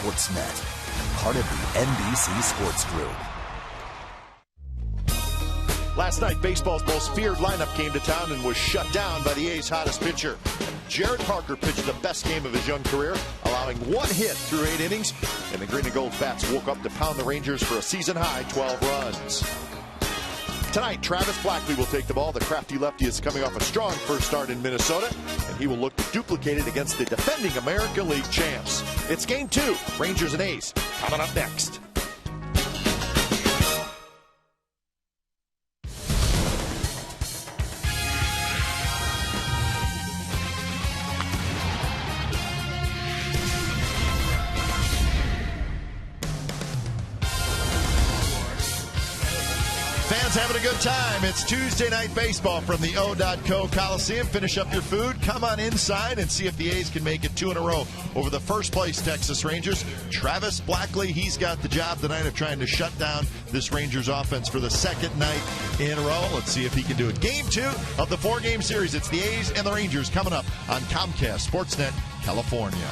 Sportsnet, part of the NBC Sports Group. Last night, baseball's most feared lineup came to town and was shut down by the A's' hottest pitcher. Jared Parker pitched the best game of his young career, allowing 1 hit through 8 innings, and the Green and Gold Bats woke up to pound the Rangers for a season-high 12 runs. Tonight, Travis Blackley will take the ball. The crafty lefty is coming off a strong first start in Minnesota, and he will look to duplicate it against the defending American League champs. It's Game 2, Rangers and A's, coming up next. Fans having a good time. It's Tuesday Night Baseball from the O.co Coliseum. Finish up your food, come on inside, and see if the A's can make it 2 in a row over the first-place Texas Rangers. Travis Blackley, he's got the job tonight of trying to shut down this Rangers offense for the second night in a row. Let's see if he can do it. Game 2 of the 4-game series. It's the A's and the Rangers coming up on Comcast Sportsnet, California.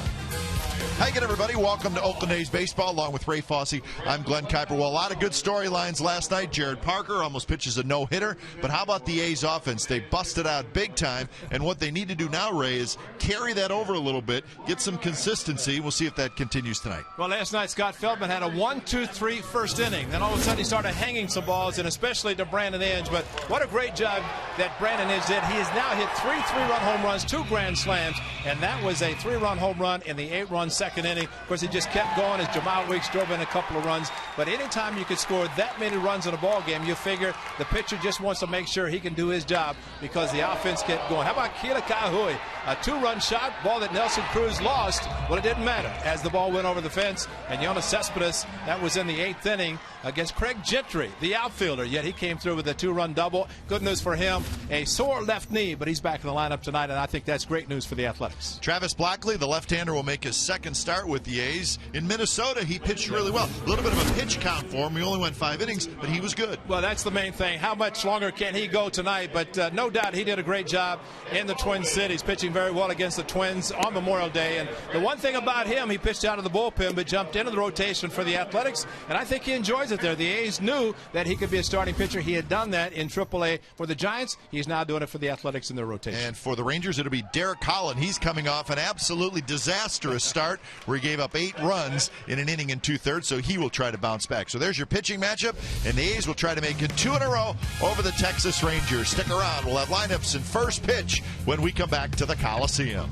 Hi again, everybody. Welcome to Oakland A's Baseball, along with Ray Fosse. I'm Glenn Kuiper. Well, a lot of good storylines last night. Jared Parker almost pitches a no-hitter. But how about the A's offense? They busted out big time. And what they need to do now, Ray, is carry that over a little bit, get some consistency. We'll see if that continues tonight. Well, last night, Scott Feldman had a 1-2-3 first inning. Then all of a sudden, he started hanging some balls, and especially to Brandon Inge. But what a great job that Brandon Inge did. He has now hit 3 3-run home runs, 2 grand slams, and that was a 3-run home run in the 8-run second inning. Of course, he just kept going as Jamal Weeks drove in a couple of runs. But anytime you could score that many runs in a ball game, you figure the pitcher just wants to make sure he can do his job because the offense kept going. How about Keila Kahui? A 2-run shot, ball that Nelson Cruz lost. Well, it didn't matter as the ball went over the fence. And Jonas Cespedes, that was in the 8th inning against Craig Gentry, the outfielder. Yet he came through with a 2-run double. Good news for him. A sore left knee, but he's back in the lineup tonight, and I think that's great news for the Athletics. Travis Blackley, the left-hander, will make his second start with the A's. In Minnesota, he pitched really well. A little bit of a pitch count for him. He only went 5 innings, but he was good. Well, that's the main thing. How much longer can he go tonight? But no doubt he did a great job in the Twin Cities, pitching very well against the Twins on Memorial Day. And the one thing about him, he pitched out of the bullpen, but jumped into the rotation for the Athletics, and I think he enjoys it there. The A's knew that he could be a starting pitcher. He had done that in AAA for the Giants. He's now doing it for the Athletics in their rotation. And for the Rangers, it'll be Derek Holland. He's coming off an absolutely disastrous start where he gave up 8 runs in an inning and 2/3, so he will try to bounce back. So there's your pitching matchup, and the A's will try to make it 2 in a row over the Texas Rangers. Stick around. We'll have lineups and first pitch when we come back to the Coliseum.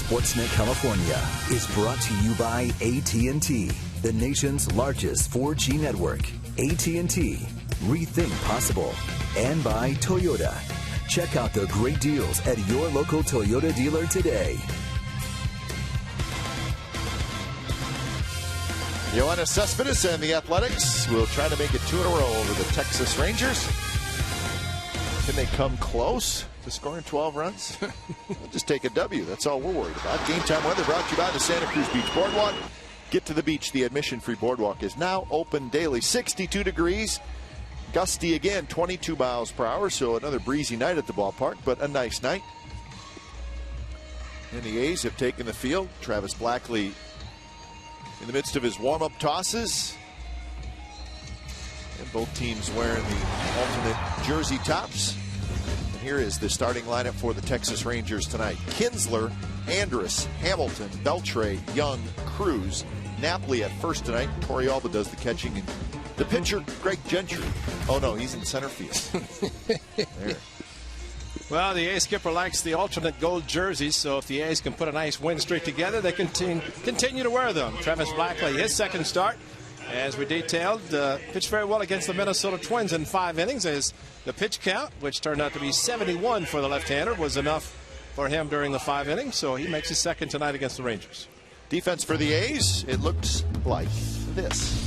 Sportsnet California is brought to you by AT&T, the nation's largest 4G network. AT&T, rethink possible. And by Toyota. Check out the great deals at your local Toyota dealer today. Yoenis Cespedes and the Athletics will try to make it 2 in a row over the Texas Rangers. Can they come close to scoring 12 runs? We'll just take a W. That's all we're worried about. Game time weather brought to you by the Santa Cruz Beach Boardwalk. Get to the beach. The admission-free boardwalk is now open daily. 62 degrees. Gusty again, 22 miles per hour. So another breezy night at the ballpark, but a nice night. And the A's have taken the field. Travis Blackley in the midst of his warm-up tosses. And both teams wearing the alternate jersey tops. And here is the starting lineup for the Texas Rangers tonight. Kinsler, Andrus, Hamilton, Beltre, Young, Cruz, Napoli at first tonight. Torrealba does the catching. And the pitcher, Greg Gentry. Oh, no, he's in center field. There. Well, the A's skipper likes the alternate gold jerseys, so if the A's can put a nice win streak together, they continue to wear them. Travis Blackley, his second start, as we detailed, pitched very well against the Minnesota Twins in 5 innings, as the pitch count, which turned out to be 71 for the left-hander, was enough for him during the 5 innings, so he makes his second tonight against the Rangers. Defense for the A's, it looks like this.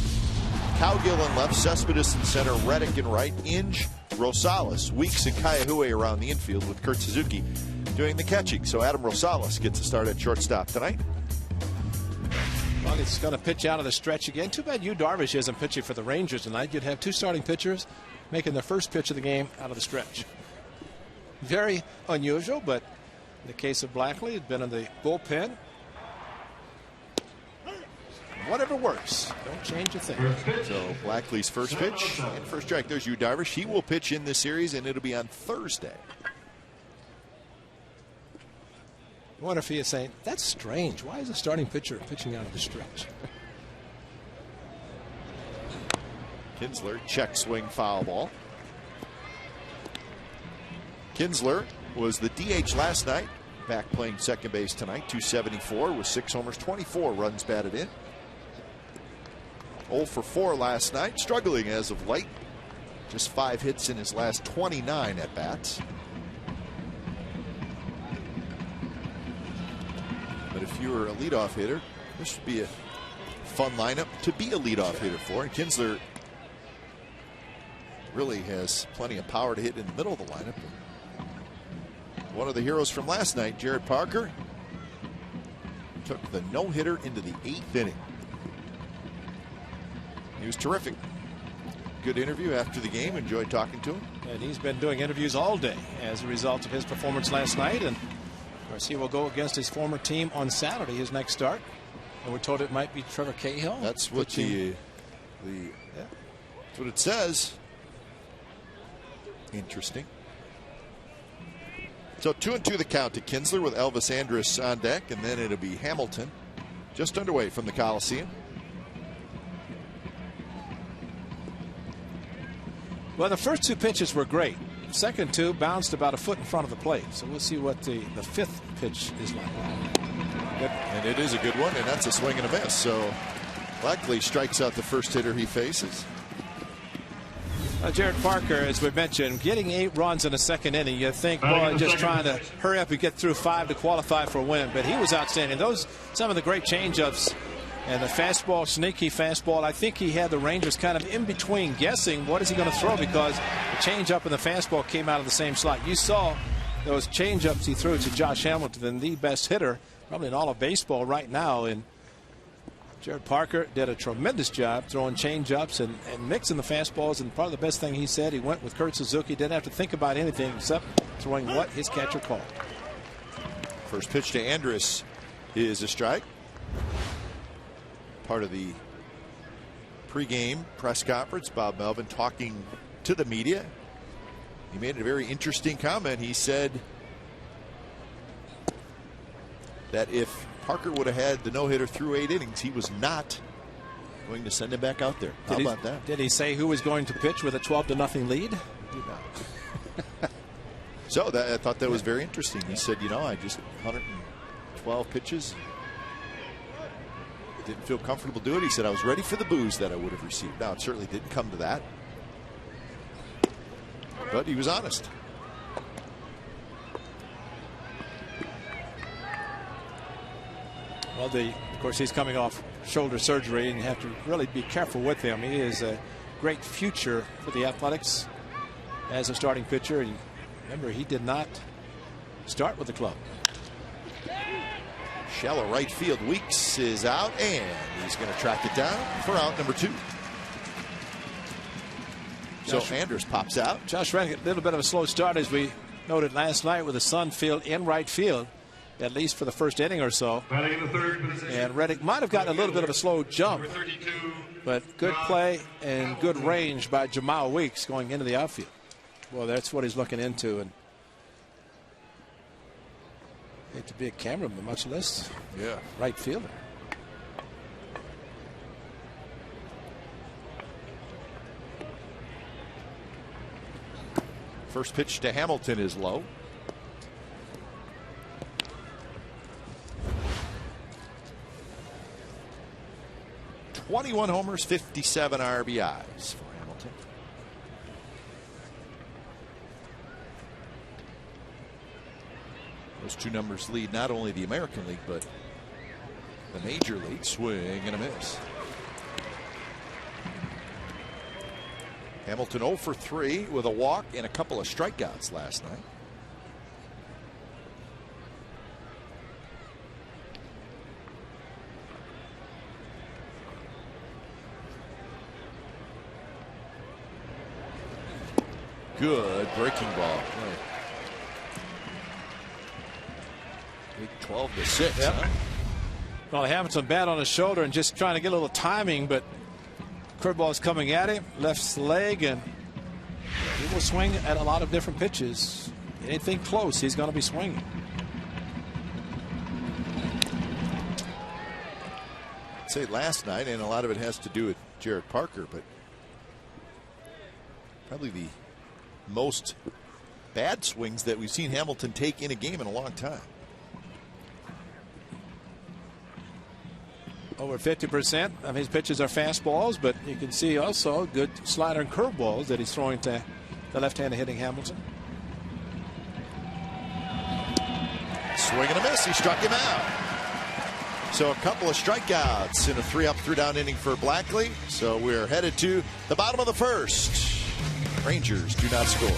Cowgill in left, Cespedes in center, Reddick in right, Inge, Rosales, Weeks, and Kaihue around the infield with Kurt Suzuki doing the catching. So Adam Rosales gets a start at shortstop tonight. Well, he's going to pitch out of the stretch again. Too bad Yu Darvish isn't pitching for the Rangers tonight. You'd have 2 starting pitchers making their first pitch of the game out of the stretch. Very unusual, but in the case of Blackley, he'd been in the bullpen. Whatever works. Don't change a thing. So Blackley's first pitch and first strike. There's Yu Darvish. He will pitch in this series, and it'll be on Thursday. I wonder if he is saying, that's strange. Why is a starting pitcher pitching out of the stretch? Kinsler, check swing, foul ball. Kinsler was the DH last night. Back playing second base tonight. 274 with 6 homers, 24 runs batted in. 0 for 4 last night, struggling as of late. Just 5 hits in his last 29 at bats. But if you were a leadoff hitter, this would be a fun lineup to be a leadoff hitter for. And Kinsler really has plenty of power to hit in the middle of the lineup. One of the heroes from last night, Jared Parker, took the no-hitter into the 8th inning. He was terrific. Good interview after the game. Enjoyed talking to him. And he's been doing interviews all day as a result of his performance last night. And of course, he will go against his former team on Saturday, his next start. And we're told it might be Trevor Cahill. That's what that's what it says. Interesting. So 2-2 the count to Kinsler with Elvis Andrus on deck, and then it'll be Hamilton just underway from the Coliseum. Well, the first 2 pitches were great. The second 2 bounced about a foot in front of the plate. So we'll see what the 5th pitch is like. Yep. And it is a good one, and that's a swing and a miss. So Blackley strikes out the first hitter he faces. Jared Parker, as we mentioned, getting 8 runs in the second inning. You think, boy, just trying to hurry up and get through 5 to qualify for a win. But he was outstanding. Those, some of the great changeups. And the fastball, sneaky fastball, I think he had the Rangers kind of in between guessing what is he going to throw, because the changeup and the fastball came out of the same slot. You saw those changeups he threw to Josh Hamilton, the best hitter probably in all of baseball right now. And Jared Parker did a tremendous job throwing changeups and mixing the fastballs. And probably the best thing he said, he went with Kurt Suzuki, didn't have to think about anything except throwing what his catcher called. First pitch to Andrus is a strike. Part of the pregame press conference, Bob Melvin talking to the media. He made a very interesting comment. He said that if Parker would have had the no-hitter through 8 innings, he was not going to send him back out there. How about that? Did he say who was going to pitch with a 12-0 lead? So I thought that was very interesting. He said, you know, I just 12 pitches. Didn't feel comfortable doing it. He said, I was ready for the boos that I would have received. Now, it certainly didn't come to that, but he was honest. Well, of course, he's coming off shoulder surgery, and you have to really be careful with him. He is a great future for the Athletics as a starting pitcher. And remember, he did not start with the club. Shallow right field. Weeks is out, and he's going to track it down for out number 2. So Anders pops out. Josh Reddick, a little bit of a slow start, as we noted last night, with the sun field in right field, at least for the first inning or so. And Reddick might have gotten a little bit of a slow jump, but good play and good range by Jamal Weeks going into the outfield. Well, that's what he's looking into. And hate to be a cameraman, much less right fielder. First pitch to Hamilton is low. .21 homers, 57 RBIs for Hamilton. Those two numbers lead not only the American League, but the Major League. Swing and a miss. Hamilton 0 for 3 with a walk and a couple of strikeouts last night. Good breaking ball. Big 12-6. Yep. Huh? Well, Hamilton bad on his shoulder and just trying to get a little timing, but curveball is coming at him, left leg, and he will swing at a lot of different pitches. Anything close, he's going to be swinging. I'd say last night, and a lot of it has to do with Jared Parker, but probably the most bad swings that we've seen Hamilton take in a game in a long time. Over 50% of his pitches are fastballs, but you can see also good slider and curveballs that he's throwing to the left-handed hitting Hamilton. Swing and a miss. He struck him out. So a couple of strikeouts in a 3-up, 3-down inning for Blackley. So we're headed to the bottom of the first. Rangers do not score.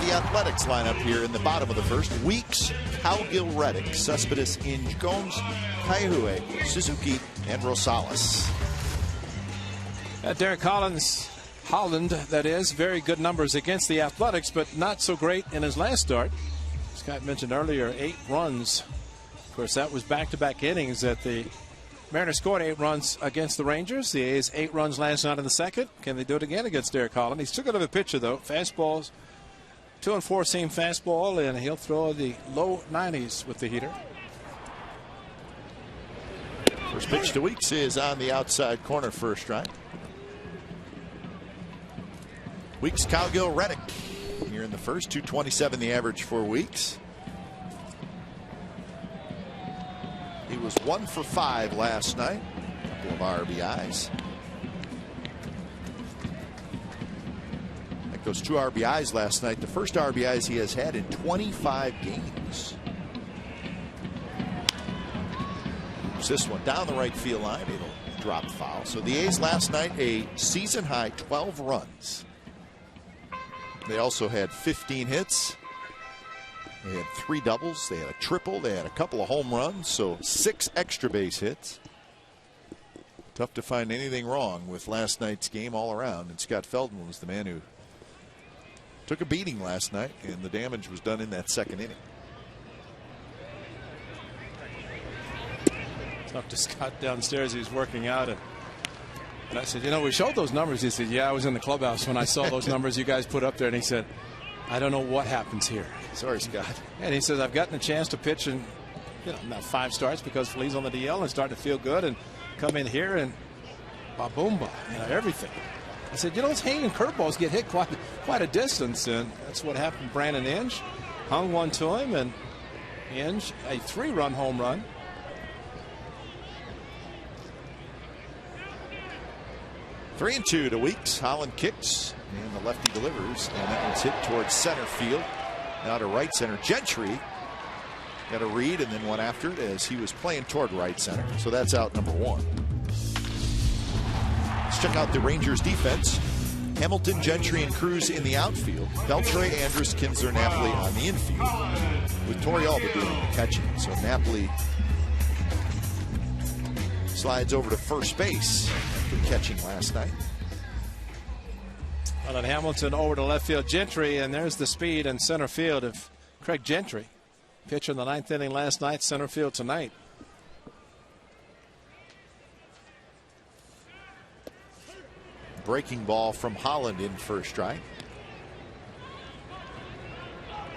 The Athletics lineup here in the bottom of the first. Weeks, Cowgill, Reddick, Cespedes, Inge, Gomes, Kaihue, Suzuki, and Rosales. Derek Holland, that is, very good numbers against the Athletics, but not so great in his last start. Scott mentioned earlier 8 runs. Of course, that was back-to-back innings that the Mariners scored 8 runs against the Rangers. The A's 8 runs last night in the second. Can they do it again against Derek Holland? He's too good of a pitcher, though. Fastballs, 2 and 4 seam fastball, and he'll throw the low 90s with the heater. First pitch to Weeks is on the outside corner, first strike. Weeks, Cowgill, Reddick here in the first. 227 the average for Weeks. He was 1 for 5 last night. A couple of RBIs. Like those 2 RBIs last night. The first RBIs he has had in 25 games. This one down the right field line. It'll drop foul. So the A's last night, a season high 12 runs. They also had 15 hits. They had 3 doubles. They had a triple. They had a couple of home runs. So 6 extra base hits. Tough to find anything wrong with last night's game all around. And Scott Feldman was the man who took a beating last night, and the damage was done in that second inning. Talked to Scott downstairs. He was working out, and I said, you know, we showed those numbers. He said, yeah, I was in the clubhouse when I saw those numbers you guys put up there. And he said, I don't know what happens here. Sorry, Scott. And he says, I've gotten a chance to pitch in, not 5 starts because Flea's on the DL and starting to feel good, and come in here and ba-boom-ba, everything. I said, those hanging curveballs get hit quite a distance, and that's what happened. Brandon Inge hung one to him, and Inge, a 3-run home run. 3-2 to Weeks. Holland kicks, and the lefty delivers, and that one's hit towards center field. Now to right center. Gentry got a read and then went after it as he was playing toward right center. So that's out number 1. Let's check out the Rangers defense. Hamilton, Gentry, and Cruz in the outfield. Beltre, Andrus, Kinsler, Napoli on the infield, with Torrealba doing the catching. So Napoli slides over to first base after catching last night. Well, and Hamilton over to left field. Gentry, and there's the speed in center field of Craig Gentry. Pitcher in the 9th inning last night, center field tonight. Breaking ball from Holland in first strike.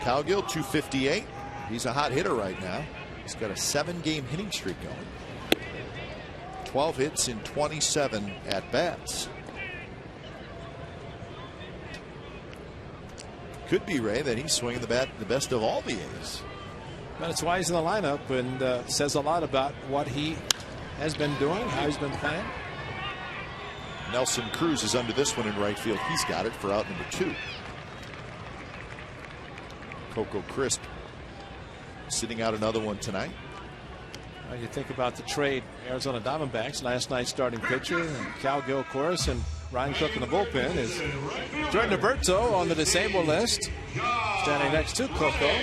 Cowgill, 258. He's a hot hitter right now. He's got a 7-game hitting streak going. 12 hits in 27 at-bats. Could be, Ray, that he's swinging the bat the best of all the A's. But it's why he's in the lineup, and says a lot about what he has been doing, how he's been playing. Nelson Cruz is under this one in right field. He's got it for out number 2. Coco Crisp sitting out another one tonight. Well, you think about the trade, Arizona Diamondbacks, last night's starting pitcher, and Cowgill, of course, and Ryan Cook in the bullpen is Jordan Alberto on the disabled list, standing next to Coco.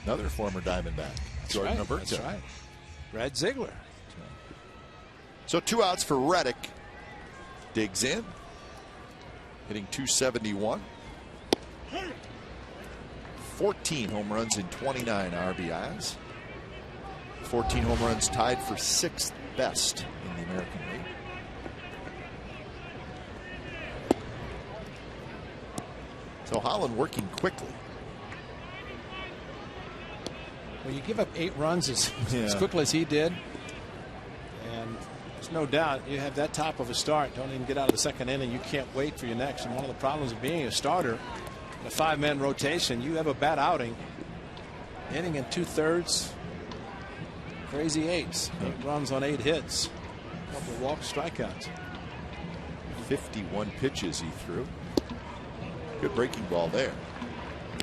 Another former Diamondback, Jordan Alberto. That's right. Brad Ziegler. So 2 outs for Reddick. Digs in, hitting 271. 14 home runs in 29 RBIs. 14 home runs, tied for 6th best in the American League. So Holland working quickly. Well, you give up 8 runs as quickly as he did, and there's no doubt you have that top of a start. Don't even get out of the 2nd inning. You can't wait for your next. And one of the problems of being a starter in a 5-man rotation, you have a bad outing, inning in 2/3, crazy 8s, 8 runs on 8 hits, a couple of walks, strikeouts. 51 pitches he threw. Good breaking ball there.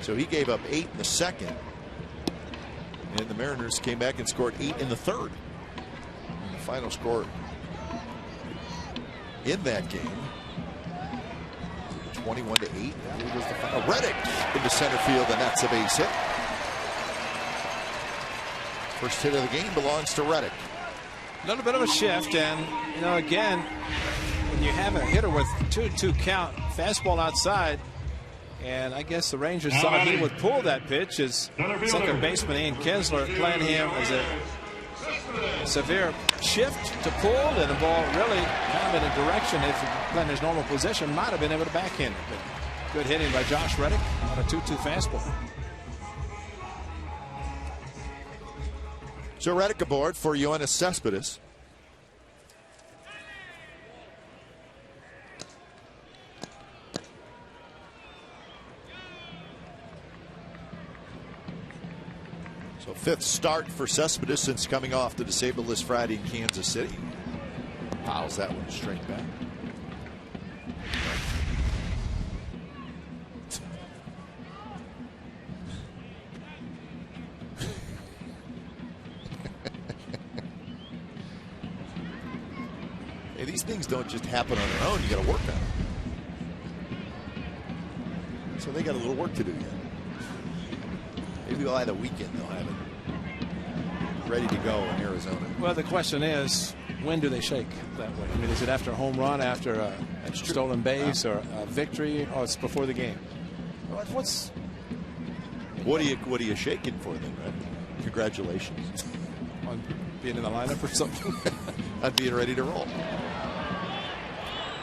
So he gave up 8 in the 2nd. And the Mariners came back and scored 8 in the 3rd. And the final score in that game, 21-8. Was the final. Reddick into center field, and that's a base hit. First hit of the game belongs to Reddick. A little bit of a shift, and you know, again, when you have a hitter with 2-2 count, fastball outside, and I guess the Rangers thought he would pull that pitch as second baseman Ian Kinsler playing him as a severe shift to pull, and the ball really kind of in a direction, if playing his normal position, might have been able to backhand it. But good hitting by Josh Reddick on a 2-2 fastball. So Reddick aboard for Yoenis Cespedes. So fifth start for Cespedes since coming off the disabled list Friday in Kansas City. Fouls that one straight back. Hey, these things don't just happen on their own. You got to work on them. So they got a little work to do yet. Maybe by the weekend they'll have it ready to go in Arizona. Well, the question is, when do they shake that way? I mean, is it after a home run, after a stolen base, or a victory, or it's before the game? What are you shaking for then, right? Congratulations on being in the lineup or something. On being ready to roll.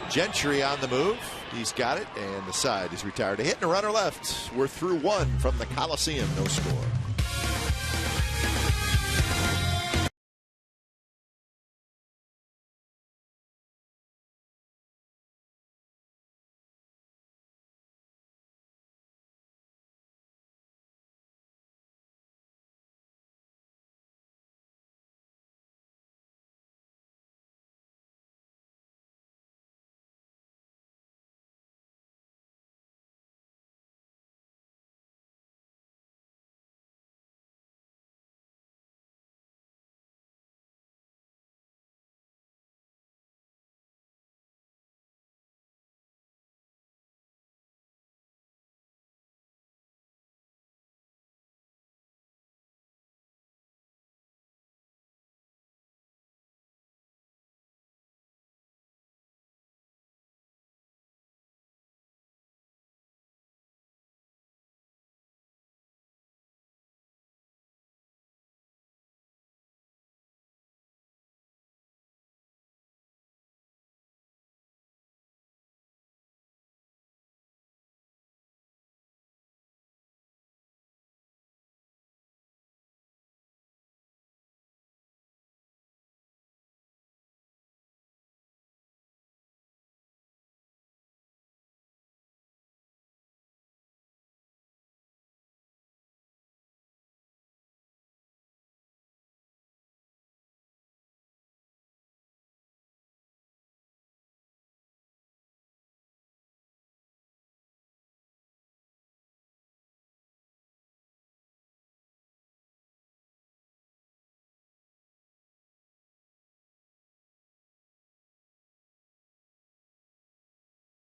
Gentry on the move. He's got it, and the side is retired. A hit and a runner left. We're through one from the Coliseum. No score.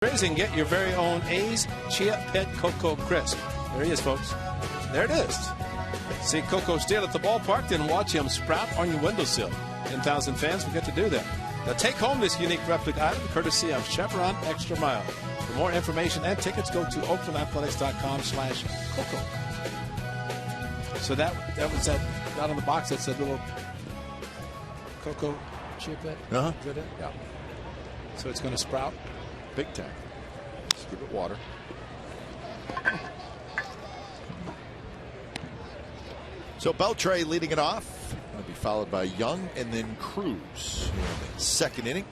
And get your very own A's Chia Pet Cocoa Crisp. There he is, folks. There it is. See Coco Steele at the ballpark, then watch him sprout on your windowsill. 10,000 fans will get to do that. Now take home this unique replica item courtesy of Chevron Extra Mile. For more information and tickets, go to oaklandathletics.com/Coco. So that was that down on the box. That's that little Cocoa Chia Pet. Uh-huh. Is that it? Yeah. So it's going to sprout. Big time. Just give it water. So Beltre leading it off. That'll be followed by Young and then Cruz in the second inning.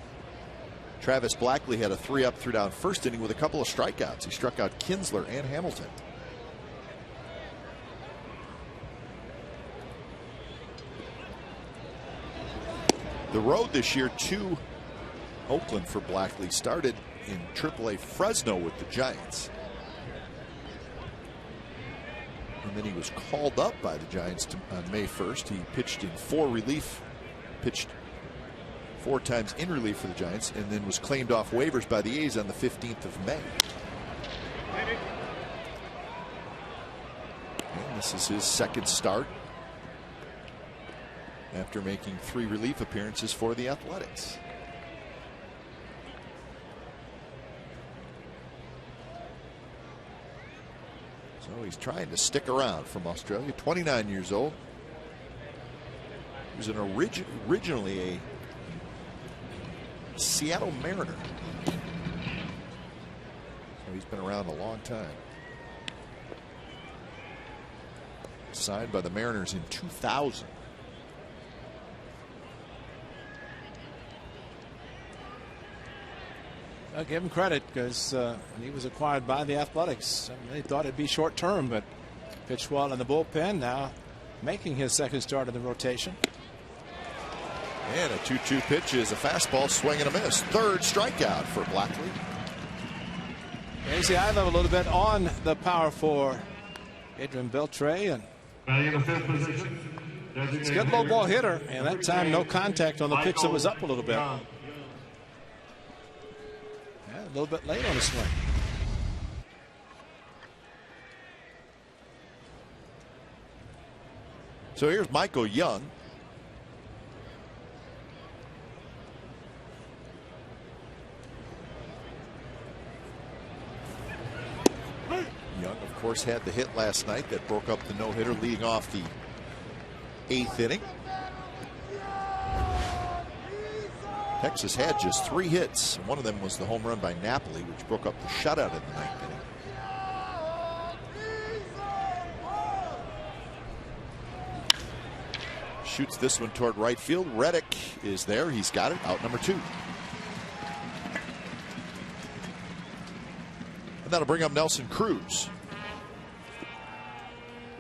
Travis Blackley had a 3-up, 3-down first inning with a couple of strikeouts. He struck out Kinsler and Hamilton. The road this year to Oakland for Blackley started in AAA Fresno with the Giants. And then he was called up by the Giants on May 1st. He pitched in pitched 4 times in relief for the Giants, and then was claimed off waivers by the A's on the 15th of May. And this is his second start. after making 3 relief appearances for the Athletics. So he's trying to stick around from Australia. 29 years old. He was originally a Seattle Mariner. So he's been around a long time. Signed by the Mariners in 2000. I'll give him credit because when he was acquired by the Athletics, they thought it'd be short term, but pitched well in the bullpen. Now making his second start of the rotation. And a 2-2 pitch is a fastball, swing and a miss. 3rd strikeout for Blackley. Raise the eye level a little bit on the power for Adrian Beltre, and he's a good low ball hitter, and that time no contact on the pitch that was up a little bit. Yeah, a little bit late on the swing. So here's Michael Young. Young, of course, had the hit last night that broke up the no-hitter, leading off the 8th inning. Texas had just 3 hits. One of them was the home run by Napoli, which broke up the shutout in the 9th inning. Shoots this one toward right field. Reddick is there. He's got it. Out number 2. And that'll bring up Nelson Cruz.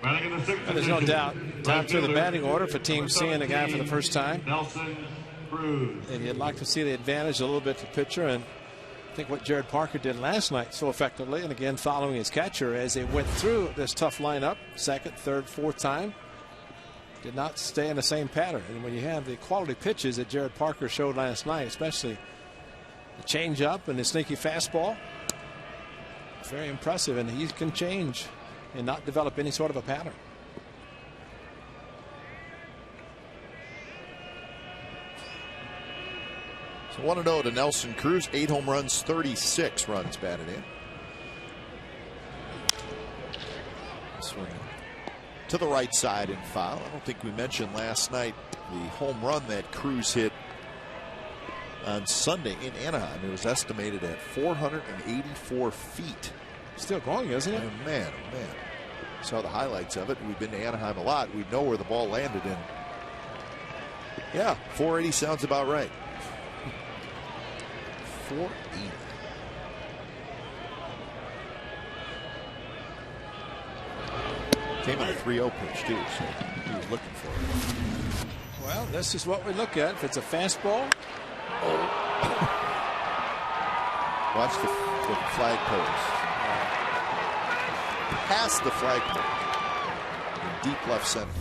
There's no doubt. Down through the batting order for Team seeing the guy for the first time. Nelson Cruz. And you'd like to see the advantage a little bit to pitcher, and I think what Jared Parker did last night so effectively, and again following his catcher as they went through this tough lineup, 2nd, 3rd, 4th time, did not stay in the same pattern. And when you have the quality pitches that Jared Parker showed last night, especially the changeup and the sneaky fastball, it's very impressive, and he can change and not develop any sort of a pattern. So 1-0 to Nelson Cruz. 8 home runs, 36 runs batted in. Swing to the right side and foul. I don't think we mentioned last night the home run that Cruz hit on Sunday in Anaheim. It was estimated at 484 feet. Still going, isn't it? Oh, man, oh, man. Saw the highlights of it. We've been to Anaheim a lot. We know where the ball landed in. Yeah, 480 sounds about right. 480. Came on a 3-0 pitch, too, so he was looking for it. Well, this is what we look at. If it's a fastball. Oh. Watch the flag post. Past the flag post. In deep left center.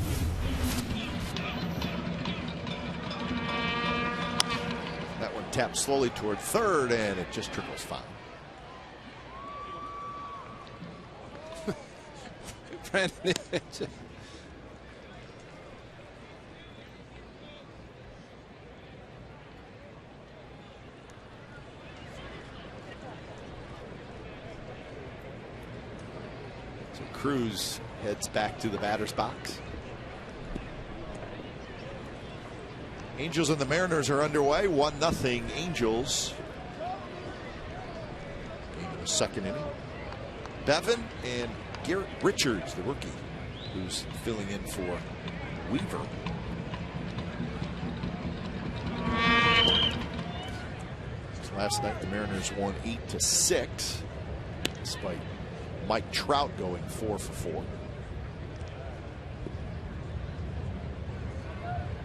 That one tapped slowly toward 3rd, and it just trickles foul. Brandon. So Cruz heads back to the batter's box. Angels and the Mariners are underway. 1-0 Angels. Game in the 2nd inning. Bevan and Garrett Richards, the rookie, who's filling in for Weaver. Last night the Mariners won 8-6, despite Mike Trout going 4 for 4.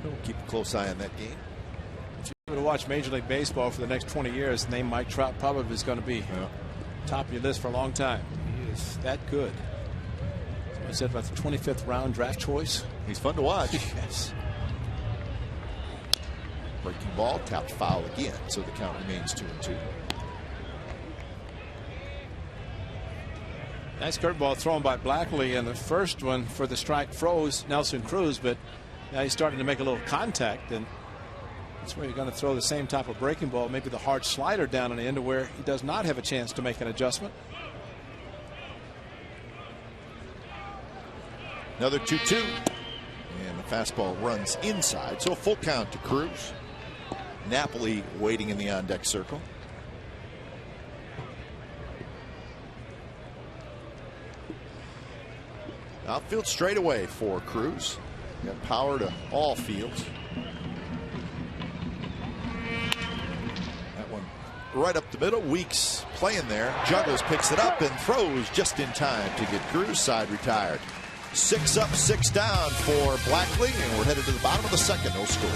We'll keep a close eye on that game. If you were to watch Major League Baseball for the next 20 years, the name Mike Trout probably is going to be top of your list for a long time. He is that good. I said about the 25th round draft choice. He's fun to watch. Yes. Breaking ball, tapped foul again, so the count remains 2-2. Nice curveball thrown by Blackley, and the first one for the strike froze Nelson Cruz, but Now he's starting to make a little contact, and that's where you're going to throw the same type of breaking ball, maybe the hard slider down on the end to where he does not have a chance to make an adjustment. Another 2-2. And the fastball runs inside. So a full count to Cruz. Napoli waiting in the on-deck circle. Outfield straightaway for Cruz. Got power to all fields. That one right up the middle. Weeks playing there. Juggles, picks it up and throws just in time to get Cruz side retired. 6 up, 6 down for Blackley, and we're headed to the bottom of the second. No score.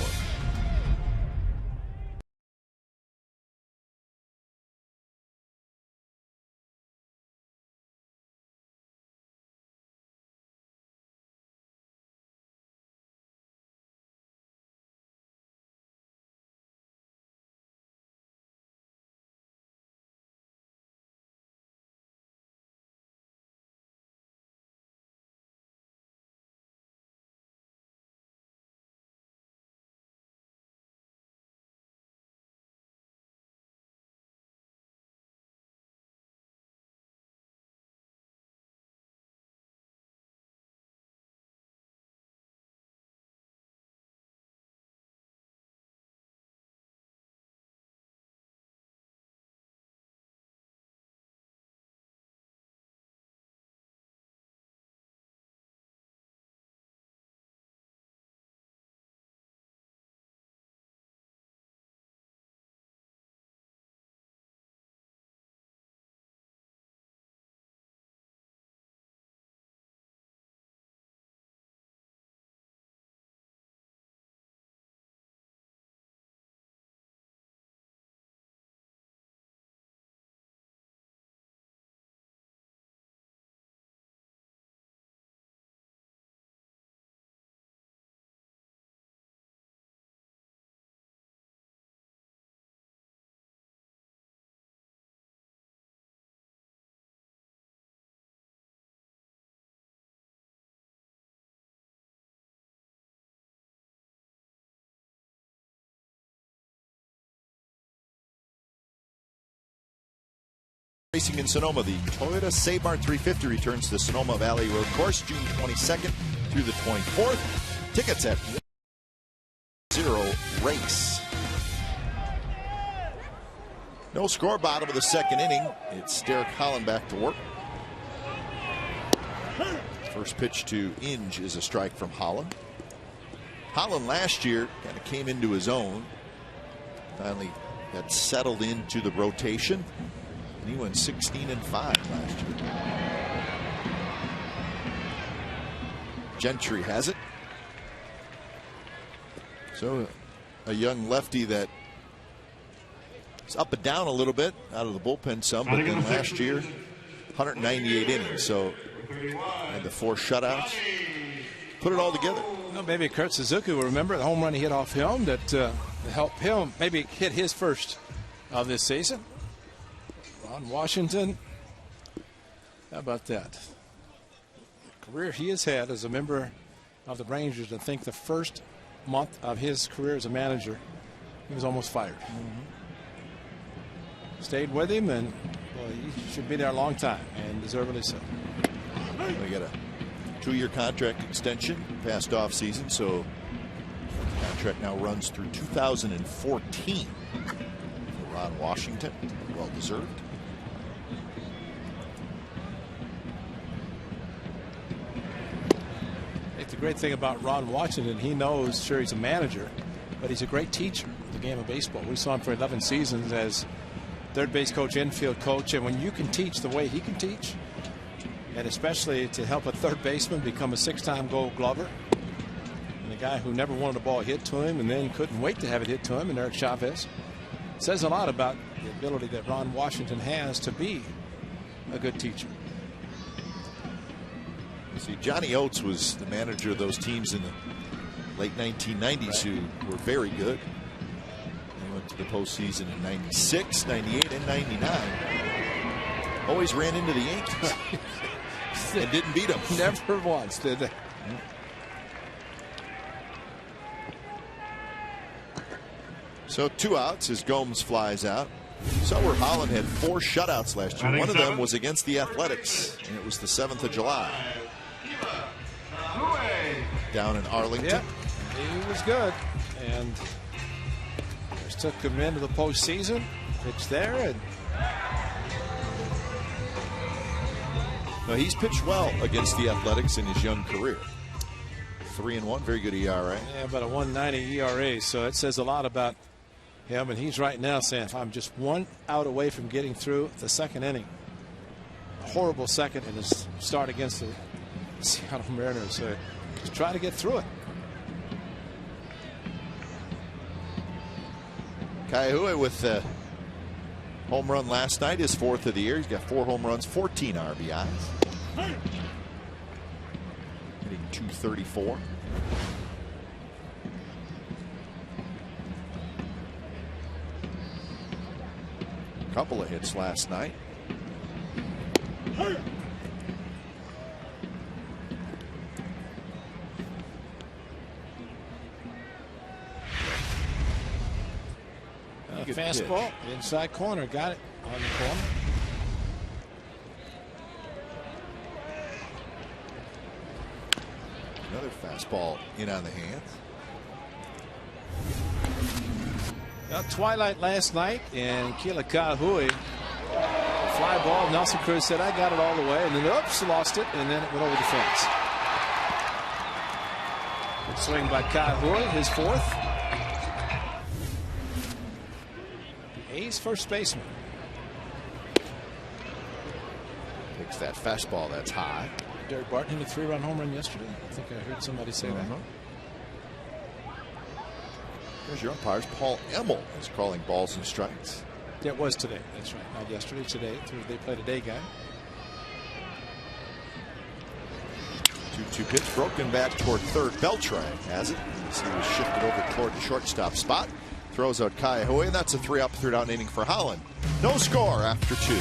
Racing in Sonoma, the Toyota Sabar 350 returns to Sonoma Valley Road Course June 22nd through the 24th. Tickets at 0 race. No score, bottom of the second inning. It's Derek Holland back to work. First pitch to Inge is a strike from Holland. Holland last year kind of came into his own. Finally got settled into the rotation. He went 16-5 last year. Gentry has it. So a young lefty that is up and down a little bit out of the bullpen some, but then last year 198 innings. So had the 4 shutouts. Put it all together. Well, maybe Kurt Suzuki will remember the home run he hit off him that helped him maybe hit his first of this season. Ron Washington, how about that? The career he has had as a member of the Rangers. I think the first month of his career as a manager, he was almost fired. Stayed with him, and well, he should be there a long time, and deservedly so. We got a 2-year contract extension past off season, so the contract now runs through 2014 for Ron Washington. Well deserved. The great thing about Ron Washington, he knows, sure, he's a manager, but he's a great teacher of the game of baseball. We saw him for 11 seasons as third base coach, infield coach, and when you can teach the way he can teach, and especially to help a third baseman become a 6-time Gold Glover, and a guy who never wanted a ball hit to him and then couldn't wait to have it hit to him, and Eric Chavez, says a lot about the ability that Ron Washington has to be a good teacher. See, Johnny Oates was the manager of those teams in the late 1990s who were very good. They went to the postseason in 96, 98, and 99. Always ran into the Yankees and didn't beat them. Never once did they. So 2 outs as Gomes flies out. So where Holland had 4 shutouts last year. One of them was against the Athletics, and it was the 7th of July. Down in Arlington. Yep. He was good. And just took him into the postseason. Pitched there. And no, he's pitched well against the Athletics in his young career. 3-1, very good ERA. Yeah, but a 1.90 ERA, so it says a lot about him. And he's right now saying, if I'm just 1 out away from getting through the 2nd inning, a horrible second in his start against the Seattle Mariners. So just try to get through it. Kaihui with the home run last night, his 4th of the year. He's got 4 home runs, 14 RBIs. Hitting .234. A couple of hits last night. Fastball, inside corner, got it on the corner. Another fastball in on the hands. Twilight last night, and Kaihui, fly ball. Nelson Cruz said, I got it all the way, and then oops, lost it, and then it went over the fence. Swing by Kaihui, his 4th. A's first baseman. Takes that fastball that's high. Derek Barton hit a 3-run home run yesterday. I think I heard somebody say that. There's your umpires. Paul Emmel is calling balls and strikes. Yeah, it was today. That's right. Not yesterday. Today. They played a day game. 2-2 pitch broken back toward third. Beltran has it. As he was shifted over toward the shortstop spot. Throws out Kaihui, and that's a 3-up, 3-down inning for Holland. No score after 2.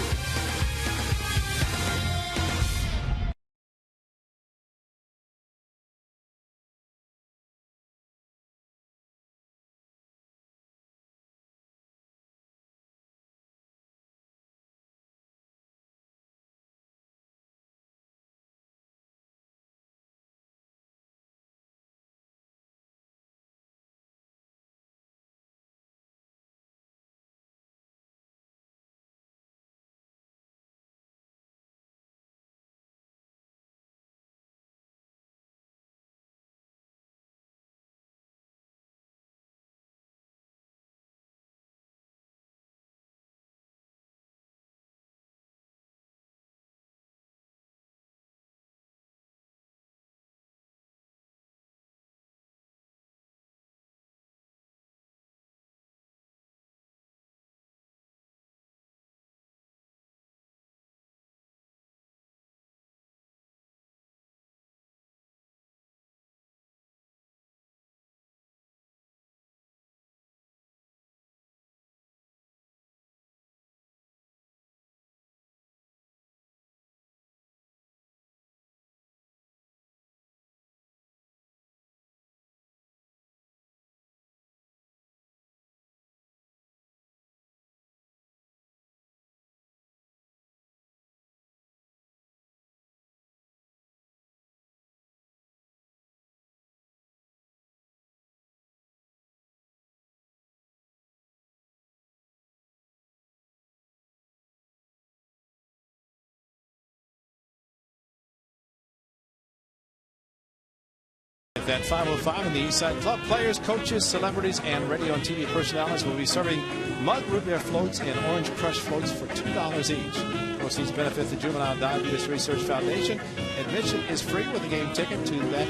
At 5:05 in the Eastside Club, players, coaches, celebrities, and radio and TV personalities will be serving mud root beer floats and orange crush floats for $2 each. Proceeds benefit the Juvenile Diabetes Research Foundation. Admission is free with a game ticket to that.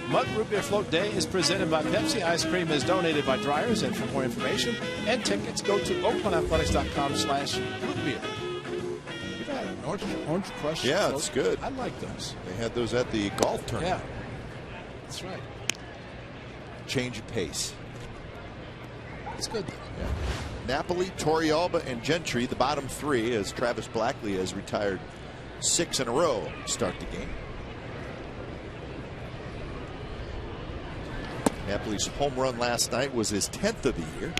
Mud Root Beer Float Day is presented by Pepsi. Ice cream is donated by Dryers. And for more information and tickets, go to oaklandathletics.com/rootbeer. You've had an orange crush. Yeah, float. it's good. I like those. They had those at the golf tournament. Yeah. That's right. Change of pace. It's good. Yeah. Napoli, Torrealba, and Gentry, the bottom 3, as Travis Blackley has retired 6 in a row to start the game. Napoli's home run last night was his 10th of the year.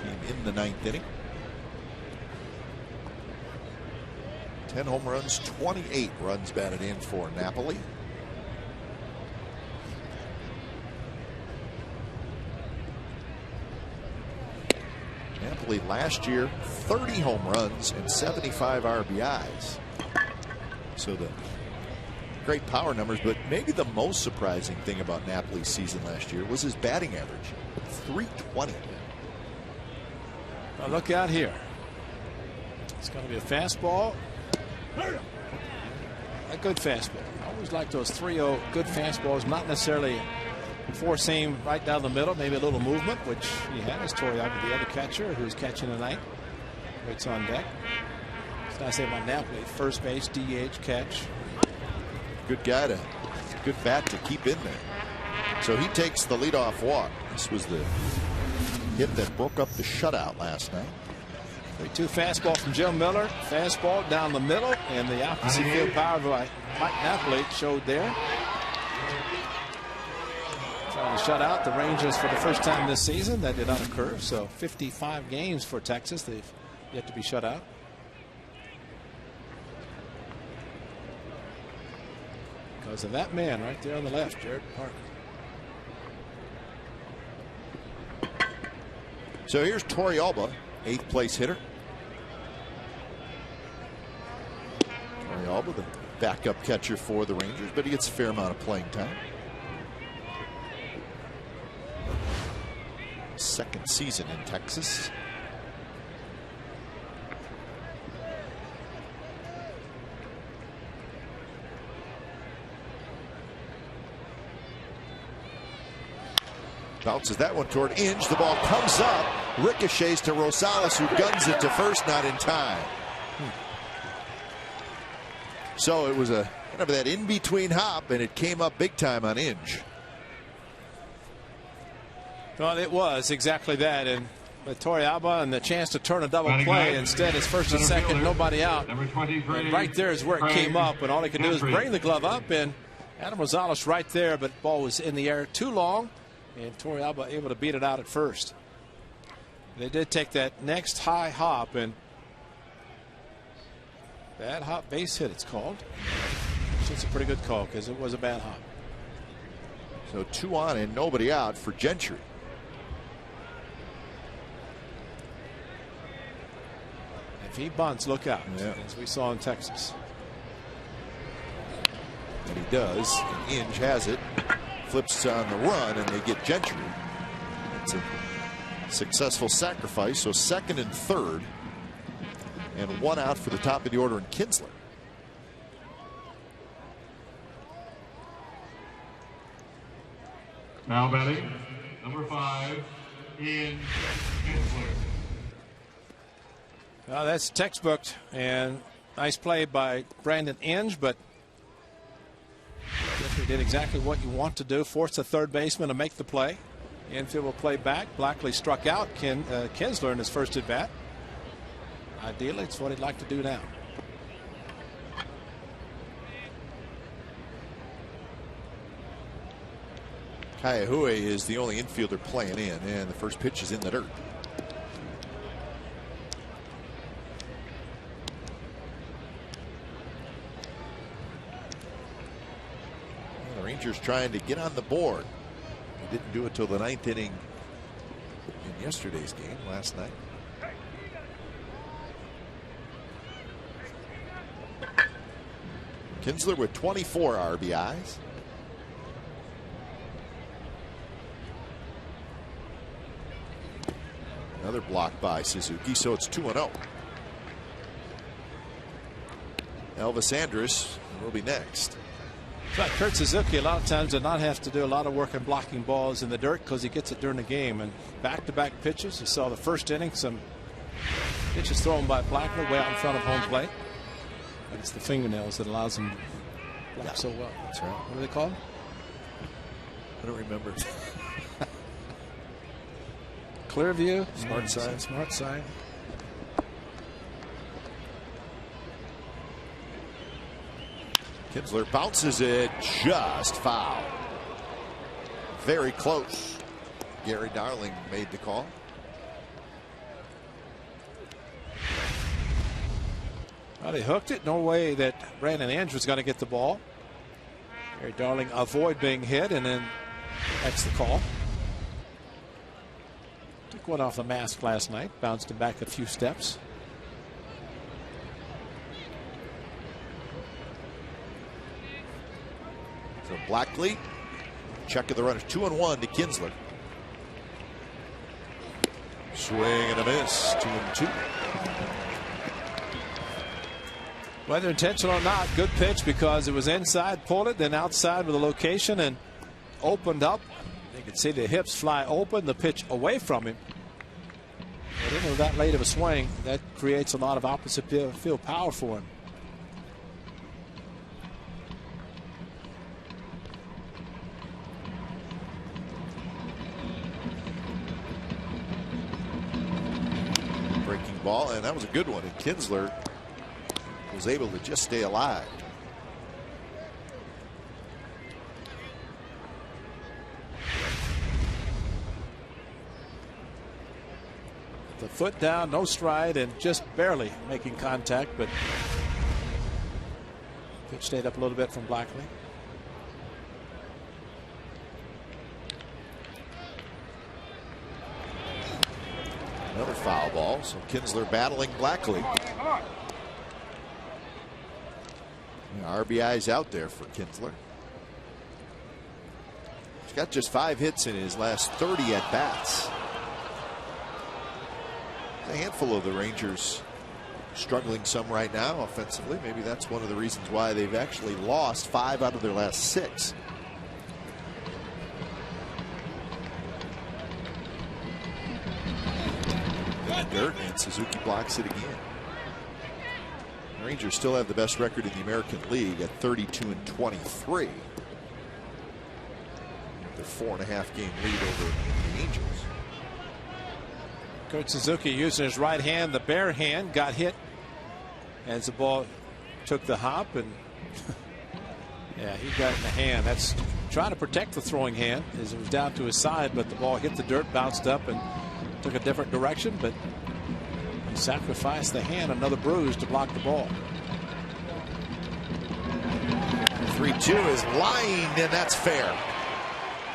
Came in the 9th inning. 10 home runs, 28 runs batted in for Napoli. Napoli last year 30 home runs and 75 RBIs. So the great power numbers, but maybe the most surprising thing about Napoli's season last year was his batting average, 320. Well, look out here. It's going to be a fastball. A good fastball. I always like those 3-0 good fastballs, not necessarily four seam right down the middle, maybe a little movement, which he had as Toriaga, the other catcher who's catching tonight, waits on deck. So I say about Napoli, first base, DH, catch. Good guy to, good bat to keep in there. So he takes the leadoff walk. This was the hit that broke up the shutout last night. 3-2 fastball from Joe Miller. Fastball down the middle, and the opposite field power by Mike Napoli showed there. Trying to shut out the Rangers for the first time this season. That did not occur. So 55 games for Texas. They've yet to be shut out. Because of that man right there on the left, Jared Parker. So here's Torrealba, 8th place hitter. Torrealba, the backup catcher for the Rangers, but he gets a fair amount of playing time. Second season in Texas. Bounces that one toward Inge. The ball comes up, ricochets to Rosales, who guns it to first, not in time. So it was a kind of that in-between hop, and it came up big time on Inge. Well, it was exactly that, and with Torrealba and the chance to turn a double play, instead it's first and second, nobody out. And right there is where it came up, and all he could do is bring the glove up, and Adam Rosales right there, but the ball was in the air too long, and Torrealba able to beat it out at first. They did take that next high hop, and bad hop base hit it's called. It's a pretty good call because it was a bad hop. So 2 on and nobody out for Gentry. If he bunts, look out, as we saw in Texas. And he does. And Inge has it. Flips on the run, and they get Gentry. It's a successful sacrifice. So second and third, and 1 out for the top of the order in Kinsler. Now batting, number 5, Ian Kinsler. Well, that's textbook, and nice play by Brandon Inge, but Jeffrey did exactly what you want to do. Force the third baseman to make the play. Infield will play back. Blackley struck out Kinsler in his first at bat. Ideally, it's what he'd like to do now. Kaihue is the only infielder playing in, and the first pitch is in the dirt. Well, the Rangers trying to get on the board. They didn't do it till the 9th inning in yesterday's game last night. Kinsler with 24 RBIs. Another block by Suzuki, so it's 2-0. Elvis Andrus will be next. But Kurt Suzuki a lot of times did not have to do a lot of work in blocking balls in the dirt because he gets it during the game. And back-to-back pitches. You saw the first inning, some pitches thrown by Blackman way out in front of home plate. But it's the fingernails that allows him to block so well. That's right. What are they called? I don't remember. Clear view. Smart side. Smart side. Kinsler bounces it just foul. very close. Gary Darling made the call. Well, they hooked it. No way that Brandon Andrews was going to get the ball. Gary Darling avoid being hit, and then that's the call. Took one off the mask last night. Bounced him back a few steps. So Blackley, check of the runners, 2-1 to Kinsler. Swing and a miss, 2-2. Whether intentional or not, good pitch because it was inside, pulled it, then outside with a location and opened up. You can see the hips fly open, the pitch away from him. But even with that late of a swing, that creates a lot of opposite field power for him. Breaking ball, and that was a good one. And Kinsler was able to just stay alive. The foot down, no stride, and just barely making contact, but pitch stayed up a little bit from Blackley. Another foul ball, so Kinsler battling Blackley. RBI's out there for Kinsler. He's got just 5 hits in his last 30 at bats. A handful of the Rangers struggling some right now offensively. Maybe that's one of the reasons why they've actually lost 5 out of their last 6. In the dirt, and Suzuki blocks it again. The Rangers still have the best record in the American League at 32-23. Their 4.5-game lead over the Angels. Coach Suzuki using his right hand, the bare hand, got hit as the ball took the hop, and yeah, he got in the hand. That's trying to protect the throwing hand as it was down to his side, but the ball hit the dirt, bounced up, and took a different direction, but he sacrificed the hand, another bruise to block the ball. 3-2 is lying, and that's fair.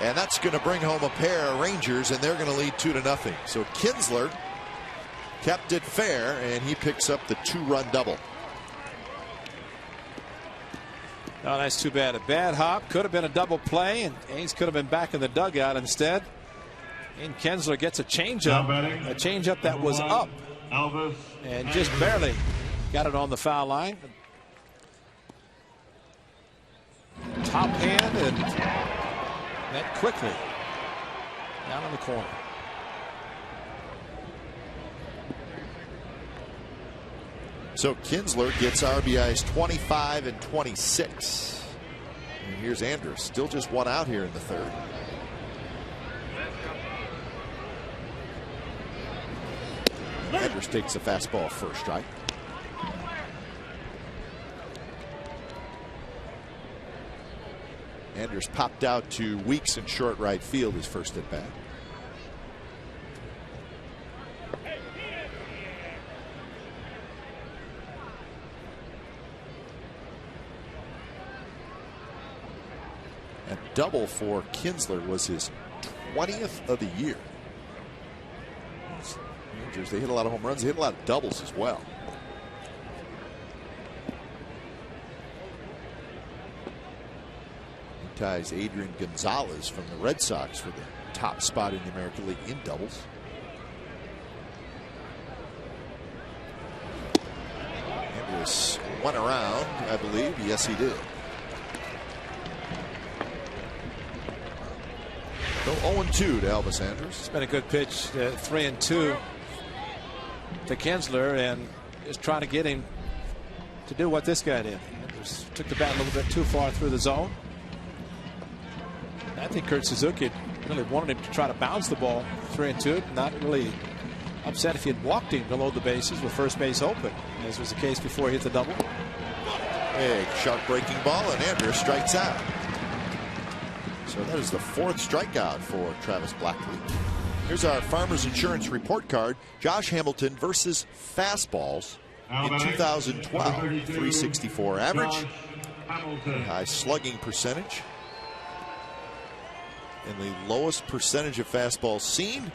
And that's going to bring home a pair of Rangers, and they're going to lead 2-0. So Kinsler kept it fair, and he picks up the 2-run double. Oh, that's too bad. A bad hop. Could have been a double play, and A's could have been back in the dugout instead. And Kinsler gets a changeup that was up and just barely got it on the foul line. Top hand, and that quickly down in the corner. So Kinsler gets RBIs 25 and 26. And here's Andrews, still just 1 out here in the 3rd. Andrews takes a fastball first strike. Andrews popped out to Weeks in short right field his first at bat. A double for Kinsler was his 20th of the year. Rangers, they hit a lot of home runs. They hit a lot of doubles as well. He ties Adrian Gonzalez from the Red Sox for the top spot in the American League in doubles. Andrews went around, I believe. Yes, he did. So 0-2 to Elvis Andrews. It's been a good pitch, 3-2 to Kinsler, and just trying to get him to do what this guy did. Andrews took the bat a little bit too far through the zone. I think Kurt Suzuki really wanted him to try to bounce the ball 3-2. Not really upset if he had walked him below the bases with first base open, as was the case before he hit the double. Big sharp breaking ball, and Andrews strikes out. So that is the 4th strikeout for Travis Blackley. Here's our Farmers Insurance report card. Josh Hamilton versus fastballs in 2012. 364 average. High slugging percentage. And the lowest percentage of fastballs seen.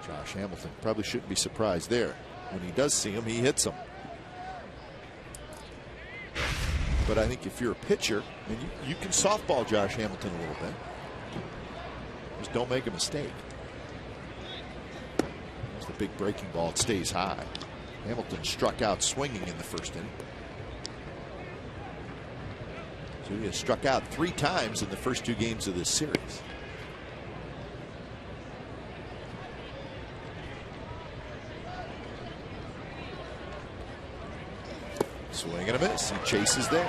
Josh Hamilton probably shouldn't be surprised there. When he does see them, he hits them. But I think if you're a pitcher, and you can softball Josh Hamilton a little bit. Just don't make a mistake. There's the big breaking ball. It stays high. Hamilton struck out swinging in the first inning. So he has struck out 3 times in the first 2 games of this series. Swing and a miss. He chases there.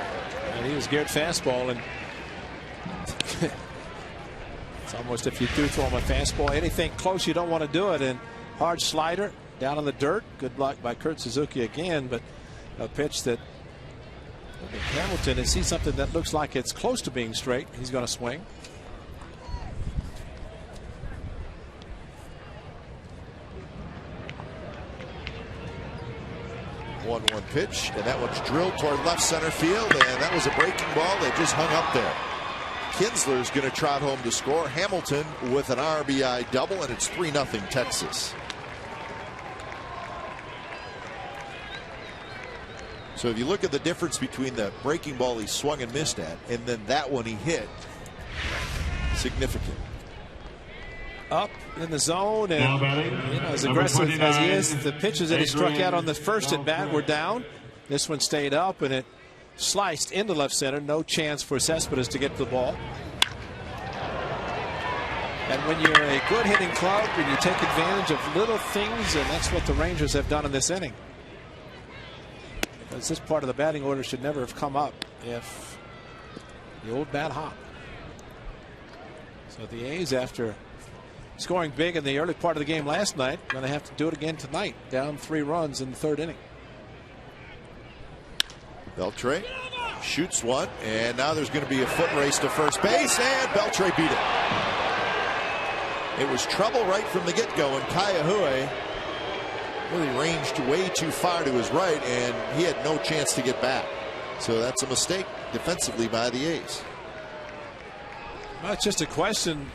And he was geared fastball, and it's almost if you do throw him a fastball, anything close, you don't want to do it. And hard slider down in the dirt. Good luck by Kurt Suzuki again, but a pitch that Hamilton has seen something that looks like it's close to being straight. He's going to swing. One pitch, and that one's drilled toward left center field, and that was a breaking ball that just hung up there. Kinsler's going to trot home to score. Hamilton with an RBI double, and it's 3-0 Texas. So if you look at the difference between the breaking ball he swung and missed at, and then that one he hit, significant. Up in the zone, and as aggressive as he is, the pitches that he struck out on the first at bat were down. This one stayed up, and it sliced into left center. No chance for Cespedes to get to the ball. And when you're a good hitting club and you take advantage of little things, and that's what the Rangers have done in this inning. Because this part of the batting order should never have come up if the old bat hop. So the A's, after scoring big in the early part of the game last night, going to have to do it again tonight. Down 3 runs in the 3rd inning. Beltre shoots one, and now there's going to be a foot race to first base, and Beltre beat it. It was trouble right from the get-go, and Kayahui really ranged way too far to his right, and he had no chance to get back. So that's a mistake defensively by the A's. Well, it's just a question.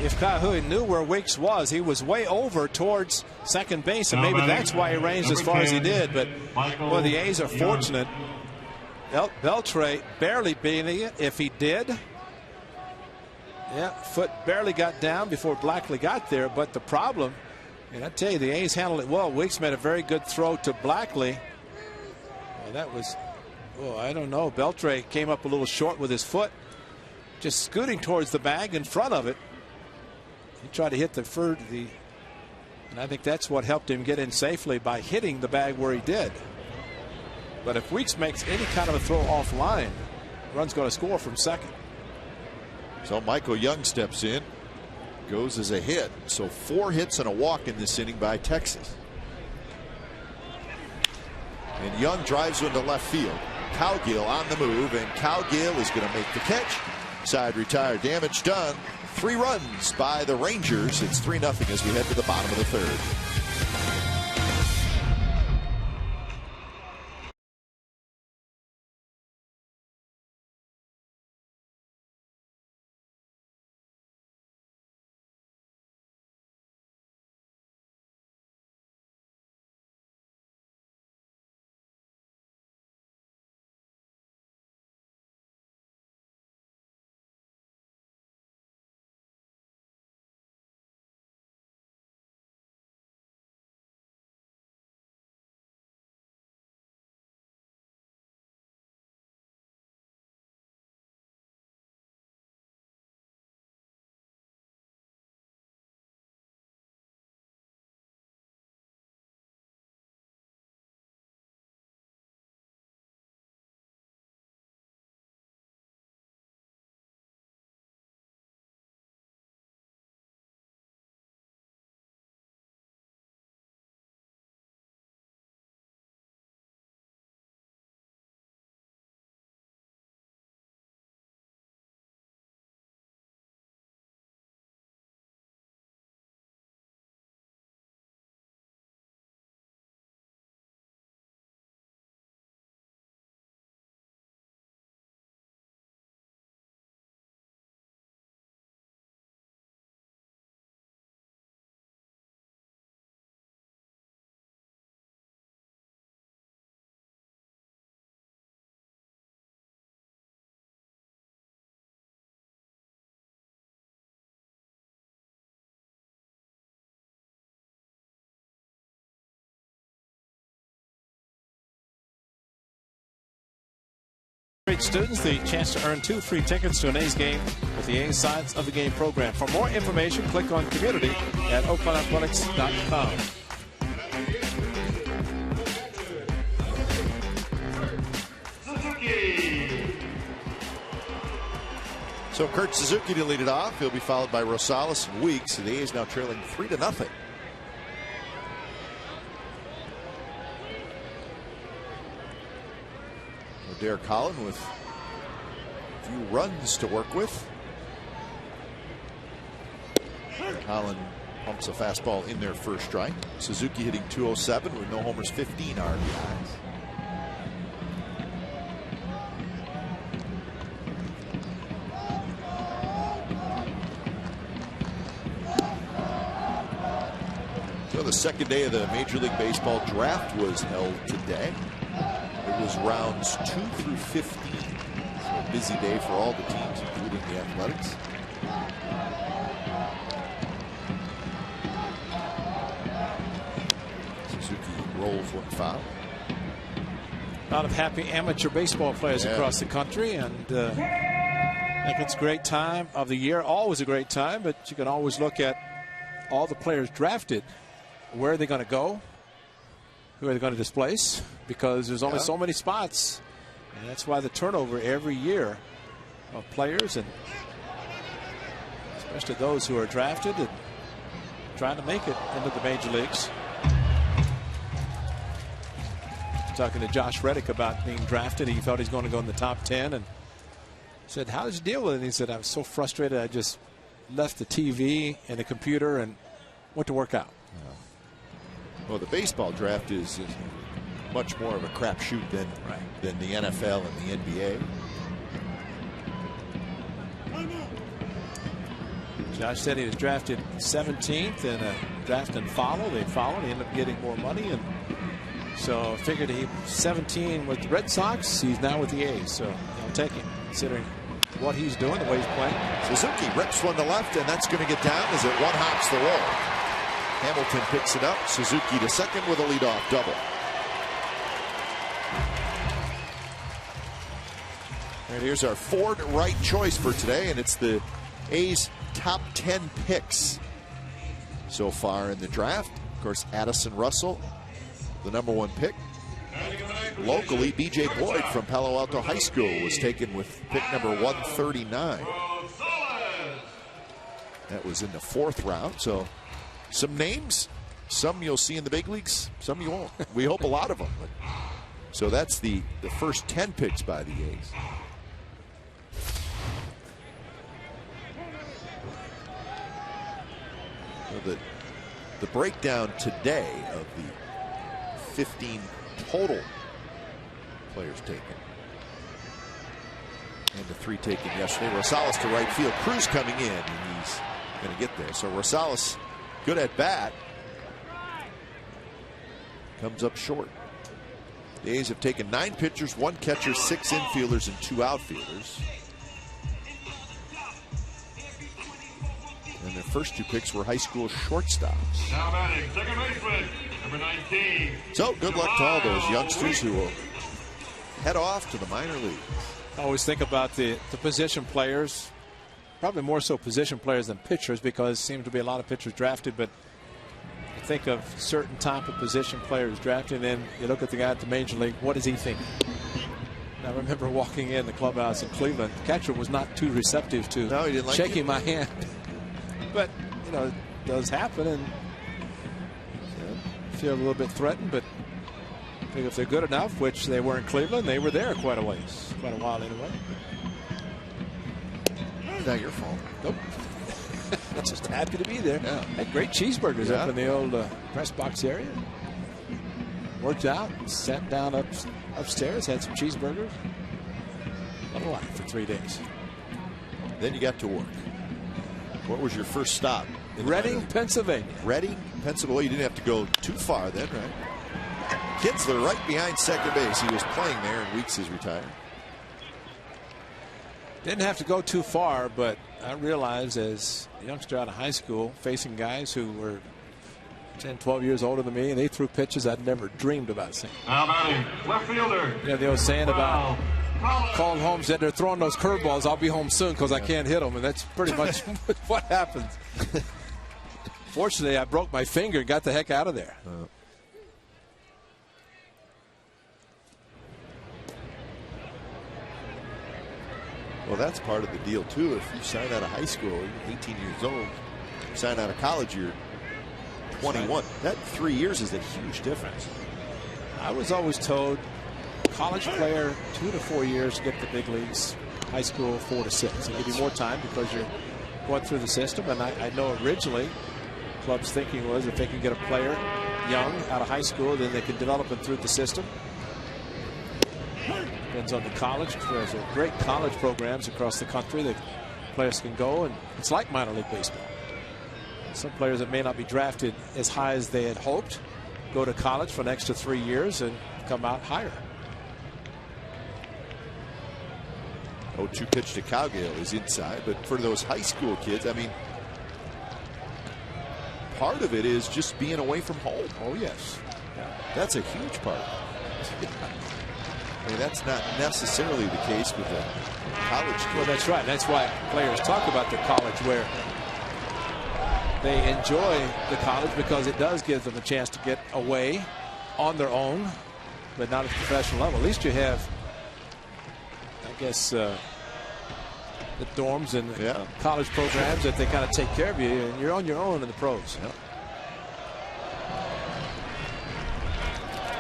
If Kayahui knew where Weeks was, he was way over towards second base, and maybe that's why he ranged as far as he did. But well, the A's are fortunate. Beltre barely beating it. If he did, yeah, foot barely got down before Blackley got there. But the problem, and I tell you, the A's handled it well. Weeks made a very good throw to Blackley. Well, that was, oh, I don't know. Beltre came up a little short with his foot, just scooting towards the bag in front of it. He tried to hit and I think that's what helped him get in safely, by hitting the bag where he did. But if Weeks makes any kind of a throw offline, run's going to score from second. So Michael Young steps in, goes as a hit. So 4 hits and a walk in this inning by Texas. And Young drives into left field. Cowgill on the move, and Cowgill is going to make the catch. Side retired, damage done. 3 runs by the Rangers. It's 3-0 as we head to the bottom of the 3rd. College students the chance to earn 2 free tickets to an A's game with the A's Science of the Game program. For more information, click on community at oaklandathletics.com. So Kurt Suzuki to lead it off. He'll be followed by Rosales and Weeks. The A's now trailing 3-0. Derek Holland with a few runs to work with. Holland pumps a fastball in their first strike. Suzuki hitting .207 with no homers, 15 RBIs. So the second day of the Major League Baseball draft was held today. It was rounds 2 through 15. So a busy day for all the teams, including the Athletics. Suzuki rolls one foul. A lot of happy amateur baseball players across the country, and I think it's a great time of the year. Always a great time, but you can always look at all the players drafted. Where are they going to go? Who are they going to displace? Because there's only so many spots. And that's why the turnover every year of players, and especially those who are drafted and trying to make it into the major leagues. Talking to Josh Reddick about being drafted. He thought he's going to go in the top 10 and said, how did you deal with it? And he said, I was so frustrated. I just left the TV and the computer and went to work out. Well, the baseball draft is much more of a crapshoot than the NFL and the NBA. Josh said he was drafted 17th in a draft and follow. They followed. He ended up getting more money, and so figured he 17 with the Red Sox. He's now with the A's, so I'll take him considering what he's doing, the way he's playing. Suzuki rips one to left, and that's going to get down as it one hops the wall. Hamilton picks it up. Suzuki to second with a leadoff double. And here's our Ford right choice for today, and it's the A's top 10 picks so far in the draft. Of course, Addison Russell, the #1 pick. Locally, B.J. Boyd from Palo Alto High School was taken with pick number 139. That was in the 4th round, so some names, some you'll see in the big leagues, some you won't. We hope a lot of them. But, so that's the first 10 picks by the A's. So the breakdown today of the 15 total players taken, and the 3 taken yesterday. Rosales to right field. Cruz coming in, and he's going to get there. So Rosales, good at bat, comes up short. The A's have taken 9 pitchers, 1 catcher, 6 infielders, and 2 outfielders. And their first 2 picks were high school shortstops. Now batting, second baseman, number 19. So good luck to all those youngsters who will head off to the minor leagues. I always think about the position players, probably more so position players than pitchers, because there seem to be a lot of pitchers drafted, but you think of certain type of position players drafted, and then you look at the guy at the major league, what is he thinking? I remember walking in the clubhouse in Cleveland, the catcher was not too receptive to he didn't like shaking my hand. But, you know, it does happen, and feel a little bit threatened, but I think if they're good enough, which they were in Cleveland, they were there quite a while anyway. Not your fault. Nope. Just happy to be there. Yeah. Had great cheeseburgers up in the old press box area. Worked out, sat down upstairs, had some cheeseburgers. Loved life for 3 days. Then you got to work. What was your first stop? Reading, Pennsylvania. Reading, Pennsylvania. You didn't have to go too far then, right? Kinsler right behind second base. He was playing there, and Weeks is retired. Didn't have to go too far, but I realized as a youngster out of high school, facing guys who were 10, 12 years older than me, and they threw pitches I'd never dreamed about seeing. Now batting, left fielder. You know, the old saying about called home, said they're throwing those curveballs. I'll be home soon because I can't hit them, and that's pretty much what happens. Fortunately, I broke my finger and got the heck out of there. Well, that's part of the deal, too. If you sign out of high school, you're 18 years old. You sign out of college, you're 21. That 3 years is a huge difference. I was always told college player 2 to 4 years to get to the big leagues. High school 4 to 6. They give you more time because you're going through the system. And I know originally club's thinking was if they can get a player young out of high school, then they can develop him through the system. Depends on the college. There's great college programs across the country that players can go, and it's like minor league baseball. Some players that may not be drafted as high as they had hoped go to college for an extra 3 years and come out higher. 0-2 pitch to Cowgill is inside, but for those high school kids, I mean, part of it is just being away from home. Oh, yes. That's a huge part. I mean, that's not necessarily the case with the college kids. Well, that's right. That's why players talk about the college where they enjoy the college because it does give them a chance to get away on their own, but not at the professional level. At least you have, I guess, the dorms and the college programs that they kind of take care of you, and you're on your own in the pros.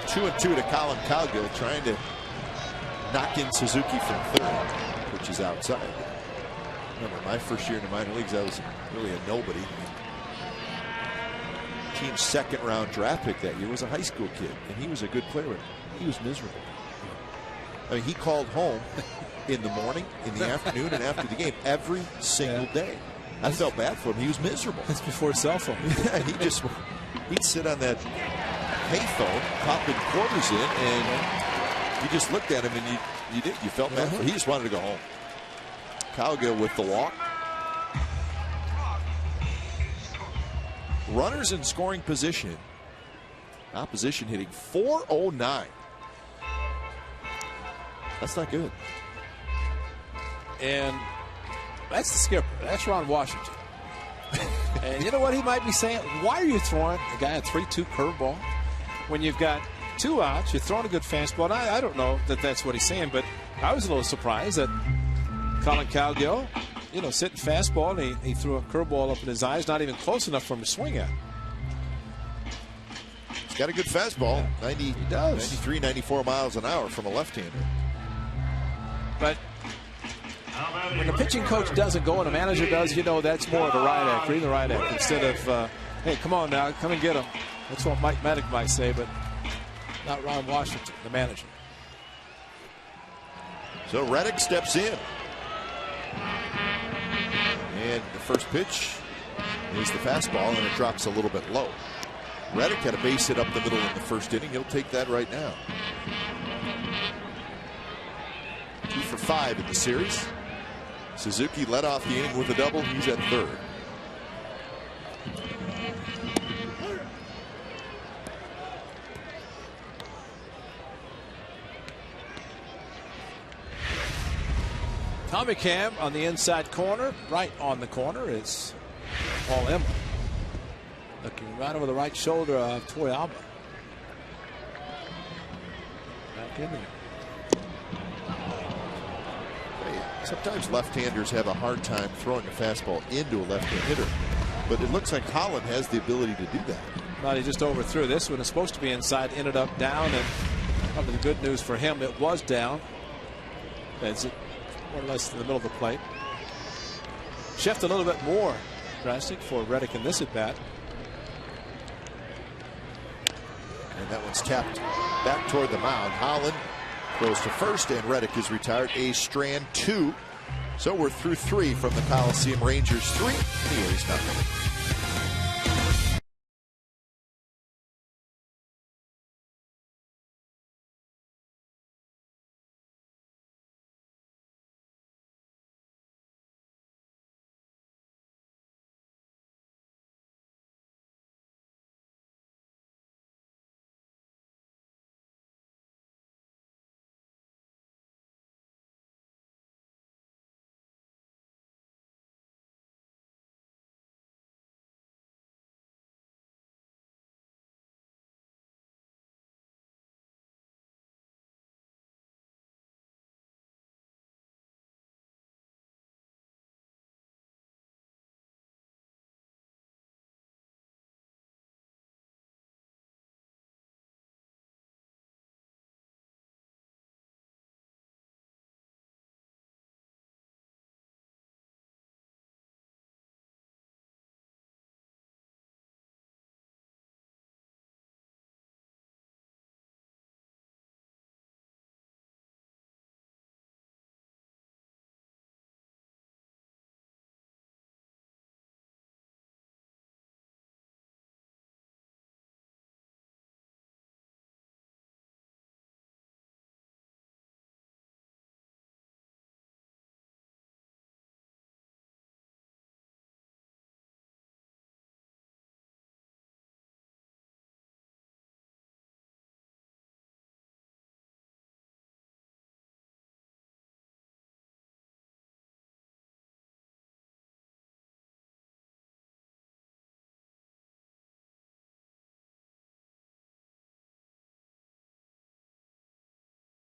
2-2 to Colin Cowgill, trying to knock in Suzuki from third, which is outside. Remember, my first year in the minor leagues, I was really a nobody. Team's second round draft pick that year was a high school kid, and he was a good player. He was miserable. I mean, he called home in the morning, in the afternoon, and after the game every single day. I felt bad for him. He was miserable. That's before cell phone. He'd sit on that payphone, popping quarters in, and you just looked at him and you felt bad for him. He just wanted to go home. Cowgill with the walk. Runners in scoring position. Opposition hitting .409. That's not good. And that's the skipper. That's Ron Washington. And you know what he might be saying? Why are you throwing a guy a 3-2 curveball when you've got 2 outs? You're throwing a good fastball. And I don't know that that's what he's saying, but I was a little surprised that Colin Cowgill, sitting fastball, and he threw a curveball up in his eyes, not even close enough for him to swing at. He's got a good fastball. 93, 94 miles an hour from a left-hander. But when the pitching coach doesn't go and the manager does, that's more of a right act, read the right act, instead of, hey, come on now, come and get him. That's what Mike Maddock might say, but not Ron Washington, the manager. So Reddick steps in. And the first pitch is the fastball, and it drops a little bit low. Reddick had a base hit up the middle in the first inning. He'll take that right now. 2 for 5 in the series. Suzuki led off the inning with a double. He's at third. Tommy Cam on the inside corner. Right on the corner is Paul Emma. Looking right over the right shoulder of Toy Alba. Back in there. Sometimes left-handers have a hard time throwing a fastball into a left-hand hitter, but it looks like Holland has the ability to do that. Well, he just overthrew this one. It's supposed to be inside, ended up down, and probably the good news for him, it was down. It's more or less in the middle of the plate. Shift a little bit more drastic for Reddick in this at bat. And that one's tapped back toward the mound. Holland goes to first, and Reddick is retired. A Strand 2. So we're through 3 from the Coliseum. Rangers 3, and the A's nothing.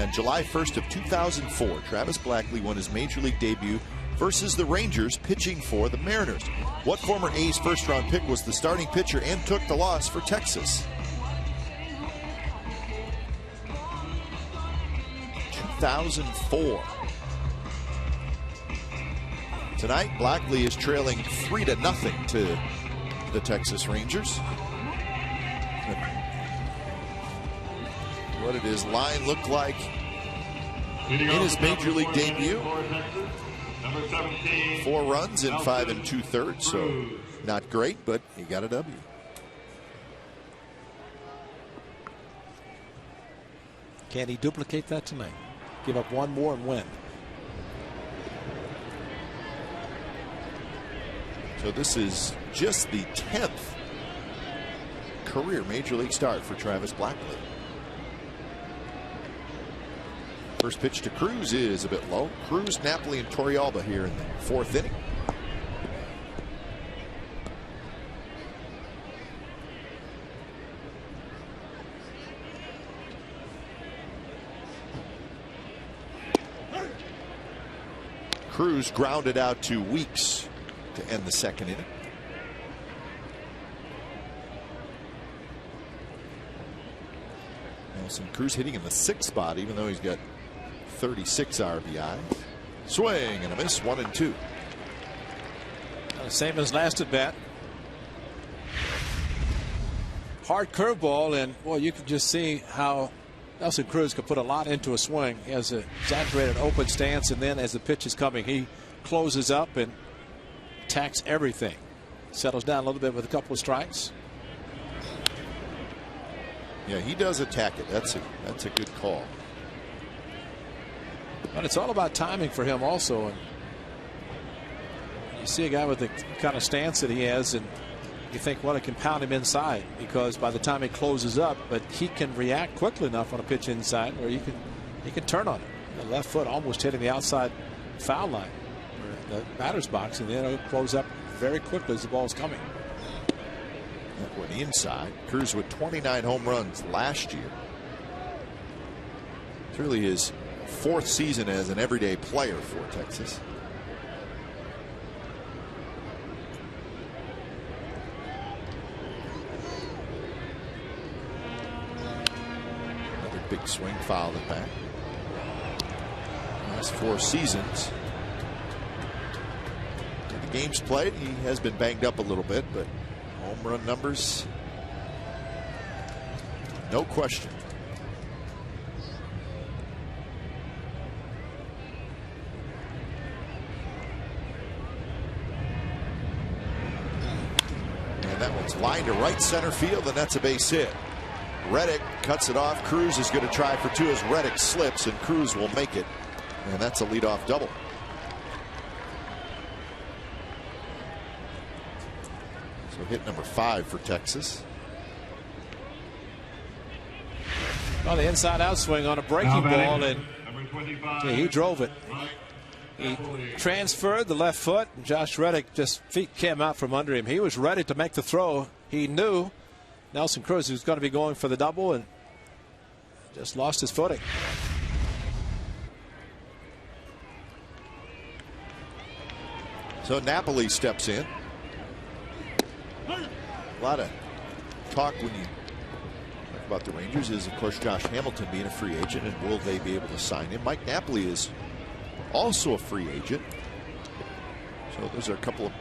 On July 1st of 2004, Travis Blackley won his Major League debut versus the Rangers, pitching for the Mariners. What former A's first-round pick was the starting pitcher and took the loss for Texas? 2004. Tonight, Blackley is trailing 3-0 to the Texas Rangers. What did his line look like in his Major League debut? 4 runs in 5 2/3, so not great, but he got a W. Can he duplicate that tonight? Give up one more and win. So this is just the 10th career Major League start for Travis Blackley. First pitch to Cruz is a bit low. Cruz, Napoli, and Torrealba here in the 4th inning. Cruz grounded out to Weeks to end the 2nd inning. Nelson Cruz hitting in the 6th spot, even though he's got 36 RBI. Swing and a miss, 1-2. Same as last at bat. Hard curveball, and boy, you can just see how Nelson Cruz could put a lot into a swing. He has an exaggerated open stance, and then as the pitch is coming, he closes up and attacks everything. Settles down a little bit with a couple of strikes. Yeah, he does attack it. That's a good call. But it's all about timing for him also. And you see a guy with the kind of stance that he has, and you think, well, it can pound him inside, because by the time it closes up, but he can react quickly enough on a pitch inside where he can turn on it. The left foot almost hitting the outside foul line, or the batter's box, and then it'll close up very quickly as the ball's coming. That went inside. Cruz with 29 home runs last year. It's really his 4th season as an everyday player for Texas. Another big swing, fouled it back. Last 4 seasons. In the games played, he has been banged up a little bit, but home run numbers, no question. And that one's lined to right center field, and that's a base hit. Reddick cuts it off. Cruz is going to try for 2 as Reddick slips, and Cruz will make it, and that's a leadoff double. So hit number 5 for Texas. Well, the inside out swing on a breaking ball, and yeah, he drove it. He transferred the left foot, and Josh Reddick just feet came out from under him. He was ready to make the throw. He knew Nelson Cruz was going to be going for the double, and just lost his footing. So Napoli steps in. A lot of talk when you talk about the Rangers is, of course, Josh Hamilton being a free agent, and will they be able to sign him? Mike Napoli is also a free agent. So those are a couple of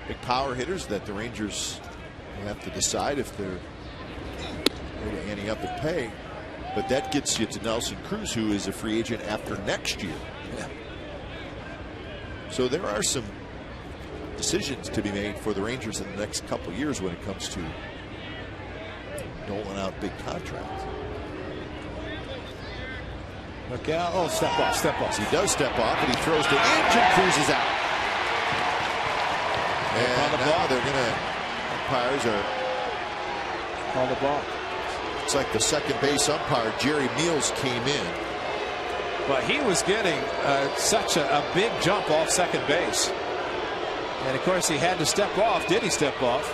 big power hitters that the Rangers will have to decide if they're going to ante up and pay. But that gets you to Nelson Cruz, who is a free agent after next year. Yeah. So there are some decisions to be made for the Rangers in the next couple of years when it comes to doling out big contracts. Okay, oh, step off, step off. He does step off, and he throws to Inge, and Cruz is out. And now they're going to, umpires are on the ball. It's like the second base umpire, Jerry Meals, came in. But he was getting such a big jump off second base. And of course he had to step off. Did he step off?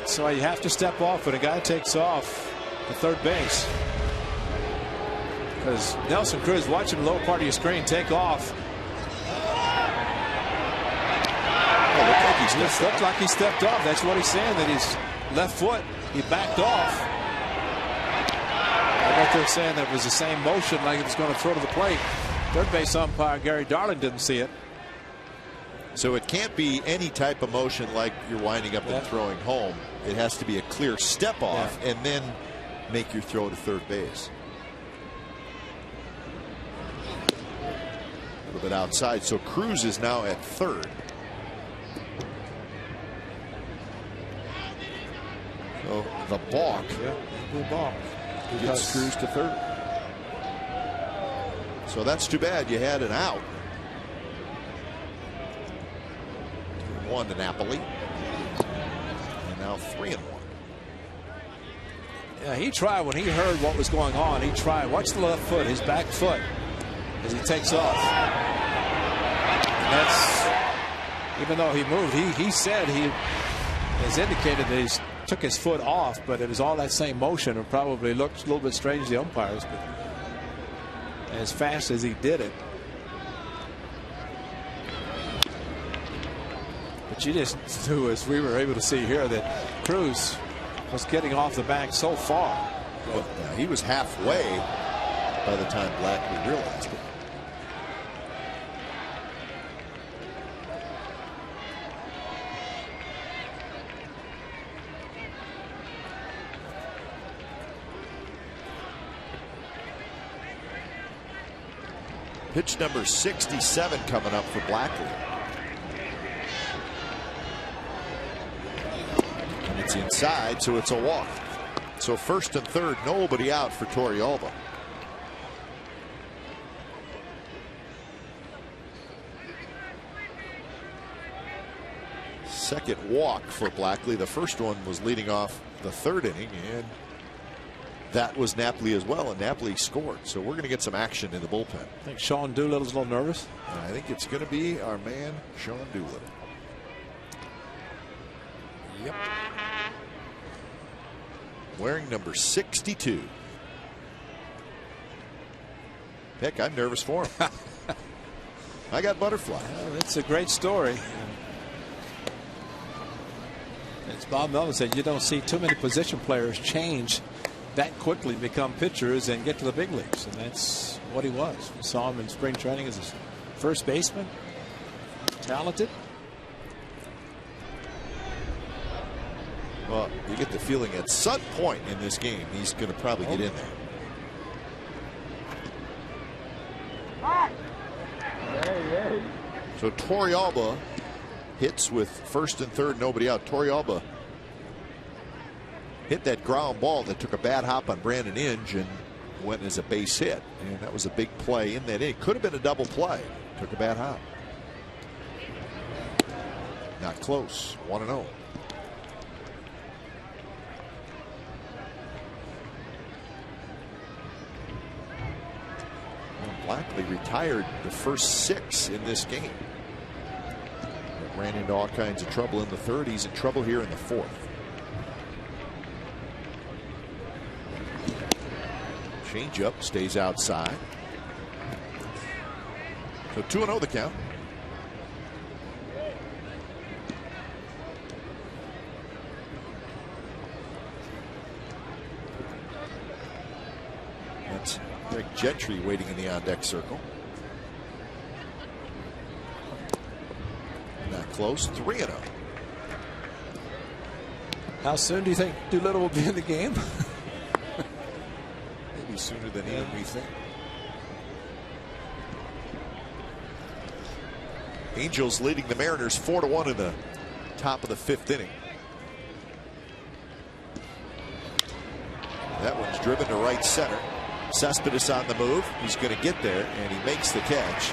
So you have to step off when a guy takes off to third base. Because Nelson Cruz, watching the lower part of your screen take off. Looked like he stepped off. That's what he's saying, that his left foot, he backed off. I bet they're saying that it was the same motion, like it was going to throw to the plate. Third base umpire Gary Darling didn't see it. So it can't be any type of motion like you're winding up and throwing home. It has to be a clear step off and then make your throw to third base. A little bit outside. So Cruz is now at third. So the balk. The balk. Gets Cruz to third. So that's too bad. You had an out. 2-1 to Napoli. And now 3-1. Yeah, he tried when he heard what was going on. He tried. Watch the left foot, his back foot, as he takes off. And that's, even though he moved, he said he has indicated that he took his foot off, but it was all that same motion. It probably looked a little bit strange to the umpires, but as fast as he did it. But you just knew, as we were able to see here, that Cruz was getting off the bag so far. Well, yeah, he was halfway by the time Blackley realized it. Pitch number 67 coming up for Blackley. And it's inside, so it's a walk. So first and third, nobody out for Torrealba. Second walk for Blackley. The first one was leading off the third inning, and that was Napoli as well, and Napoli scored. So we're going to get some action in the bullpen. I think Sean Doolittle's a little nervous. I think it's going to be our man, Sean Doolittle. Yep. Wearing number 62. Heck, I'm nervous for him. I got butterfly. Well, it's a great story. As Bob Melvin said, you don't see too many position players change that quickly, become pitchers and get to the big leagues, and that's what he was. We saw him in spring training as a first baseman, talented. Well, you get the feeling at some point in this game he's going to probably get in there. So Torrealba hits with first and third, nobody out. Torrealba hit that ground ball that took a bad hop on Brandon Inge and went as a base hit. And that was a big play in that inning. Could have been a double play. Took a bad hop. Not close. 1-0. Blackley retired the first 6 in this game. Ran into all kinds of trouble in the third. He's in trouble here in the fourth. Changeup stays outside. So 2-0 the count. That's Greg Gentry waiting in the on-deck circle. Not close. 3-0. How soon do you think Doolittle will be in the game? Maybe sooner than even we think. Angels leading the Mariners 4-1 in the top of the 5th inning. That one's driven to right center. Cespedes on the move. He's going to get there, and he makes the catch.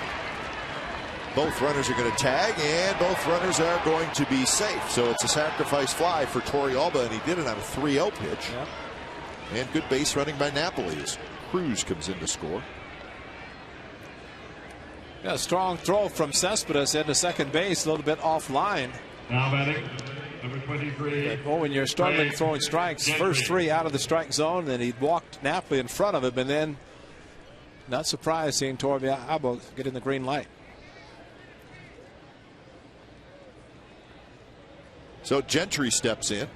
Both runners are going to tag, and both runners are going to be safe. So it's a sacrifice fly for Torrealba, and he did it on a 3-0 pitch. Yep. And good base running by Napoli as Cruz comes in to score. Yeah, strong throw from Cespedes into second base, a little bit offline. Now batting, Number 23. Well, when you're struggling throwing strikes, first 3 out of the strike zone, then he walked Napoli in front of him, and then not surprised seeing Torbiabo get in the green light. So Gentry steps in.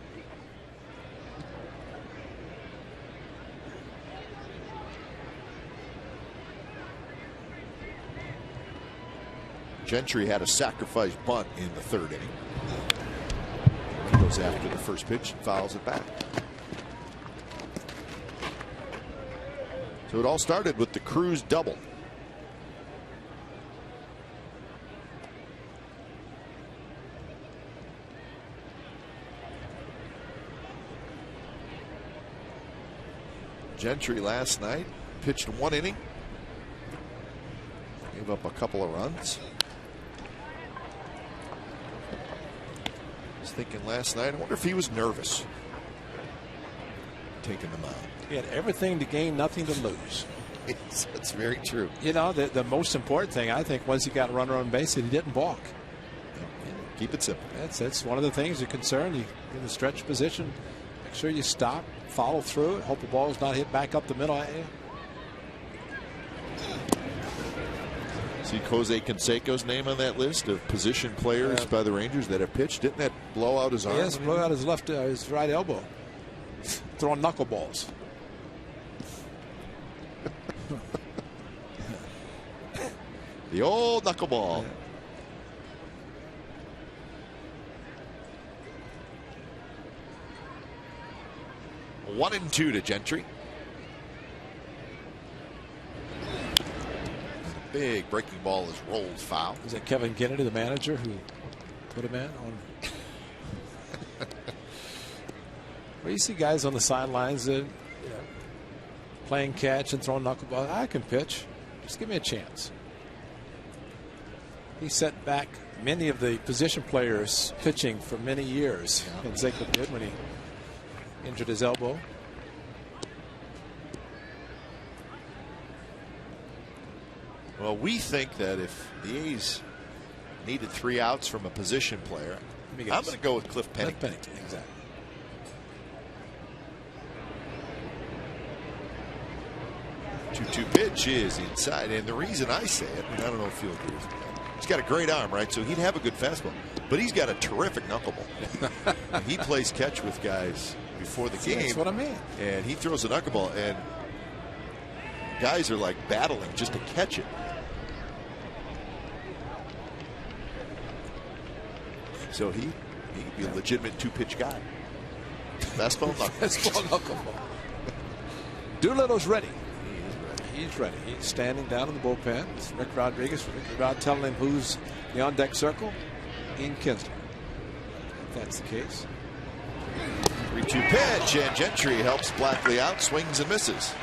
Gentry had a sacrifice bunt in the 3rd inning. He goes after the first pitch and fouls it back. So it all started with the Cruz double. Gentry last night pitched 1 inning. Gave up a couple of runs. I was thinking last night, I wonder if he was nervous taking the mound. He had everything to gain, nothing to lose. That's very true. You know, the most important thing, I think, once he got a runner on base, that he didn't balk. Keep it simple. That's one of the things you're concerned. You in the stretch position, make sure you stop, follow through it, hope the ball's not hit back up the middle at you. See Jose Canseco's name on that list of position players by the Rangers that have pitched. Didn't that blow out his arm? Yes, blow out his his right elbow. Throwing knuckleballs. The old knuckleball. Yeah. 1-2 to Gentry. Big breaking ball is rolled foul. Is that Kevin Kennedy, the manager, who put him in on? Well, you see guys on the sidelines that playing catch and throwing knuckleball. I can pitch. Just give me a chance. He set back many of the position players pitching for many years. And Canseco did when he injured his elbow. Well, we think that if the A's needed 3 outs from a position player, I'm going to go with Cliff Pennington. Cliff Pennington, exactly. Two pitch is inside, and the reason I say it, and I don't know if you'll agree with me, he's got a great arm, right? So he'd have a good fastball, but he's got a terrific knuckleball. And he plays catch with guys before the game. That's what I mean. And he throws a knuckleball, and guys are like battling just to catch it. So he'd be a legitimate 2-pitch guy. Fastball, knuckleball. Fastball, knuckleball. Doolittle's ready. He's ready. He's standing down in the bullpen. It's Rick Rodriguez. Rick Rod telling him who's the on-deck circle. Ian Kinsler. If that's the case. 3-2 pitch, and Gentry helps Blackley out. Swings and misses.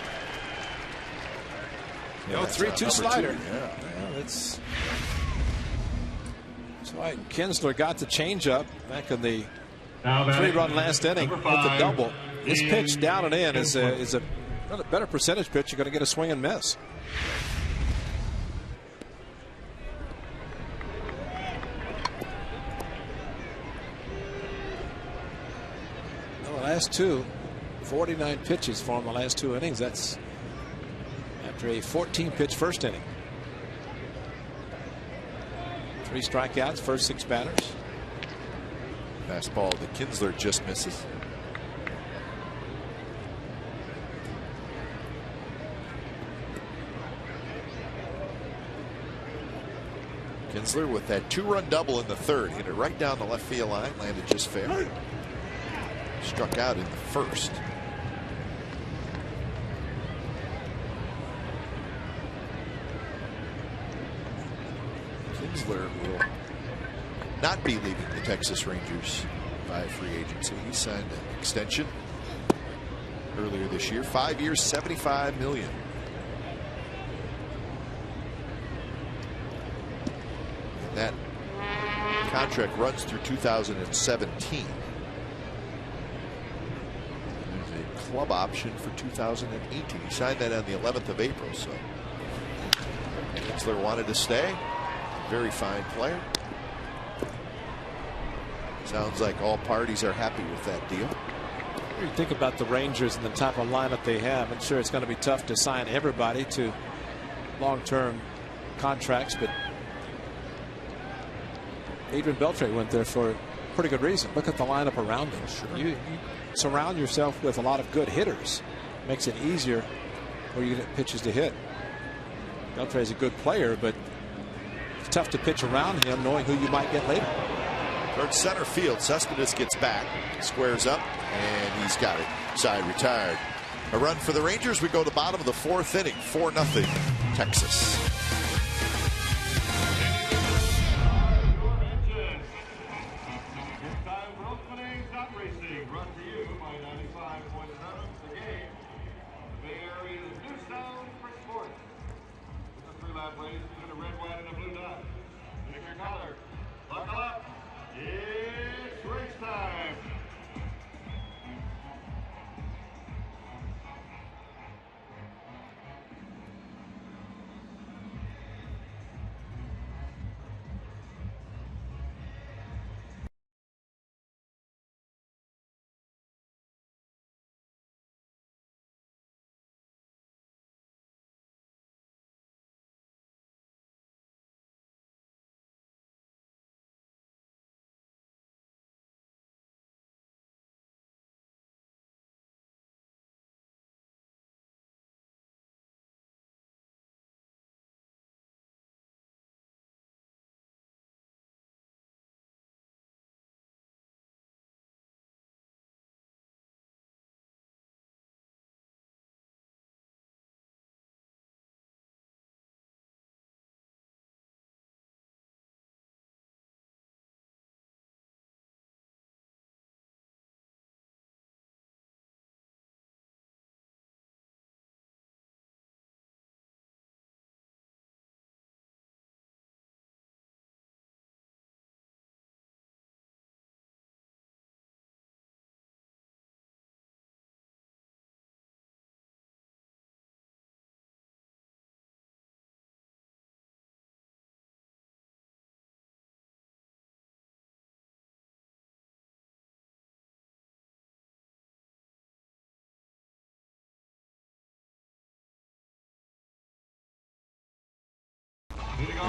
3-2 slider. Yeah, that's why Kinsler got the changeup back in the 3-run last inning with the double. This pitch down and in is a better percentage pitch. You're going to get a swing and miss. Well, the last 49 pitches for him the last 2 innings. That's after a 14-pitch first inning. 3 strikeouts, first 6 batters. Fastball to Kinsler just misses. Kinsler with that 2-run double in the 3rd. Hit it right down the left field line. Landed just fair. Struck out in the 1st. Kinsler will not be leaving the Texas Rangers by free agency. He signed an extension earlier this year. 5 years, $75 million. And that contract runs through 2017. There's a club option for 2018. He signed that on the 11th of April. So Kinsler wanted to stay. Very fine player. Sounds like all parties are happy with that deal. You think about the Rangers and the type of lineup they have. I'm sure it's going to be tough to sign everybody to long-term contracts, but Adrian Beltre went there for a pretty good reason. Look at the lineup around him. Sure. You surround yourself with a lot of good hitters. Makes it easier where you get pitches to hit. Beltre is a good player, but it's tough to pitch around him knowing who you might get later. Towards center field, Cespedes gets back, squares up, and he's got it. Side retired. A run for the Rangers. We go to the bottom of the 4th inning. 4-0 Texas.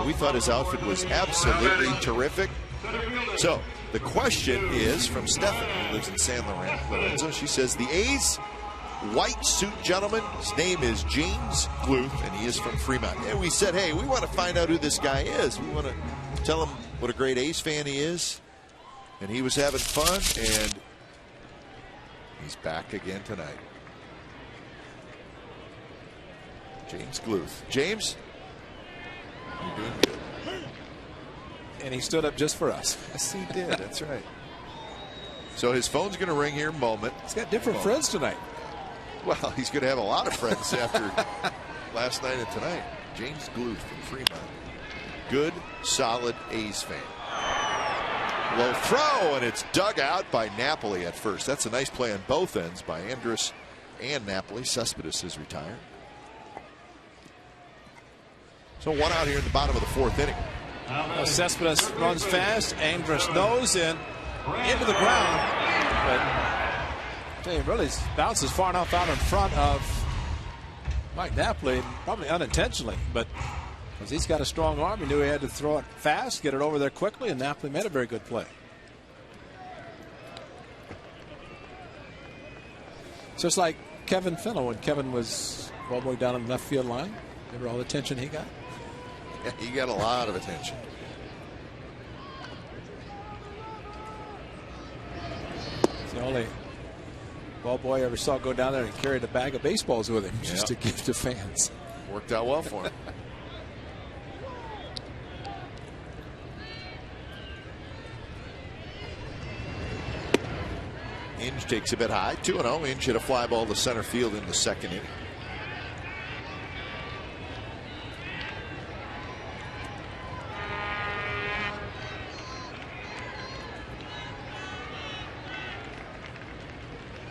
We thought his outfit was absolutely terrific. So the question is from Stephanie, who lives in San Lorenzo. She says the A's white suit gentleman, his name is James Gluth, and he is from Fremont. And we said, hey, we want to find out who this guy is. We want to tell him what a great A's fan he is. And he was having fun, and he's back again tonight. James Gluth. James, you're doing good. And he stood up just for us. Yes, he did. That's right. So his phone's going to ring here in a moment. He's got different friends tonight. Well, he's going to have a lot of friends after last night and tonight. James Gluth from Fremont. Good, solid A's fan. Low throw, and it's dug out by Napoli at first. That's a nice play on both ends by Andrus and Napoli. Cespedes is retired. So one out here in the bottom of the 4th inning. Cespedes runs fast. Andrus nose in into the ground, but he really bounces far enough out in front of Mike Napoli, probably unintentionally, but because he's got a strong arm, he knew he had to throw it fast, get it over there quickly, and Napoli made a very good play. Just like Kevin Fennell when Kevin was all the way down in the left field line. Remember all the attention he got? Yeah, he got a lot of attention. It's the only ball boy I ever saw go down there and carried a bag of baseballs with him just to give to fans. Worked out well for him. Inge takes a bit high. 2-0. Inge hit a fly ball to center field in the 2nd inning.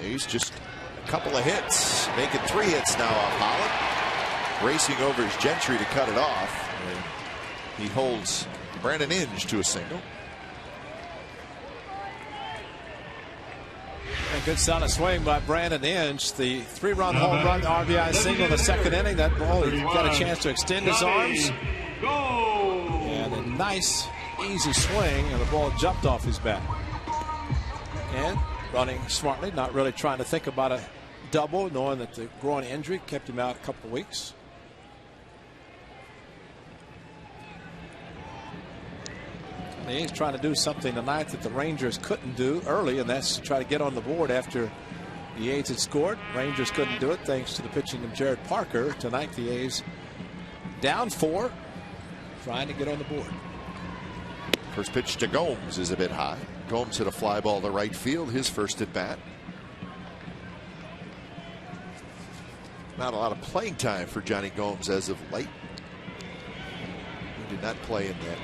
He's just a couple of hits, making 3 hits now off Holland. Racing over his Gentry to cut it off. And he holds Brandon Inge to a single. And good solid swing by Brandon Inge. The 3-run home run RBI single in the second inning. That ball, he got a chance to extend his arms. And a nice, easy swing, and the ball jumped off his bat. And running smartly, not really trying to think about a double, knowing that the groin injury kept him out a couple of weeks. He's trying to do something tonight that the Rangers couldn't do early, and that's to try to get on the board after the A's had scored. Rangers couldn't do it thanks to the pitching of Jared Parker. Tonight the A's down 4, trying to get on the board. First pitch to Gomes is a bit high. Gomes hit a fly ball to right field, his first at bat. Not a lot of playing time for Johnny Gomes as of late. He did not play in that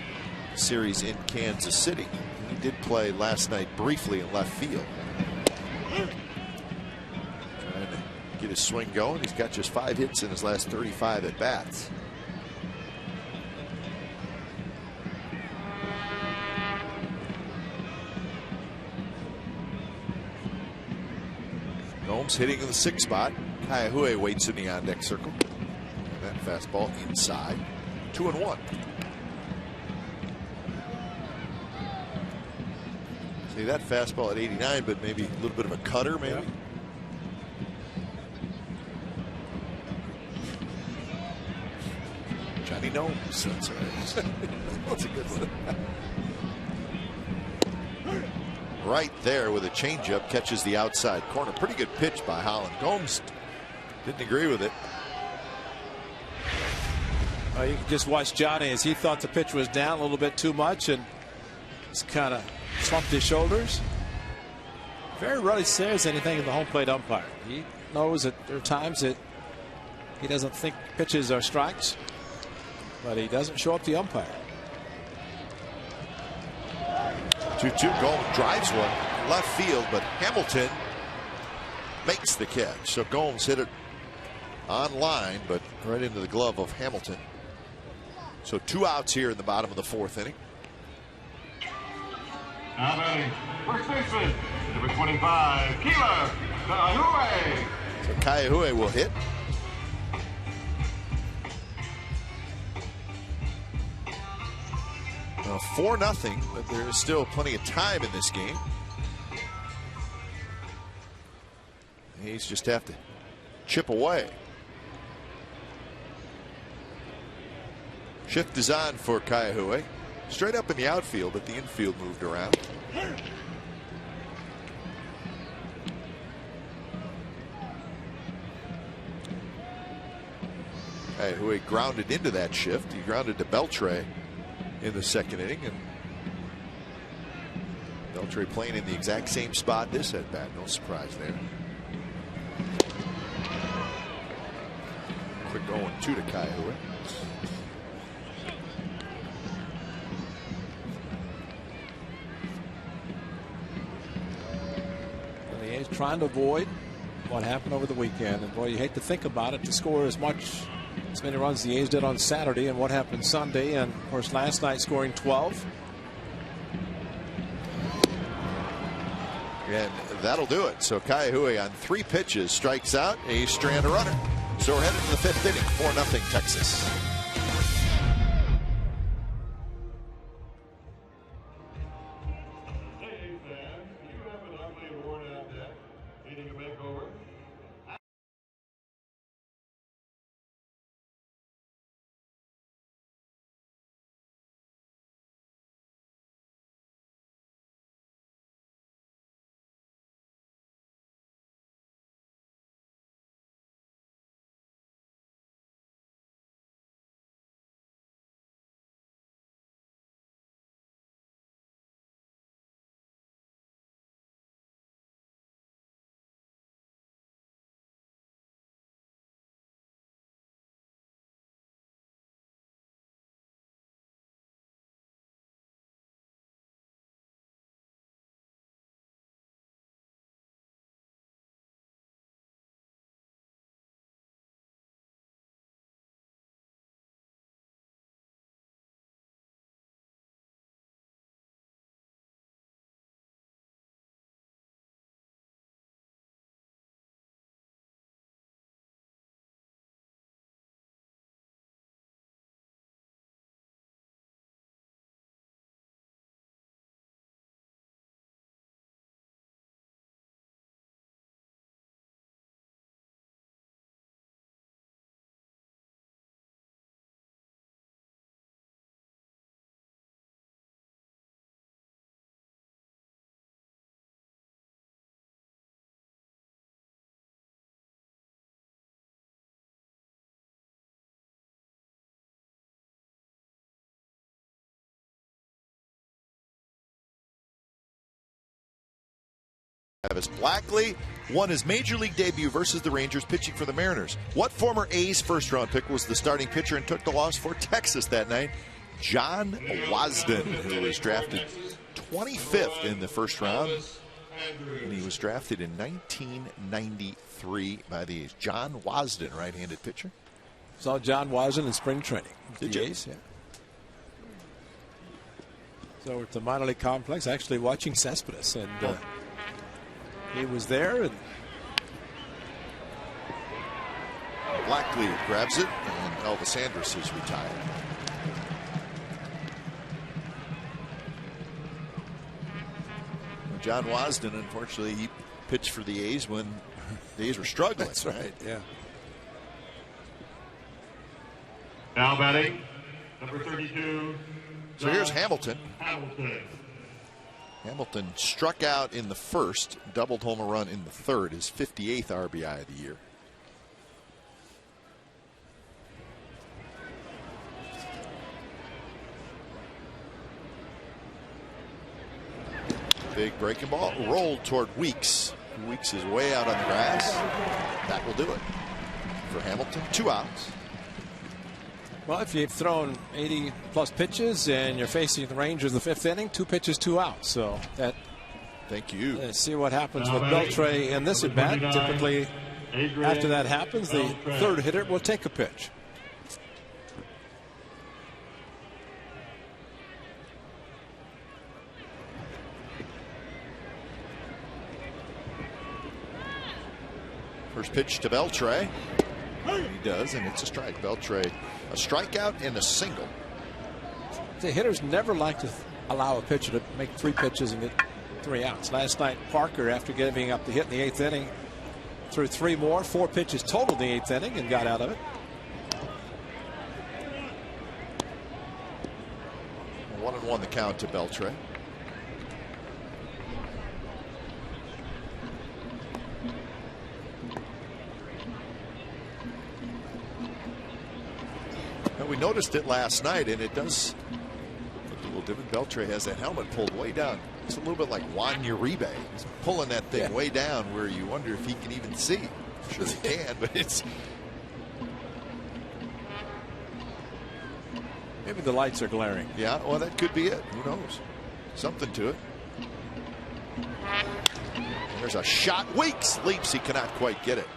series in Kansas City. He did play last night briefly in left field. Trying to get his swing going. He's got just 5 hits in his last 35 at bats. Gomes hitting in the 6th spot. Kaihue waits in the on deck circle. And that fastball inside. 2-1. See that fastball at 89, but maybe a little bit of a cutter, maybe. Yeah. Johnny Gnomes. That's right. That's a good one. Right there with a changeup, catches the outside corner. Pretty good pitch by Holland. Gomes didn't agree with it. You can just watch Johnny as he thought the pitch was down a little bit too much, and it's kind of slumped his shoulders. Very rarely says anything to the home plate umpire. He knows that there are times that he doesn't think pitches are strikes, but he doesn't show up the umpire. 2-2. Gomes drives one left field, but Hamilton makes the catch. So Gomes hit it on line, but right into the glove of Hamilton. So 2 outs here in the bottom of the 4th inning. Now batting, first baseman, number 25, Keeler Kaihue. So Kaihue will hit. Well, 4-0, but there is still plenty of time in this game. He's just have to chip away. Shift is on for Kaihue. Straight up in the outfield, but the infield moved around. Kaihue grounded into that shift. He grounded to Beltre in the 2nd inning, and Beltre playing in the exact same spot this at bat. No surprise there. Quick 0-2 to Kaihue. Trying to avoid what happened over the weekend, and boy, you hate to think about it, to score as many runs the A's did on Saturday and what happened Sunday, and of course last night scoring 12. And that'll do it. So Kaihue on 3 pitches strikes out. A's strand a runner. So we're headed to the 5th inning. 4-0 Texas. Travis Blackley won his major league debut versus the Rangers pitching for the Mariners. What former A's first-round pick was the starting pitcher and took the loss for Texas that night? John Wasden, who was drafted 25th in the first round. And he was drafted in 1993 by the A's. John Wasden, right-handed pitcher. Saw John Wasden in spring training. Did you? A's, yeah. So it's a minor league complex, actually watching Cespedes, and he was there. And Blackley grabs it, and Elvis Andrus is retired. John Wasden, unfortunately, he pitched for the A's when the A's were struggling. That's right, yeah. Now batting, number 32. So here's Hamilton. Hamilton. Hamilton struck out in the first, doubled home a run in the third, his 58th RBI of the year. Big breaking ball rolled toward Weeks. Weeks is way out on the grass. That will do it for Hamilton. 2 outs. Well, if you've thrown 80-plus pitches and you're facing the Rangers in the 5th inning, 2 pitches, 2 outs. So that. Thank you. Let's see what happens with Beltre in this at bat. Typically, after that happens, the third hitter will take a pitch. First pitch to Beltre. He does, and it's a strike. Beltre, a strikeout and a single. The hitters never like to allow a pitcher to make 3 pitches and get 3 outs. Last night, Parker, after giving up the hit in the 8th inning, threw 3 more, 4 pitches total in the 8th inning, and got out of it. 1-1 the count to Beltre. We noticed it last night, and it does look a little different. Beltre has that helmet pulled way down. It's a little bit like Juan Uribe. He's pulling that thing way down where you wonder if he can even see. I'm sure he can, but it's. Maybe the lights are glaring. Yeah, well, that could be it. Who knows? Something to it. And there's a shot. Weeks leaps. He cannot quite get it.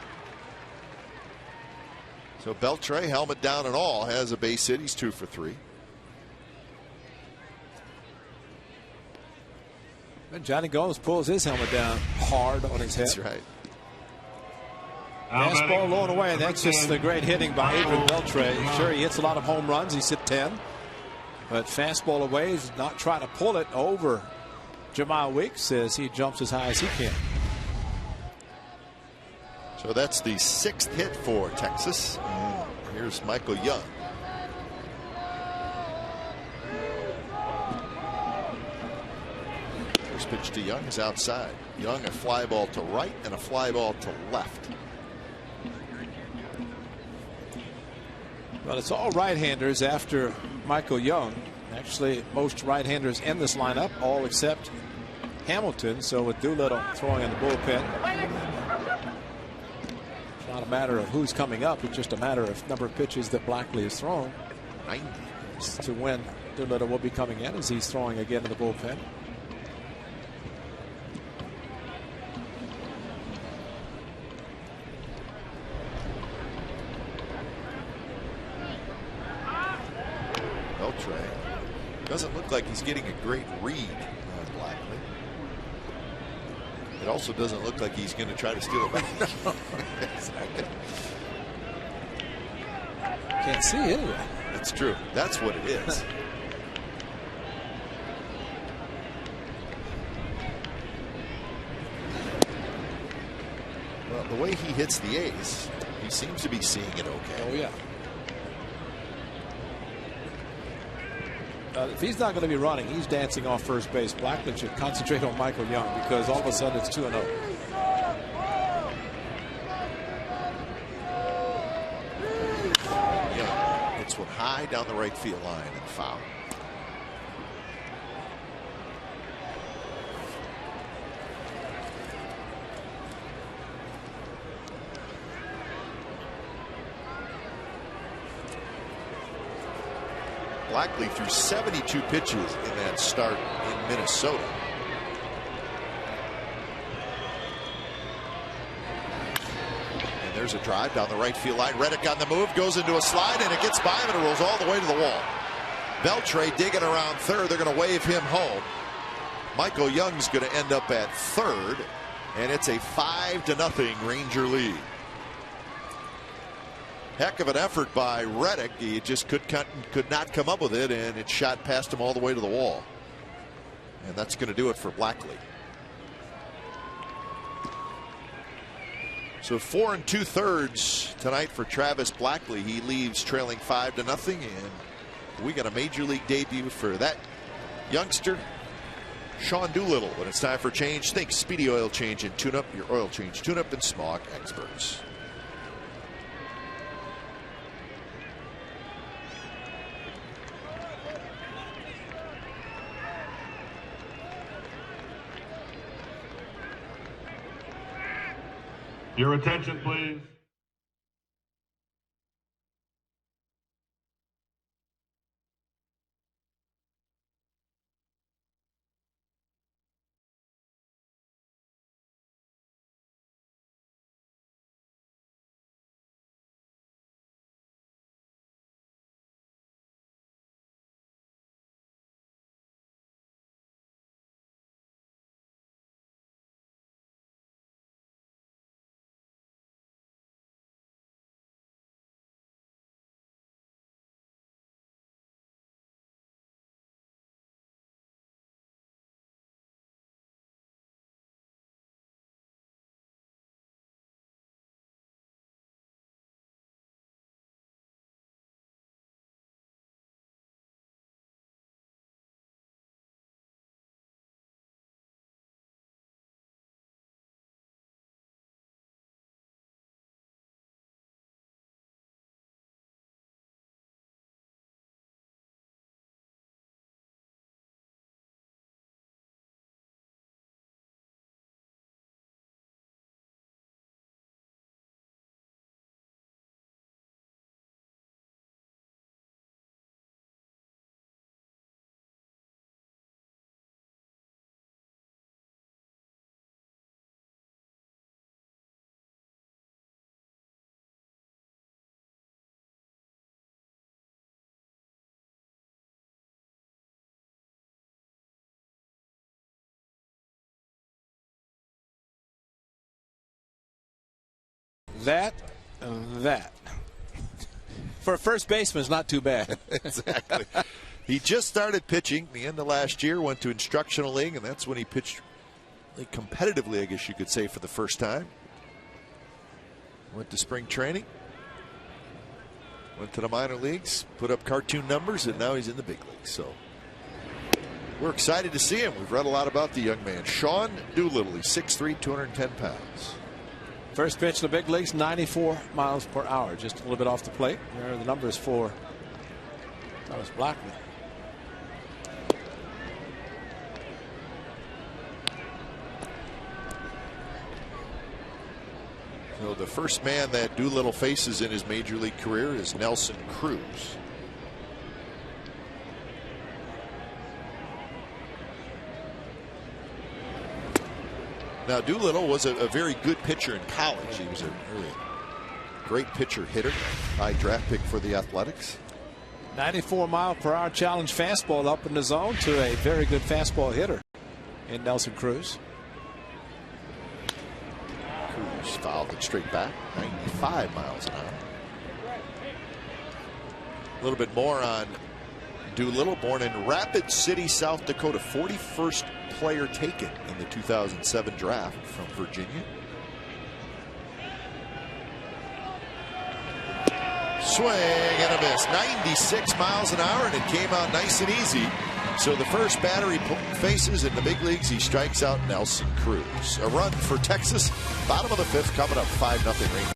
So Beltre, helmet down and all, has a base hit. He's 2 for 3. And Johnny Gomes pulls his helmet down hard on his head. That's right. Fastball low and away. That's just the great hitting by Adrian Beltre. Sure, he hits a lot of home runs. He's hit 10. But fastball away is not trying to pull it over. Jamal Weeks as he jumps as high as he can. So that's the 6th hit for Texas. And here's Michael Young. First pitch to Young is outside. Young, a fly ball to right and a fly ball to left. Well, it's all right-handers after Michael Young. Actually, most right-handers in this lineup, all except Hamilton. So with Doolittle throwing in the bullpen, not a matter of who's coming up. It's just a matter of number of pitches that Blackley has thrown. 90 to when Doolittle will be coming in as he's throwing again in the bullpen. Beltre doesn't look like he's getting a great read on Blackley. It also doesn't look like he's going to try to steal it back. Can't see anyway. That's true. That's what it is. Well, the way he hits the A's, he seems to be seeing it okay. Oh, yeah. If he's not going to be running, he's dancing off first base. Blackman should concentrate on Michael Young because all of a sudden it's 2-0. Young hits one high down the right field line and foul. Blackley threw 72 pitches in that start in Minnesota. And there's a drive down the right field line. Reddick on the move, goes into a slide, and it gets by him, and it rolls all the way to the wall. Beltre digging around third. They're going to wave him home. Michael Young's going to end up at third, and it's a 5-0 Ranger lead. Heck of an effort by Reddick. He just could not come up with it, and it shot past him all the way to the wall. And that's going to do it for Blackley. So 4 2/3 tonight for Travis Blackley. He leaves trailing 5-0, and we got a major league debut for that youngster, Sean Doolittle. When it's time for change, think Speedy Oil Change and Tune Up, your oil change tune-up and smog experts. Your attention, please. That and that. For a first baseman, it's not too bad. Exactly. He just started pitching the end of last year, went to instructional league, and that's when he pitched competitively, I guess you could say, for the first time. Went to spring training, went to the minor leagues, put up cartoon numbers, and now he's in the big leagues. So we're excited to see him. We've read a lot about the young man. Sean Doolittle, he's 6'3", 210 pounds. First pitch in the big leagues, 94 miles per hour. Just a little bit off the plate. There are the numbers for Travis Blackley. So the first man that Doolittle faces in his major league career is Nelson Cruz. Now, Doolittle was a very good pitcher in college. He was a really great pitcher hitter, high draft pick for the Athletics. 94 mile per hour challenge fastball up in the zone to a very good fastball hitter in Nelson Cruz. Cruz fouled it straight back, 95 miles an hour. A little bit more on Doolittle, born in Rapid City, South Dakota, 41st player taken in the 2007 draft from Virginia. Swing and a miss, 96 miles an hour, and it came out nice and easy. So the first batter he faces in the big leagues, he strikes out Nelson Cruz. A run for Texas, bottom of the fifth, coming up 5-0 Rangers.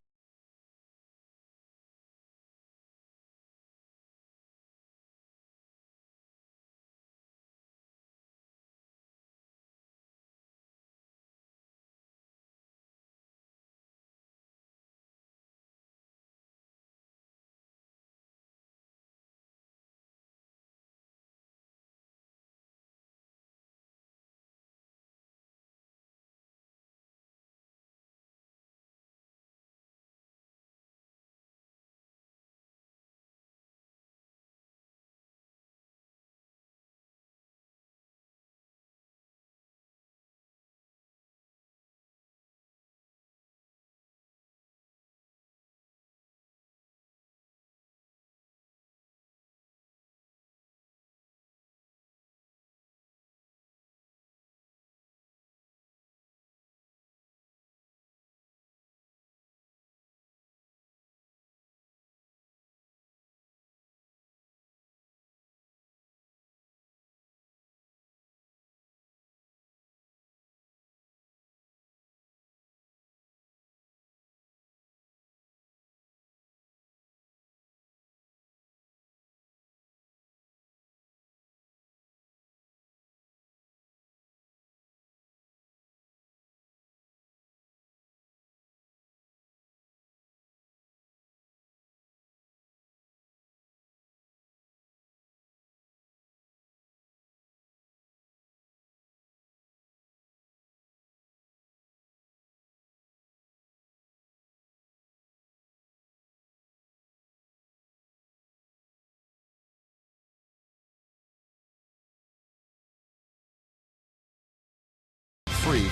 free.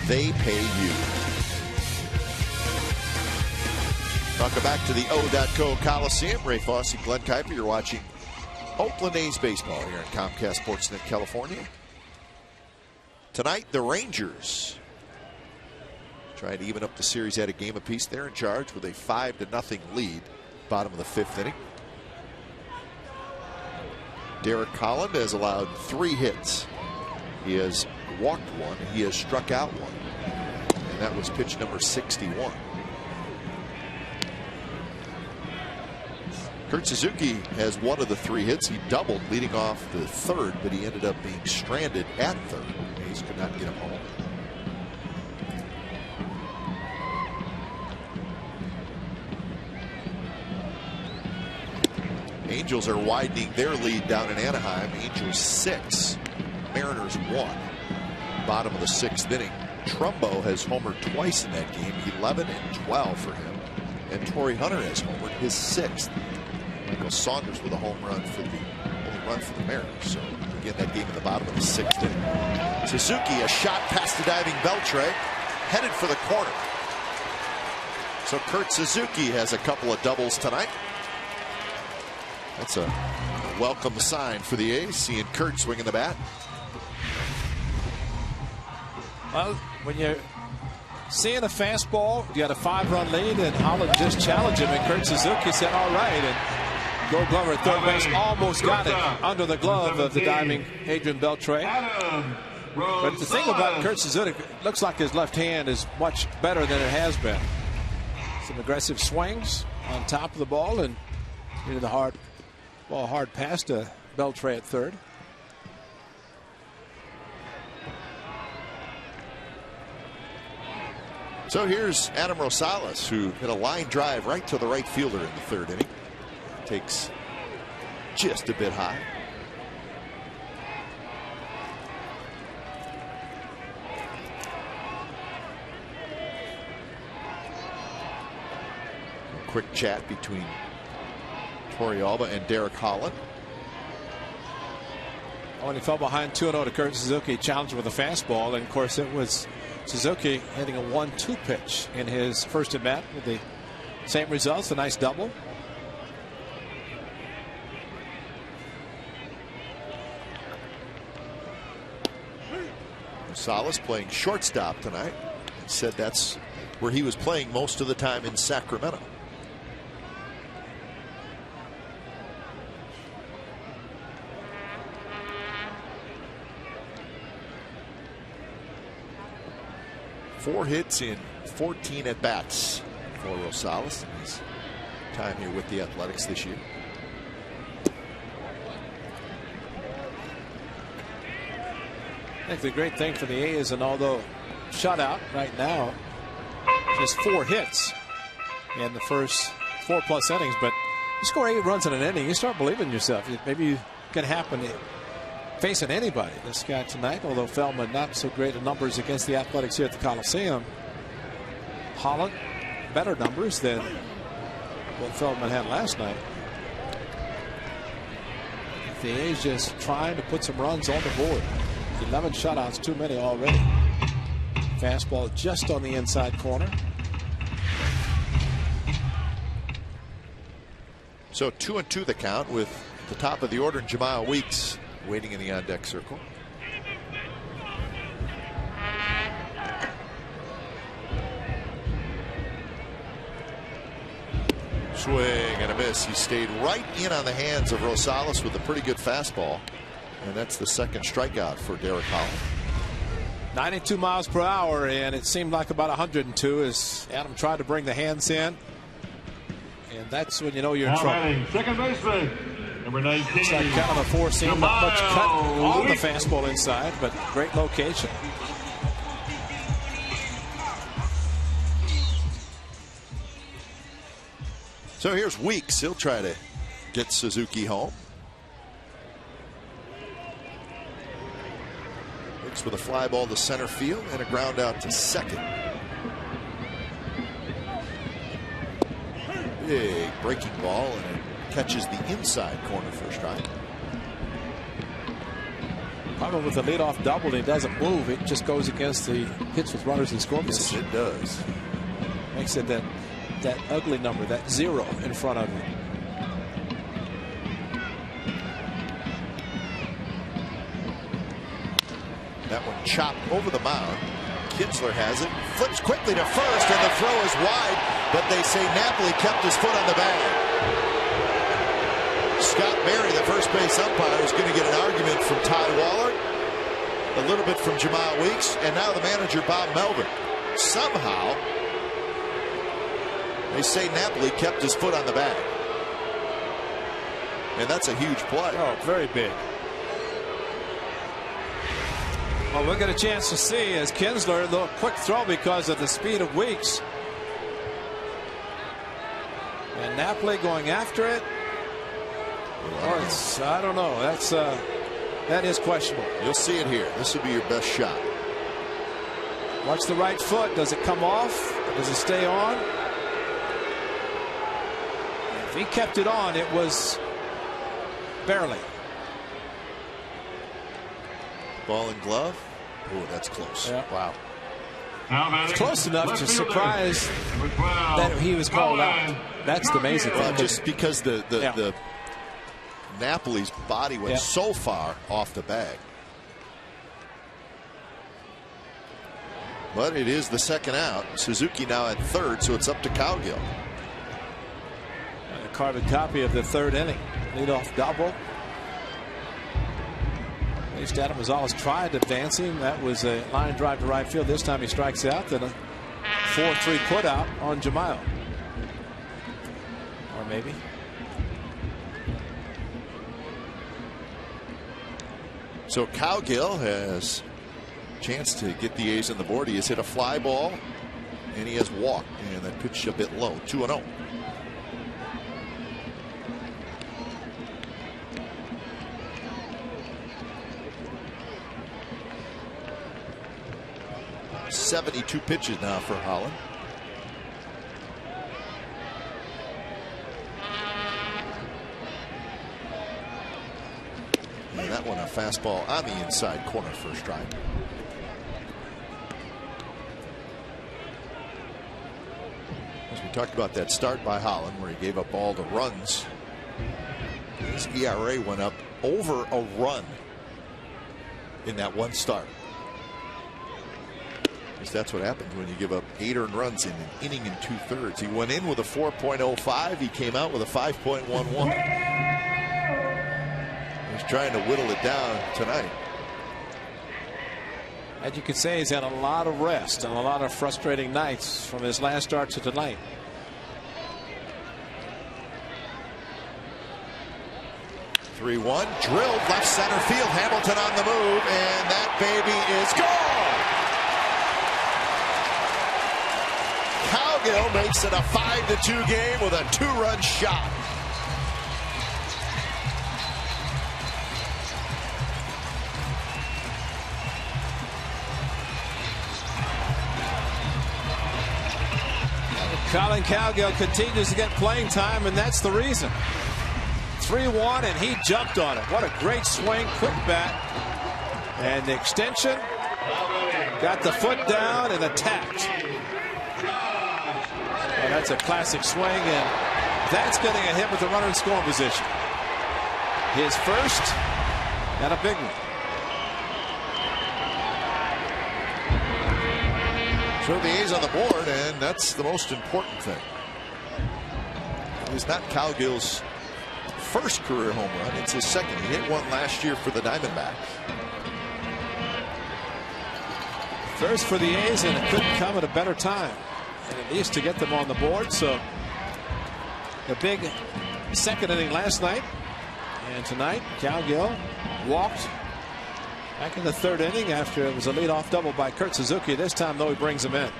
They pay you. Welcome back to the O.co Coliseum. Ray Fosse, Glenn Kuiper. You're watching Oakland A's baseball here on Comcast Sportsnet California. Tonight, the Rangers trying to even up the series at a game apiece. They're in charge with a 5-0 lead, bottom of the 5th inning. Derek Holland has allowed 3 hits. He has walked 1. He has struck out 1. And that was pitch number 61. Kurt Suzuki has 1 of the 3 hits. He doubled leading off the 3rd, but he ended up being stranded at 3rd. A's could not get him home. Angels are widening their lead down in Anaheim. Angels 6, Mariners 1. Bottom of the 6th inning. Trumbo has homered twice in that game, 11 and 12 for him. And Torrey Hunter has homered his 6th. Michael Saunders with a home run for the only run for the Mariners. So again, that game in the bottom of the 6th inning. Suzuki, a shot past the diving Beltre, headed for the corner. So Kurt Suzuki has a couple of doubles tonight. That's a welcome sign for the A's, seeing Kurt swinging the bat. Well, when you're seeing a fastball, you got a 5-run lead, and Holland just challenged him, and Kurt Suzuki said, all right, and Gold Glover at third base almost got it under the glove of the diving Adrian Beltre. But the thing about Kurt Suzuki, it looks like his left hand is much better than it has been. Some aggressive swings on top of the ball, and into the hard pass to Beltre at 3rd. So here's Adam Rosales, who hit a line drive right to the right fielder in the 3rd inning. Takes just a bit high. A quick chat between Torrealba and Derek Holland. When he fell behind 2-0 to Kurt Suzuki, challenged with a fastball, and of course it was Suzuki hitting a 1-2 pitch in his first at bat with the same results, a nice double. Rosales playing shortstop tonight. He said that's where he was playing most of the time in Sacramento. Four hits in 14 at bats for Rosales in his time here with the Athletics this year. I think the great thing for the A's, and although shutout right now, just 4 hits in the first 4+ innings, but you score 8 runs in an inning, you start believing in yourself. Maybe it can happen facing anybody. This guy tonight, although Feldman not so great at numbers against the Athletics here at the Coliseum, Holland better numbers than what Feldman had last night. The A's just trying to put some runs on the board. 11 shutouts, too many already. Fastball just on the inside corner. So 2-2 the count, with the top of the order, Jemile Weeks waiting in the on-deck circle. Swing and a miss. He stayed right in on the hands of Rosales with a pretty good fastball. And that's the second strikeout for Derek Holland. 92 miles per hour, and it seemed like about 102 as Adam tried to bring the hands in. And that's when you know you're in trouble. Second baseman, number 19. It's like kind of a 4-seam, not much cut on the fastball inside, but great location. So here's Weeks. He'll try to get Suzuki home. Weeks with a fly ball to center field and a ground out to second. Big breaking ball, and it catches the inside corner for a strike. problem with the leadoff double, and he doesn't move. It just goes against the hits with runners in scoring position. Yes, it does. Makes it that ugly number, that 0 in front of it. That one chopped over the mound. Kinsler has it, flips quickly to first, and the throw is wide, but they say Napoli kept his foot on the bag. Scott Berry, the first base umpire, is going to get an argument from Todd Waller, a little bit from Jamal Weeks, and now the manager, Bob Melvin. Somehow, they say Napoli kept his foot on the bag. And that's a huge play. Oh, very big. Well, we'll get a chance to see as Kinsler, a little quick throw because of the speed of Weeks. And Napoli going after it. Oh, it's, I don't know. That is questionable. You'll see it here. This will be your best shot. Watch the right foot. Does it come off? Does it stay on? If he kept it on, it was barely. Ball and glove. Oh, that's close. Yeah. Wow. It's close enough to surprise that he was called out. That's the amazing thing. Well, just because the Napoli's body went so far off the bag. But it is the second out. Suzuki now at third, so it's up to Cowgill. A carbon copy of the third inning. Leadoff double. Adam Gonzalez tried advancing. That was a line drive to right field. This time he strikes out. Then a 4-3 put out on Jamayo. Or maybe. So Cowgill has a chance to get the A's on the board. He has hit a fly ball and he has walked, and that pitch a bit low. 2-0. .72 pitches now for Holland. And that one a fastball on the inside corner for a strike. As we talked about that start by Holland where he gave up all the runs, his ERA went up over a run in that one start. That's what happens when you give up 8 earned runs in an inning and 2/3. He went in with a 4.05. He came out with a 5.11. He's trying to whittle it down tonight. And you could say he's had a lot of rest and a lot of frustrating nights from his last start to tonight. (3-1) drilled left center field. Hamilton on the move, and that baby is gone. Cowgill makes it a 5-2 game with a 2-run shot. Colin Cowgill continues to get playing time, and that's the reason. 3-1, and he jumped on it. What a great swing, quick bat, and the extension. Got the foot down and attacked. Well, that's a classic swing, and that's getting a hit with the runner in scoring position. His first, and a big one. So the A's on the board, and that's the most important thing. It is not Cowgill's first career home run. It's his second. He hit one last year for the Diamondbacks. First for the A's, and it couldn't come at a better time. And at least to get them on the board. So the big second inning last night, and tonight Cowgill walked back in the third inning after it was a leadoff double by Kurt Suzuki. This time though he brings him in.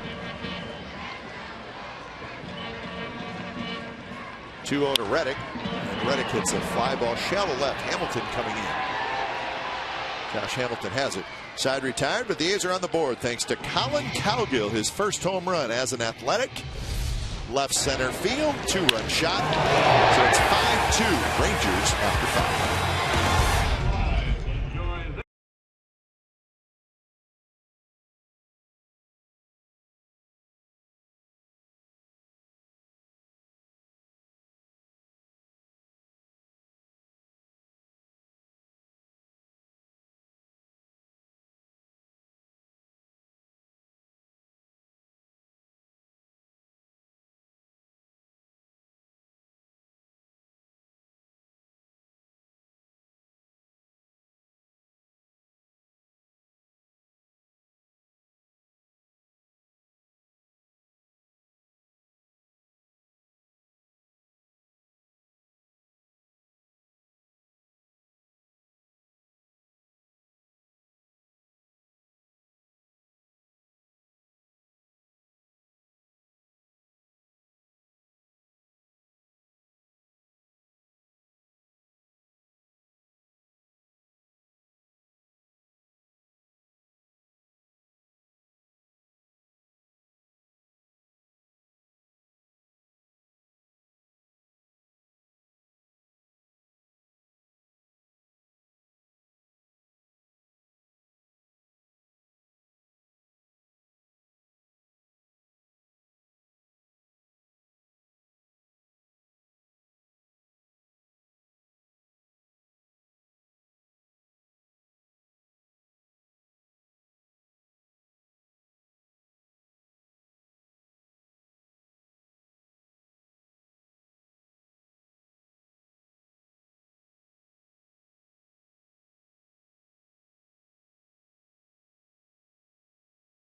2-0 to Reddick, and Reddick hits a fly ball shallow left. Hamilton coming in. Josh Hamilton has it. Side retired, but the A's are on the board thanks to Colin Cowgill, his first home run as an Athletic. Left center field, 2-run shot. So it's 5-2 Rangers after 5.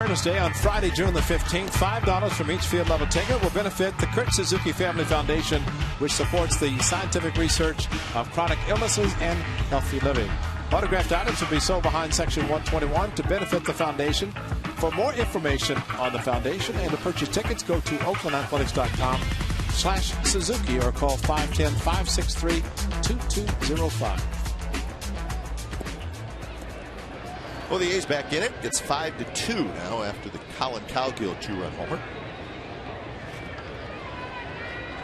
Day on Friday, June the 15th. $5 from each field level ticket will benefit the Kurt Suzuki Family Foundation, which supports the scientific research of chronic illnesses and healthy living. Autographed items will be sold behind Section 121 to benefit the foundation. For more information on the foundation and to purchase tickets, go to oaklandathletics.com/Suzuki or call 510-563-2205. Well, the A's back in it. It's 5-2 now after the Colin Cowgill 2-run homer.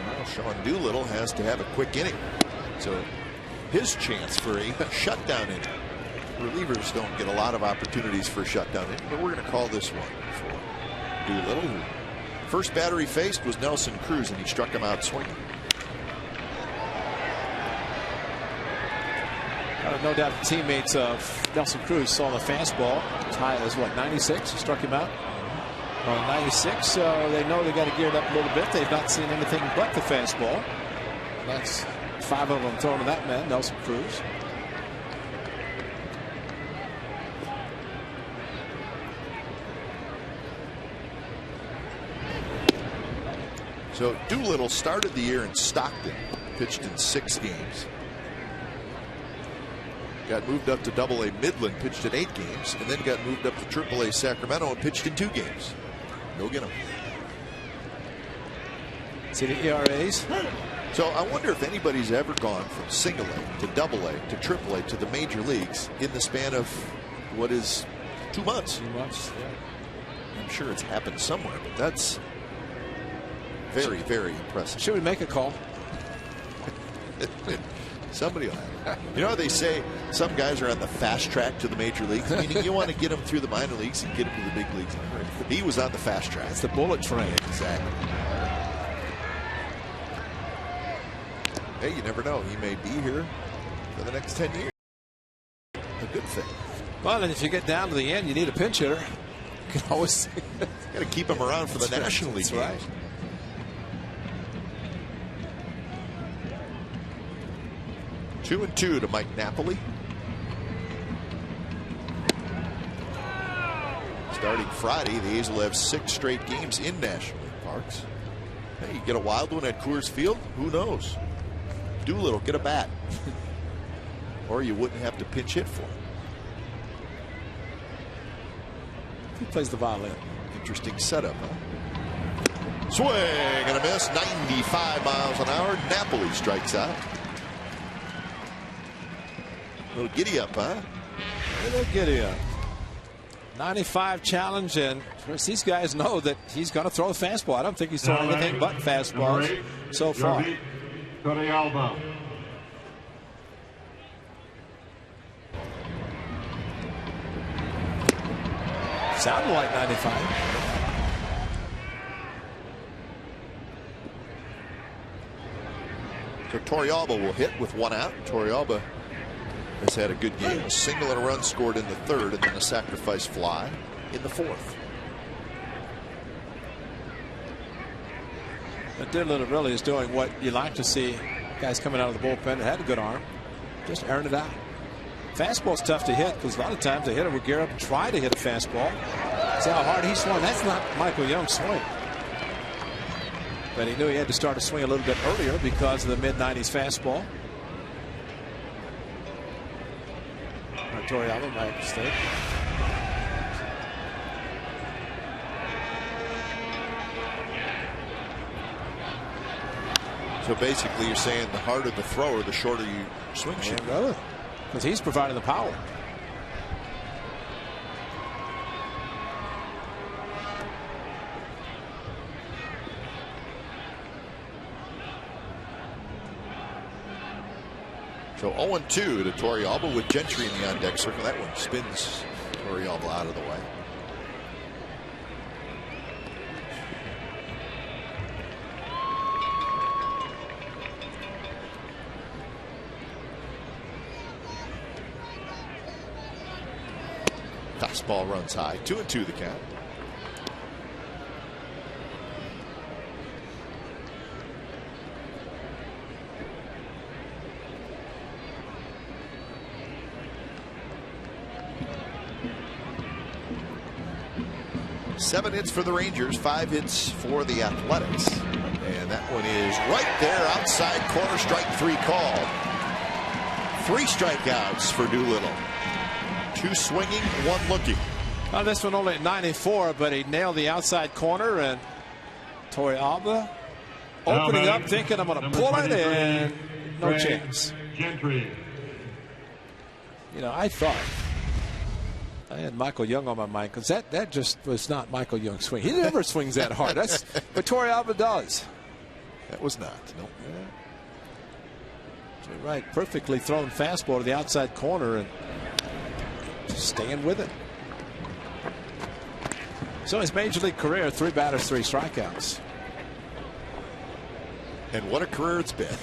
Well, Sean Doolittle has to have a quick inning. So his chance for a shutdown inning. Relievers don't get a lot of opportunities for a shutdown inning, but we're going to call this one for Doolittle. First batter he faced was Nelson Cruz, and he struck him out swinging. No doubt the teammates of Nelson Cruz saw the fastball as high as, what, 96? He struck him out on 96, so they know they got to gear it up a little bit. They've not seen anything but the fastball. That's 5 of them thrown to that man, Nelson Cruz. So Doolittle started the year in Stockton, pitched in 6 games. Got moved up to Double-A Midland, pitched in 8 games, and then got moved up to Triple-A Sacramento and pitched in 2 games. Go get him. See the ERAs? So I wonder if anybody's ever gone from Single-A to Double-A to Triple-A to the major leagues in the span of what is 2 months. 2 months, yeah. I'm sure it's happened somewhere, but that's very, very impressive. Should we make a call? Somebody will have it. You know how they say some guys are on the fast track to the major leagues? Meaning you want to get them through the minor leagues and get them to the big leagues. He was on the fast track. It's the bullet train. Exactly. Hey, you never know. He may be here for the next 10 years. A good thing. Well, and if you get down to the end, you need a pinch hitter. You can always got to keep him around for the National League. That's right. Two and 2 to Mike Napoli. Starting Friday, the A's will have 6 straight games in National League parks. Hey, you get a wild one at Coors Field? Who knows? Doolittle, get a bat. Or you wouldn't have to pinch hit for him. He plays the violin. Interesting setup, huh? Swing and a miss. 95 miles an hour. Napoli strikes out. A little giddy up, huh? A little giddy up. 95 challenge, and of course these guys know that he's going to throw a fastball. I don't think he's throwing anything but fastballs so far. Sounded like 95. So Torrealba will hit with 1 out. Torrealba has had a good game. A single and a run scored in the 3rd, and then a sacrifice fly in the 4th. But Doolittle really is doing what you like to see. Guys coming out of the bullpen that had a good arm, just airing it out. Fastball's tough to hit because a lot of times the hitter would gear up and try to hit a fastball. See how hard he swung. That's not Michael Young's swing. But he knew he had to start to swing a little bit earlier because of the mid-90s fastball. Torrealba, my mistake. So basically you're saying the harder the thrower, the shorter you swing should go. Because he's providing the power. So 0-2 to Torrealba with Gentry in the on-deck circle. That one spins Torrealba out of the way. Fastball runs high. 2-2 the count. 7 hits for the Rangers, 5 hits for the Athletics. And that one is right there outside corner, strike 3 called. 3 strikeouts for Doolittle. 2 swinging, 1 looking. Well, this one only at 94, but he nailed the outside corner, and Torrealba opening up, thinking I'm going to pull it, and no chance. Gentry. You know, I thought I had Michael Young on my mind, because that just was not Michael Young's swing. He never swings that hard. But Torrealba does. That was not. No. Yeah. So you're right. Perfectly thrown fastball to the outside corner, and just staying with it. So his major league career, 3 batters, 3 strikeouts. And what a career it's been.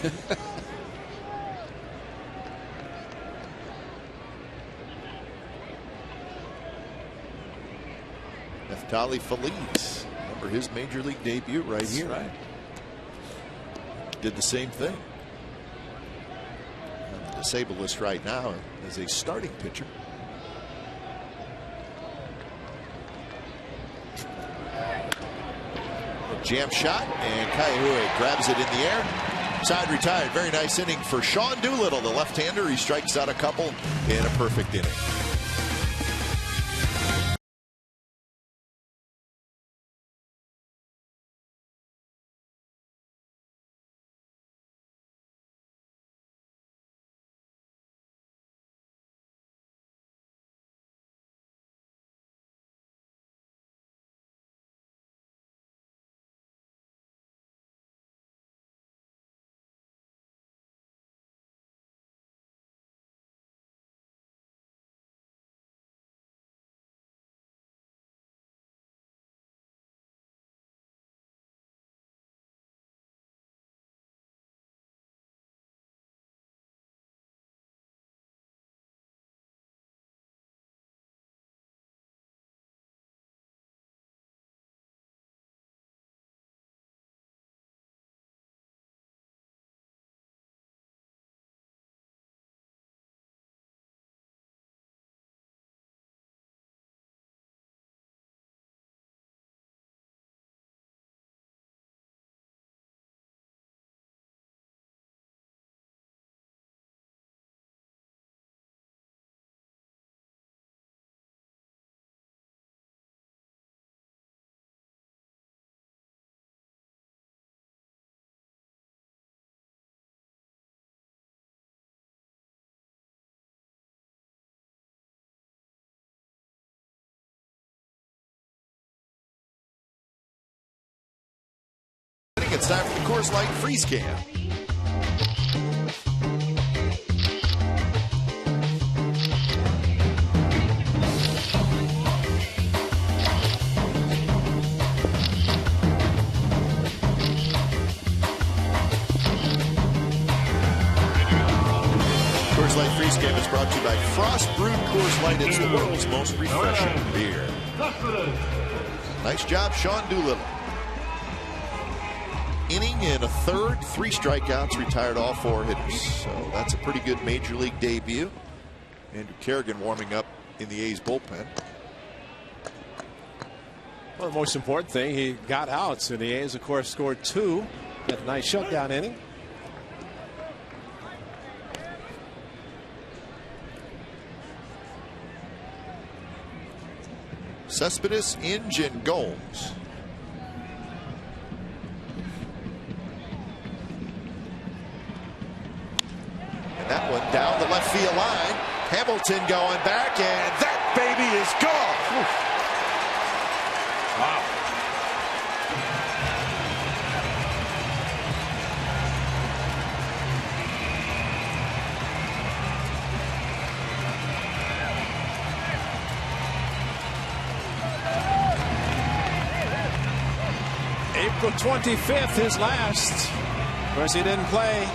Neftali Feliz. Remember his major league debut right That's here. Right. Did the same thing. On the disabled list right now as a starting pitcher. Jam shot, and Kaihui grabs it in the air. Side retired. Very nice inning for Sean Doolittle, the left-hander. He strikes out a couple in a perfect inning. It's time for the Coors Light Freeze Can. Coors Light Freeze Can is brought to you by Frost Brewed Coors Light. It's the world's most refreshing beer. Nice job, Sean Doolittle. Inning in a third, 3 strikeouts, retired all 4 hitters. So that's a pretty good major league debut. Andrew Kerrigan warming up in the A's bullpen. Well, the most important thing, he got outs, and the A's, of course, scored 2. Got a nice shutdown inning. Cespedes, Inge, and Gomes. That one down the left field line. Hamilton going back, and that baby is gone. Wow. April 25th, his last. Of course, he didn't play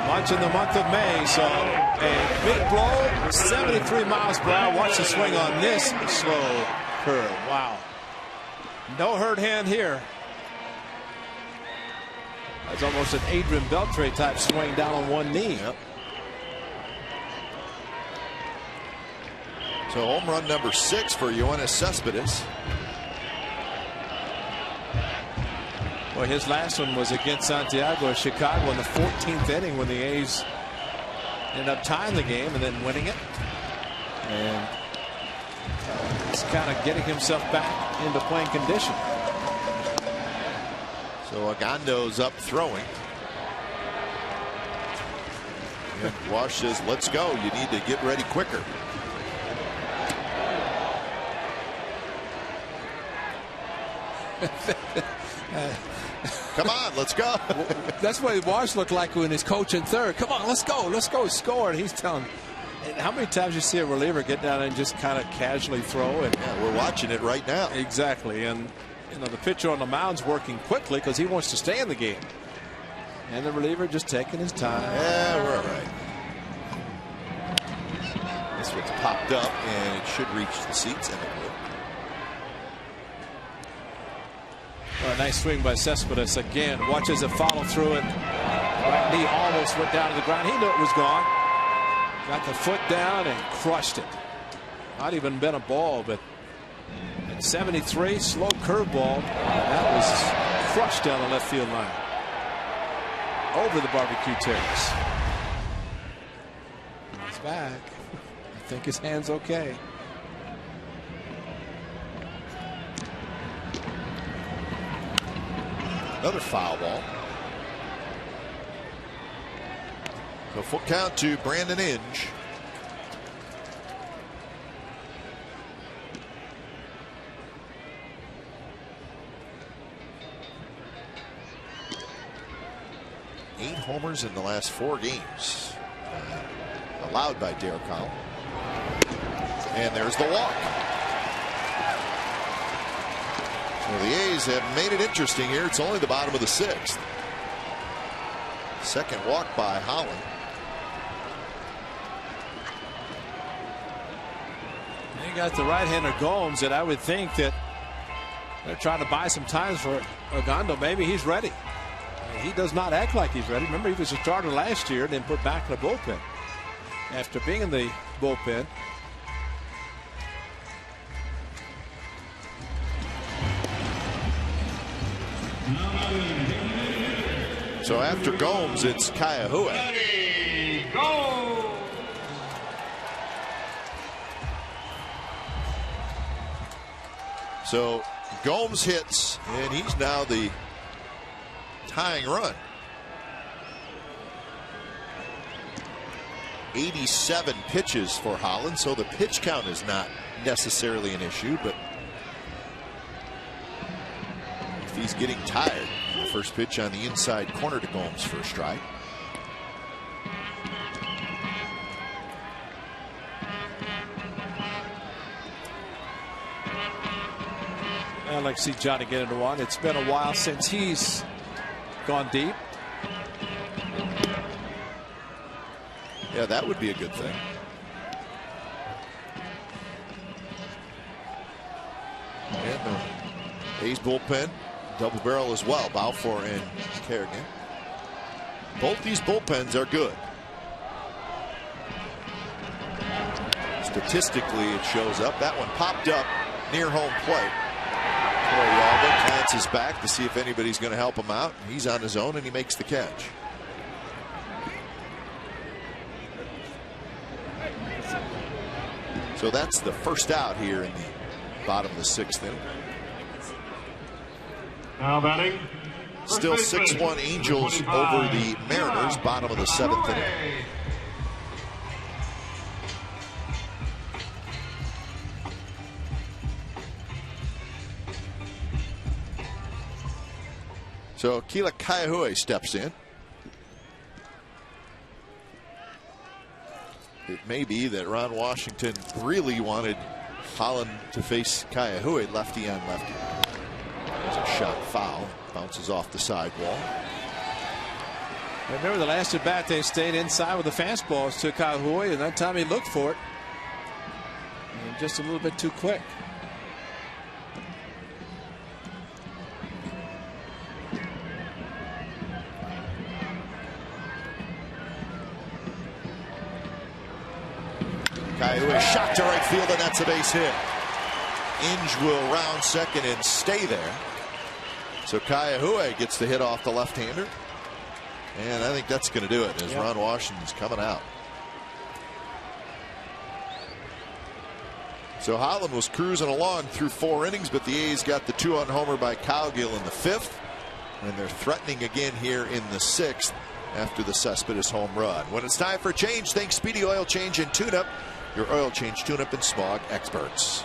much in the month of May, so a big blow, 73 miles per hour. Watch the swing on this slow curve. Wow. No hurt hand here. That's almost an Adrian Beltre type swing down on one knee. Yep. So home run number 6 for Yoenis Cespedes. Well, his last one was against Santiago of Chicago in the 14th inning when the A's ended up tying the game and then winning it. And he's kind of getting himself back into playing condition. So Agando's up throwing. And Wash says, let's go. You need to get ready quicker. Come on, let's go. That's what Wash looked like when his coach in third. Come on, let's go, score. And he's telling. How many times you see a reliever get down and just kind of casually throw? And yeah, we're watching it right now. Exactly. And you know, the pitcher on the mound's working quickly because he wants to stay in the game. And the reliever just taking his time. Yeah, we're all right. This one's popped up and it should reach the seats, and it will. Well, a nice swing by Cespedes again. Watch as it follow through it. Right knee almost went down to the ground. He knew it was gone. Got the foot down and crushed it. Not even been a ball, but at 73, slow curveball. That was crushed down the left field line. Over the barbecue terrace. He's back. I think his hand's okay. Another foul ball. So full count to Brandon Inge. Eight homers in the last 4 games. Allowed by Derek Howell. And there's the walk. Well, the A's have made it interesting here. It's only the bottom of the 6th. Second walk by Holland. They got the right-hander Gomes, and I would think that they're trying to buy some time for Ogando. Maybe he's ready. He does not act like he's ready. Remember, he was a starter last year and then put back in the bullpen. After being in the bullpen, so after Gomes, it's Kaihue. So Gomes hits, and he's now the tying run. 87 pitches for Holland, so the pitch count is not necessarily an issue, but if he's getting tired, the first pitch on the inside corner to Gomes for a strike. I'd like to see Johnny get into one. It's been a while since he's gone deep. Yeah, that would be a good thing. And the A's bullpen, double barrel as well. Balfour and Kerrigan. Both these bullpens are good. Statistically, it shows up. That one popped up near home plate. Torrealba glances back to see if anybody's going to help him out. He's on his own, and he makes the catch. So that's the first out here in the bottom of the 6th inning. Now batting. Still 6-1 Angels over the Mariners, bottom of the 7th inning. So Kila Kaihue steps in. It may be that Ron Washington really wanted Holland to face Kaihue lefty on lefty. There's a shot foul. Bounces off the sidewall. Remember the last at bat they stayed inside with the fastballs to Kaihue, and that time he looked for it. And just a little bit too quick. Kaihue shot to right field, and that's a base hit. Inge will round second and stay there. So Kaihue gets the hit off the left-hander. And I think that's going to do it as Ron Washington's coming out. So Holland was cruising along through 4 innings, but the A's got the 2-run homer by Cowgill in the 5th. And they're threatening again here in the 6th after the Cespedes home run. When it's time for change, think Speedy Oil Change and Tune-Up, your oil change tune-up and smog experts.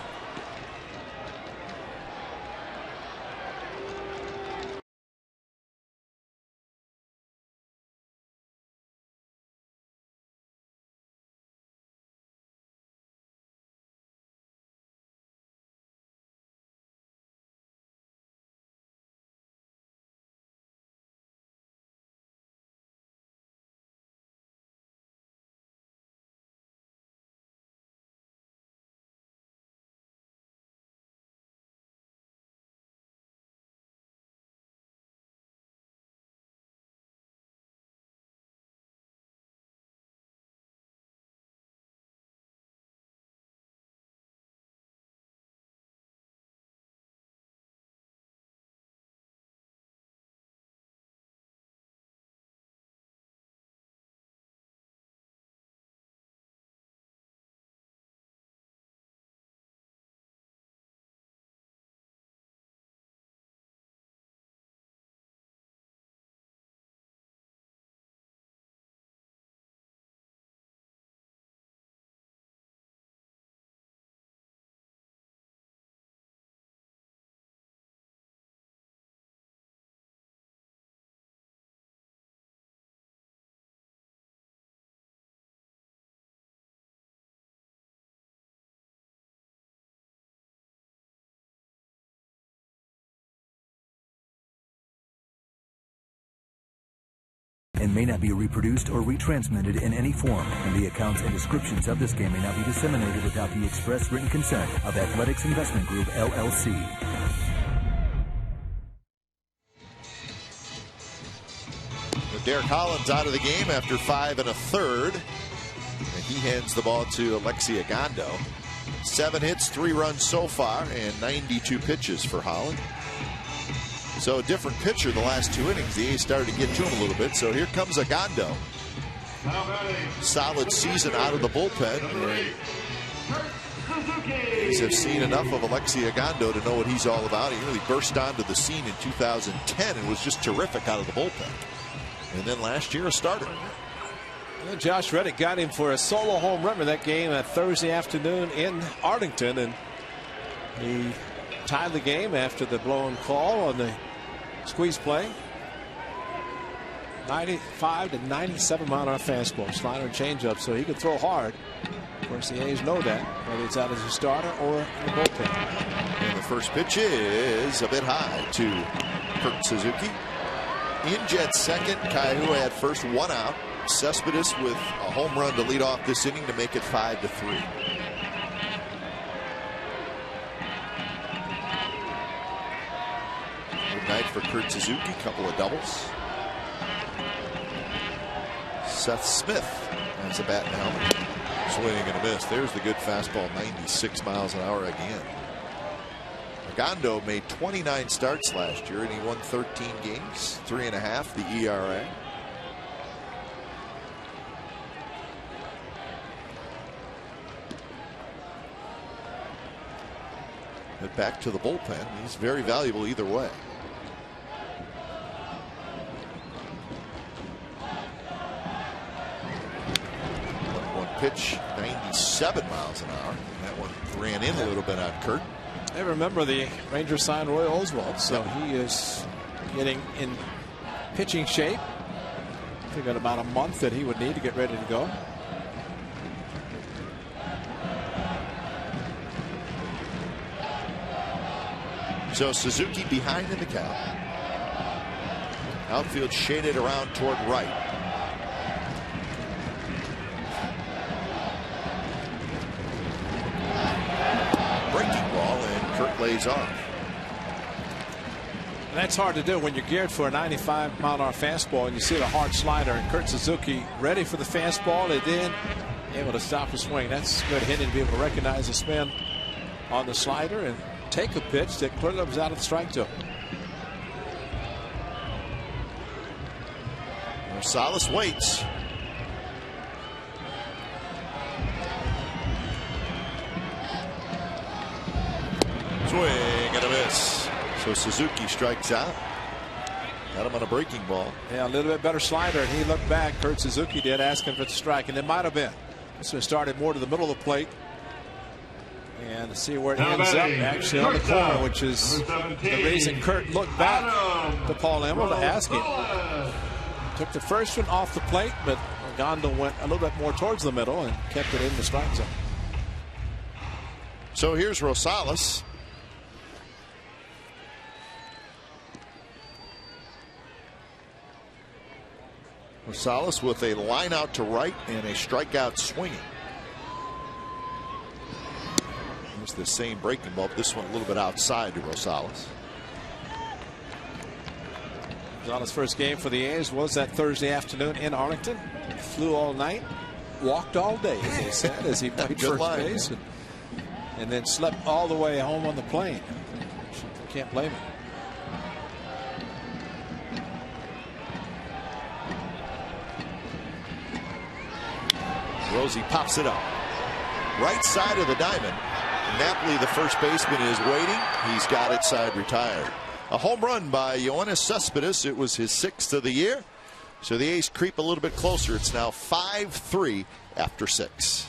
And may not be reproduced or retransmitted in any form, and the accounts and descriptions of this game may not be disseminated without the express written consent of Athletics Investment Group, LLC. Derek Holland's out of the game after 5 1/3. And he hands the ball to Alexi Agando. 7 hits, 3 runs so far, and 92 pitches for Holland. So a different pitcher the last 2 innings. The A's started to get to him a little bit. So here comes Agando. Solid season out of the bullpen. A's have seen enough of Alexi Agando to know what he's all about. He really burst onto the scene in 2010 and was just terrific out of the bullpen. And then last year a starter. Well, Josh Reddick got him for a solo home run in that game Thursday afternoon in Arlington, and he tied the game after the blown call on the squeeze play. 95 to 97 mile an hour fastball, slider and changeup, so he could throw hard. Of course, the A's know that, whether it's out as a starter or in the bullpen. And the first pitch is a bit high to Kurt Suzuki. In jet second, Kaihue at first, 1 out. Cespedes with a home run to lead off this inning to make it 5-3. Good night for Kurt Suzuki, couple of doubles. Seth Smith has a bat now. Swing and a miss. There's the good fastball, 96 miles an hour again. Agando made 29 starts last year, and he won 13 games, 3.5 the ERA. But back to the bullpen. He's very valuable either way. One pitch, 97 miles an hour. That one ran in a little bit on Kurt. I remember the Rangers signed Roy Oswalt, so he is getting in pitching shape. I think got about a month that he would need to get ready to go. So Suzuki behind in the count. Outfield shaded around toward right. Breaking ball, and Kurt lays off. And that's hard to do when you're geared for a 95 mile an hour fastball and you see the hard slider, and Kurt Suzuki ready for the fastball and then able to stop the swing. That's good hitting to be able to recognize the spin on the slider and take a pitch that clearly was out of the strike zone. Rosales waits. Swing and a miss. So Suzuki strikes out. Got him on a breaking ball. Yeah, a little bit better slider, and he looked back. Kurt Suzuki did, asking for the strike, and it might have been. This one started more to the middle of the plate. And to see where it ends up, actually on the corner, which is the reason Kurt looked back to Paul Emmel to ask him. Took the first one off the plate, but Gondo went a little bit more towards the middle and kept it in the strike zone. So here's Rosales. Rosales with a line out to right and a strikeout swinging. It's the same breaking ball, but this one a little bit outside to Rosales. Rosales' first game for the A's was that Thursday afternoon in Arlington. Flew all night, walked all day, as they said, as he played first base, and then slept all the way home on the plane. Can't blame him. Rosie pops it up. Right side of the diamond. Napoli, the first baseman, is waiting. He's got it side retired. A home run by Yoenis Cespedes. It was his 6th of the year. So the A's creep a little bit closer. It's now 5-3 after 6.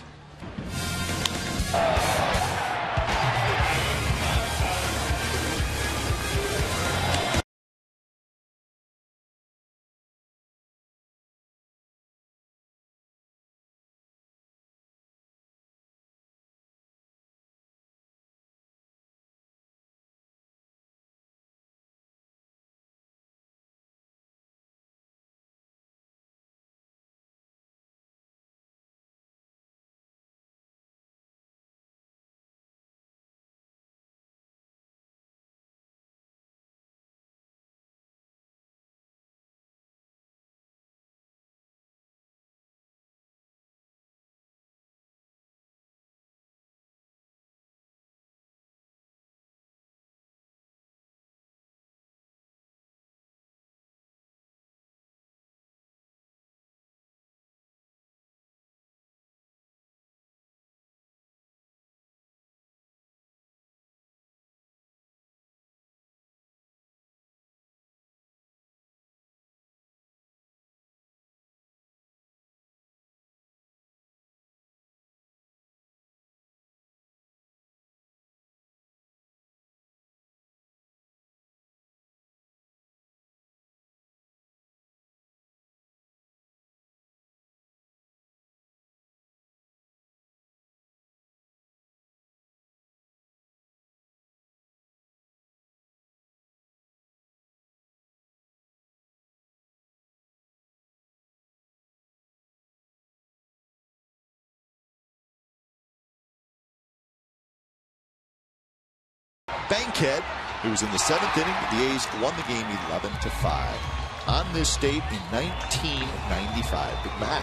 Bankhead, who was in the 7th inning. The A's won the game 11-5. On this date in 1995. Big Mac,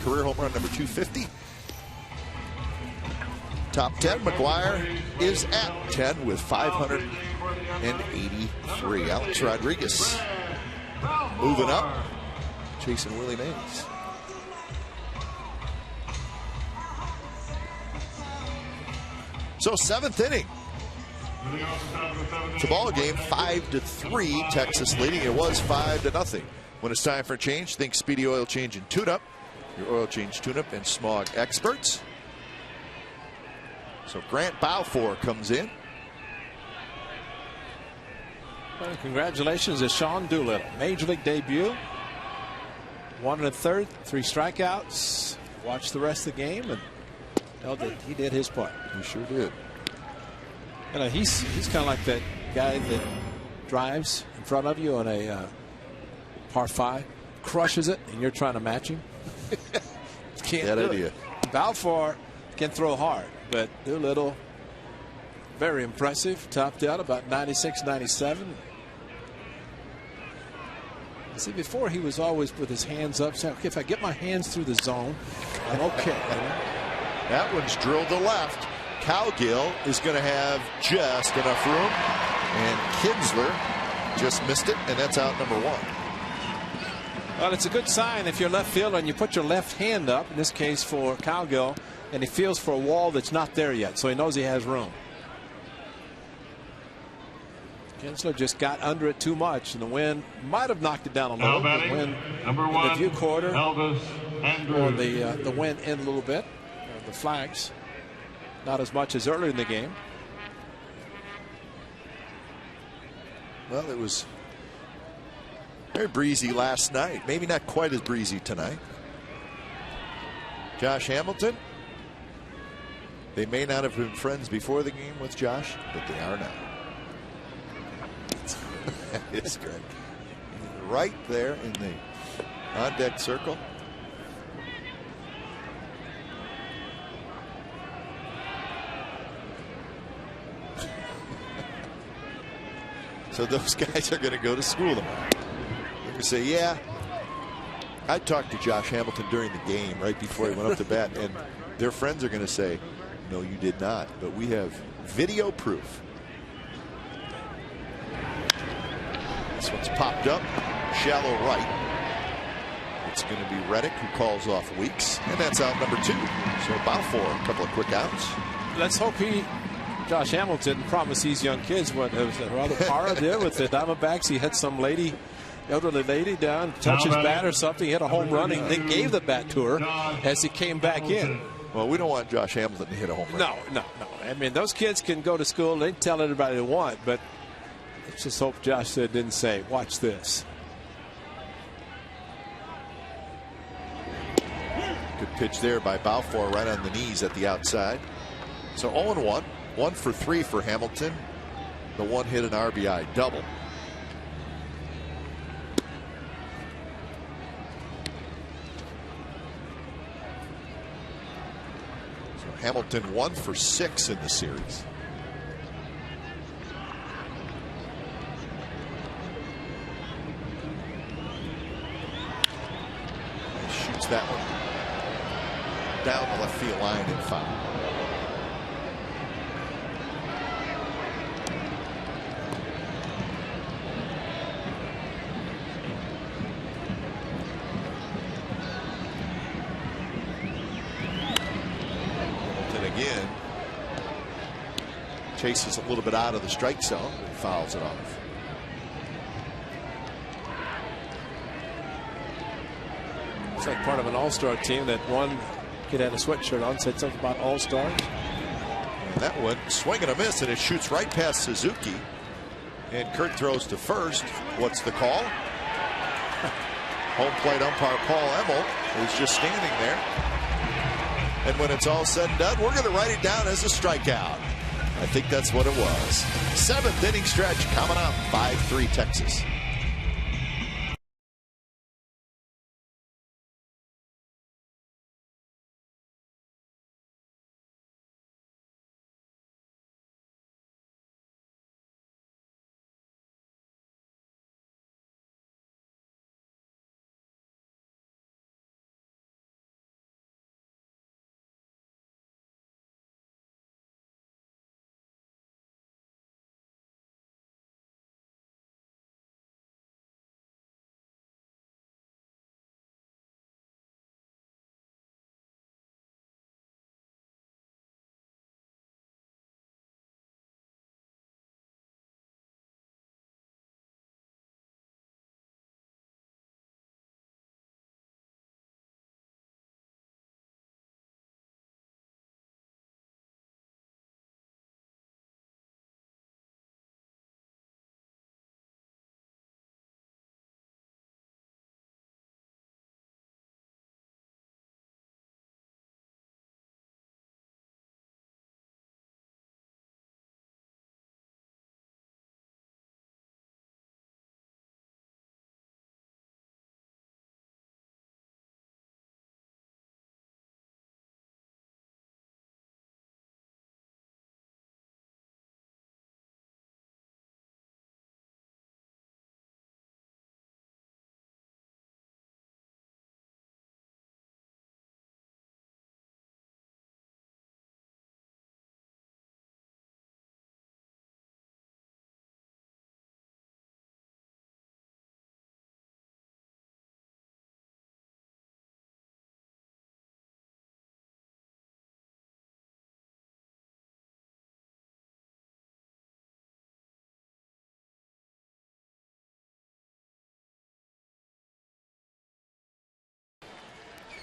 career home run number 250. Top 10, McGuire is at 10 with 583. Alex Rodriguez moving up, chasing Willie Mays. So 7th inning. It's a ball game, 5-3. Texas leading. It was 5-0. When it's time for a change, think Speedy Oil Change and Tune-Up. Your oil change, tune-up, and smog experts. So Grant Balfour comes in. Well, congratulations to Sean Doolittle. Major League debut. 1 1/3, 3 strikeouts. Watched the rest of the game and held that he did his part. He sure did. You know, he's kind of like that guy that drives in front of you on a par 5, crushes it, and you're trying to match him. Can't That do idea. it. Balfour can throw hard, but Doolittle, very impressive. Topped out about 96, 97. See, before he was always with his hands up, saying, okay, if I get my hands through the zone, I'm okay. That one's drilled to left. Cowgill is going to have just enough room, and Kinsler just missed it, and that's out number 1. Well, it's a good sign if you're left fielder and you put your left hand up, in this case for Cowgill, and he feels for a wall that's not there yet, so he knows he has room. Kinsler just got under it too much, and the wind might have knocked it down a little. The wind number in one, the view quarter, Elvis or Andrews. the wind in a little bit, or the flags, not as much as earlier in the game. Well, it was very breezy last night. Maybe not quite as breezy tonight. Josh Hamilton. They may not have been friends before the game with Josh, but they are now. It's great. Right there in the on-deck circle. So those guys are going to go to school tomorrow. They're going to say, yeah, I talked to Josh Hamilton during the game right before he went up to bat, and their friends are going to say, no, you did not, but we have video proof. This one's popped up, shallow right. It's going to be Reddick who calls off Weeks, and that's out number 2. So Balfour, a couple of quick outs. Let's hope Josh Hamilton promised these young kids what Rather Parra did with the Diamondbacks. He had some elderly lady down, touch his bat or something. He hit a home run. They gave the bat to her as he came back in. Well, we don't want Josh Hamilton to hit a home run. No. I mean, those kids can go to school. They can tell everybody they want, but let's just hope Josh didn't say, watch this. Good pitch there by Balfour right on the knees at the outside. So 0-1. 1 for 3 for Hamilton. The one hit an RBI double. So Hamilton 1 for 6 in the series. He shoots that one down the left field line and foul. Again, chases a little bit out of the strike zone and fouls it off. It's like part of an all-star team that one kid had a sweatshirt on, said something about all-stars. And that one, swing and a miss, and it shoots right past Suzuki. And Kurt throws to first. What's the call? Home plate umpire Paul Emmel is just standing there. And when it's all said and done, we're going to write it down as a strikeout. I think that's what it was. 7th inning stretch coming up. 5-3 Texas.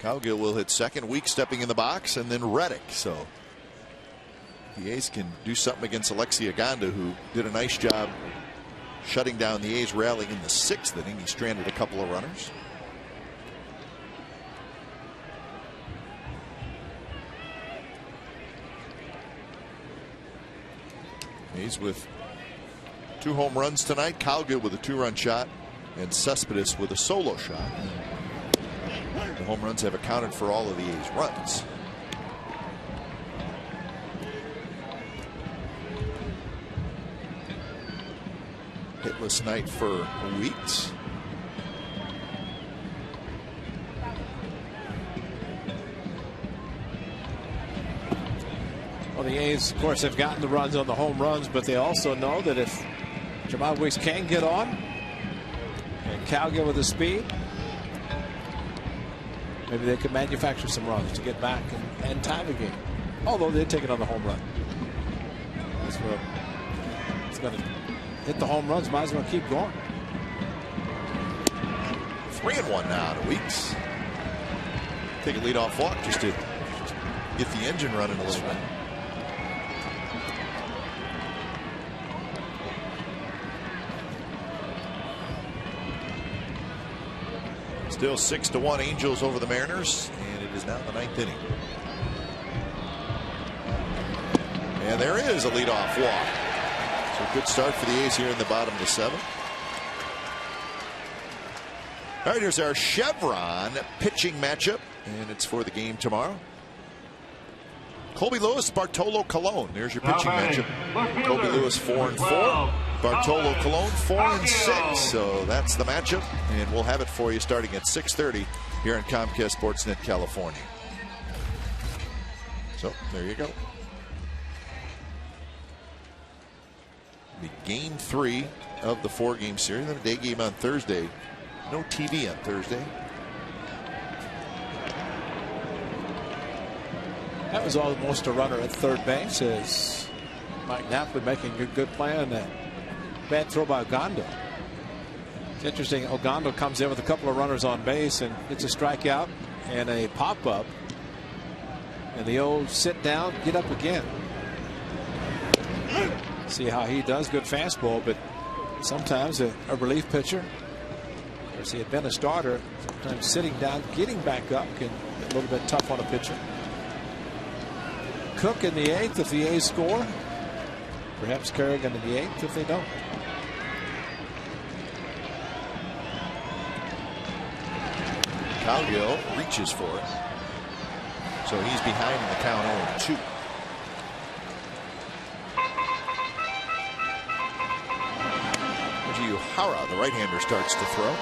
Cowgill will hit second. Week stepping in the box, and then Reddick. So the A's can do something against Alexi Ogando, who did a nice job shutting down the A's rally in the 6th inning. He stranded a couple of runners. A's with 2 home runs tonight. Cowgill with a 2-run shot, and Cespedes with a solo shot. The home runs have accounted for all of the A's runs. Hitless night for Weeks. Well, the A's, of course, have gotten the runs on the home runs, but they also know that if Jamal Weeks can get on, and Cowgill with the speed, maybe they could manufacture some runs to get back and tie the game. Although they'd take it on the home run. That's where it's going to hit the home runs. Might as well keep going. 3-1 now to Weeks. Take a leadoff walk just to get the engine running a little bit. Still 6-1 Angels over the Mariners, and it is now the 9th inning. And there is a leadoff walk. So a good start for the A's here in the bottom of the 7th. All right, here's our Chevron pitching matchup, and it's for the game tomorrow. Colby Lewis, Bartolo Colon. There's your pitching matchup. Colby Lewis 4-4. Bartolo Colon 4-6. So that's the matchup, and we'll have it for you starting at 6:30 here on Comcast Sportsnet California. So there you go. The game 3 of the 4-game series. Then a day game on Thursday. No TV on Thursday. That was almost a runner at third base as Mike Napoli making a good play on that bad throw by Ogando. It's interesting. Ogando comes in with a couple of runners on base and gets a strikeout and a pop up. And the old sit down, get up again. See how he does. Good fastball, but sometimes a relief pitcher, of course, he had been a starter, sometimes sitting down, getting back up can be a little bit tough on a pitcher. Cook in the 8th if the A's score. Perhaps Kerrigan in the 8th if they don't. Cowgill reaches for it. So he's behind in the count 0-2. Hara, the right-hander, starts to throw.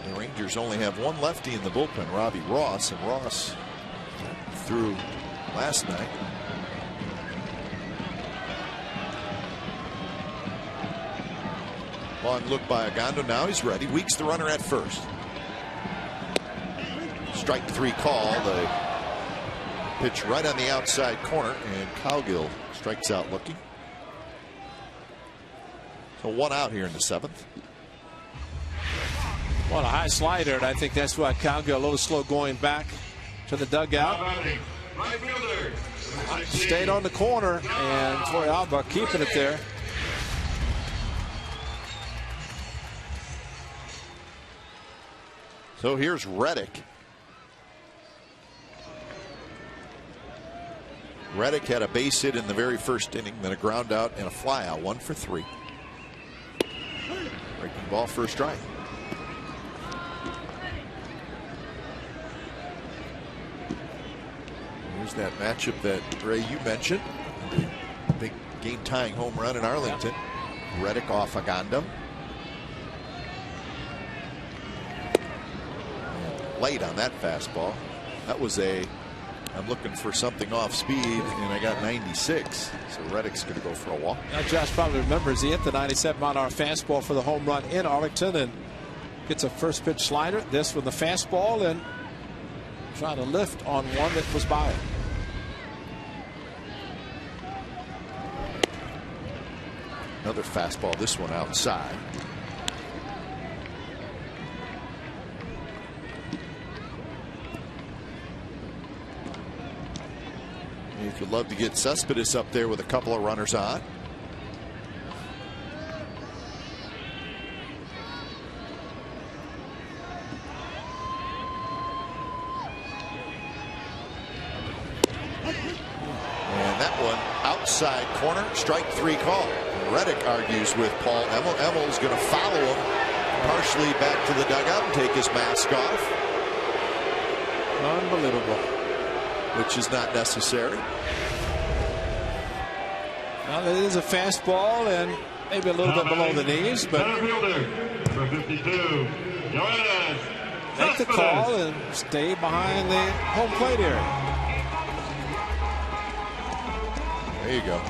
The Rangers only have one lefty in the bullpen, Robbie Ross, and Ross threw last night. Long look by Ogando. Now he's ready. Weeks the runner at first. Strike 3 call. The pitch right on the outside corner, and Cowgill strikes out looking. So 1 out here in the 7th. Well, a high slider, and I think that's why Cowgill a little slow going back to the dugout. Stayed on the corner, and Troy Alba keeping it there. So here's Reddick. Reddick had a base hit in the very first inning, then a ground out and a fly out, 1 for 3. Breaking ball, first strike. Here's that matchup that, Ray, you mentioned. The big game-tying home run in Arlington. Reddick off Ogando. Late on that fastball. That was I'm looking for something off speed, and I got 96. So Reddick's going to go for a walk. Now Josh probably remembers he hit the 97-mile-an-hour fastball for the home run in Arlington and gets a first pitch slider. This with the fastball and trying to lift on one that was by him. Another fastball, this one outside. Would love to get Cespedes up there with a couple of runners on. And that one outside corner, strike 3 call. Reddick argues with Paul Emmel. Emmel's going to follow him partially back to the dugout and take his mask off. Unbelievable. Which is not necessary. Well, it is a fastball and maybe a little bit below the knees, but for 52, make the call and stay behind the home plate area. There you go.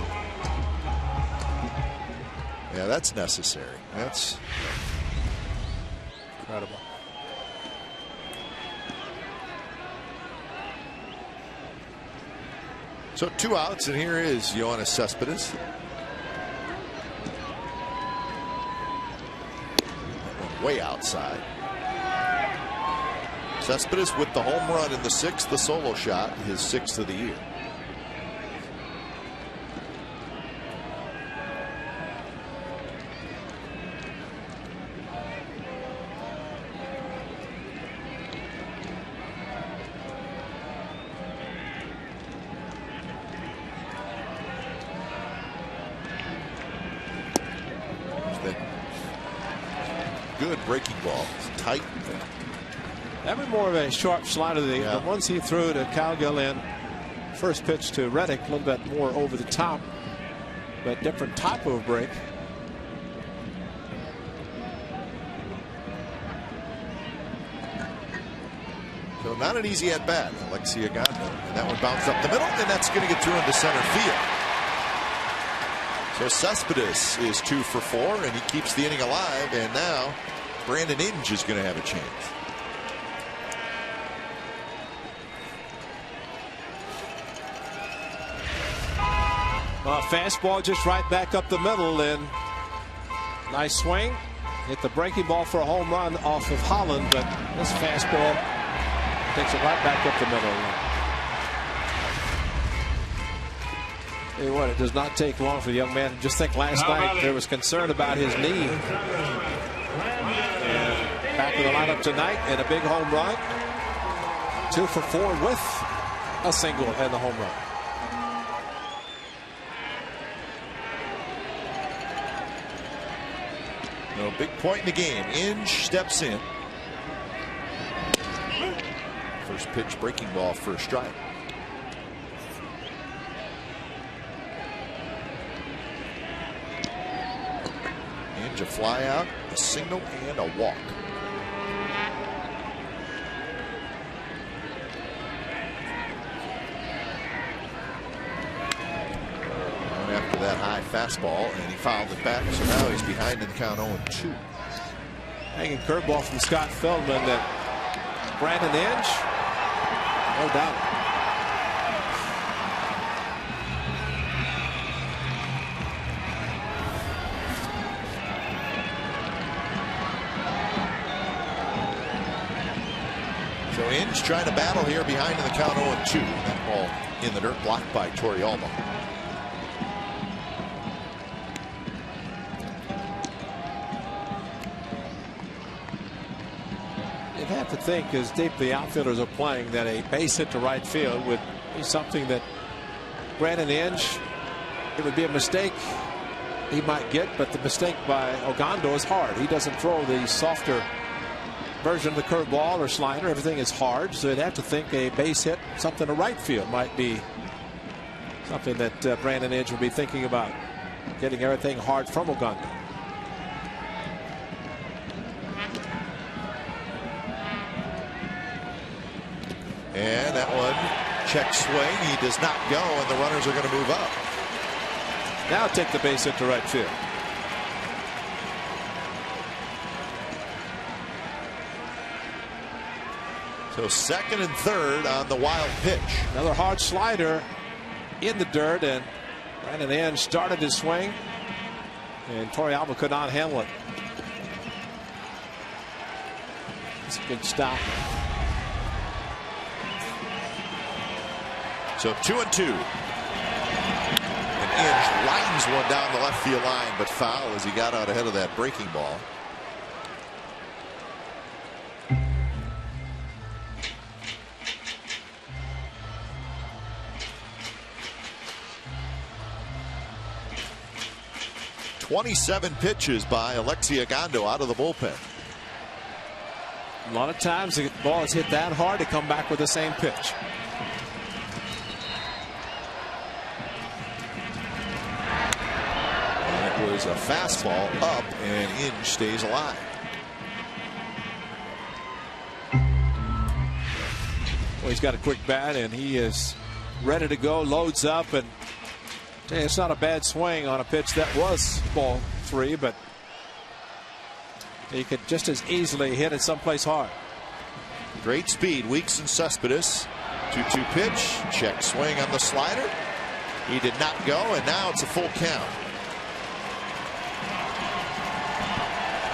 Yeah, that's necessary. That's incredible. So 2 outs, and here is Yoenis Cespedes. Way outside. Cespedes with the home run in the 6th, the solo shot, his 6th of the year. Good breaking ball. It's tight. That was more of a sharp slider. The ones he threw to Cowgill in first pitch to Reddick, a little bit more over the top, but different type of break. So not an easy at bat. Alexi Ogando. And that one bounced up the middle, and that's going to get through into center field. So Cespedes is 2 for 4, and he keeps the inning alive. And now Brandon Inge is going to have a chance. Fastball just right back up the middle, and nice swing. Hit the breaking ball for a home run off of Holland, but this fastball takes it right back up the middle. Tell you what, it does not take long for the young man. Just think last night there was concern about his knee. And back in the lineup tonight and a big home run. 2 for 4 with a single and the home run. No big point in the game. Inge steps in. First pitch breaking ball for a strike. Inge a fly out, a single, and a walk. And after that high fastball, and he fouled it back, so now he's behind in the count 0-2. Hanging curveball from Scott Feldman that Brandon Inge, no doubt. So Inge trying to battle here behind in the count 0-2. That ball in the dirt, blocked by Torrealba. You'd have to think, as deep the outfielders are playing, that a base hit to right field would be something that Brandon Inge, it would be a mistake he might get, but the mistake by Ogando is hard. He doesn't throw the softer version of the curveball or slider. Everything is hard, so you'd have to think a base hit, something to right field, might be something that Brandon Inge would be thinking about, getting everything hard from Ogando. And that one, check swing. He does not go, and the runners are going to move up. Now take the base hit to right field. So second and third on the wild pitch. Another hard slider in the dirt, and Brandon Inge started his swing, and Torrealba could not handle it. It's a good stop. So 2-2. Inge lines one down the left field line, but foul as he got out ahead of that breaking ball. "27 pitches by Alexi Ogando out of the bullpen. A lot of times the ball is hit that hard to come back with the same pitch. It was a fastball up, and Inge stays alive. Well, he's got a quick bat, and he is ready to go. Loads up, and it's not a bad swing on a pitch that was ball 3, but he could just as easily hit it someplace hard. Great speed, Weeks and Cespedes. 2-2 pitch, check swing on the slider. He did not go, and now it's a full count.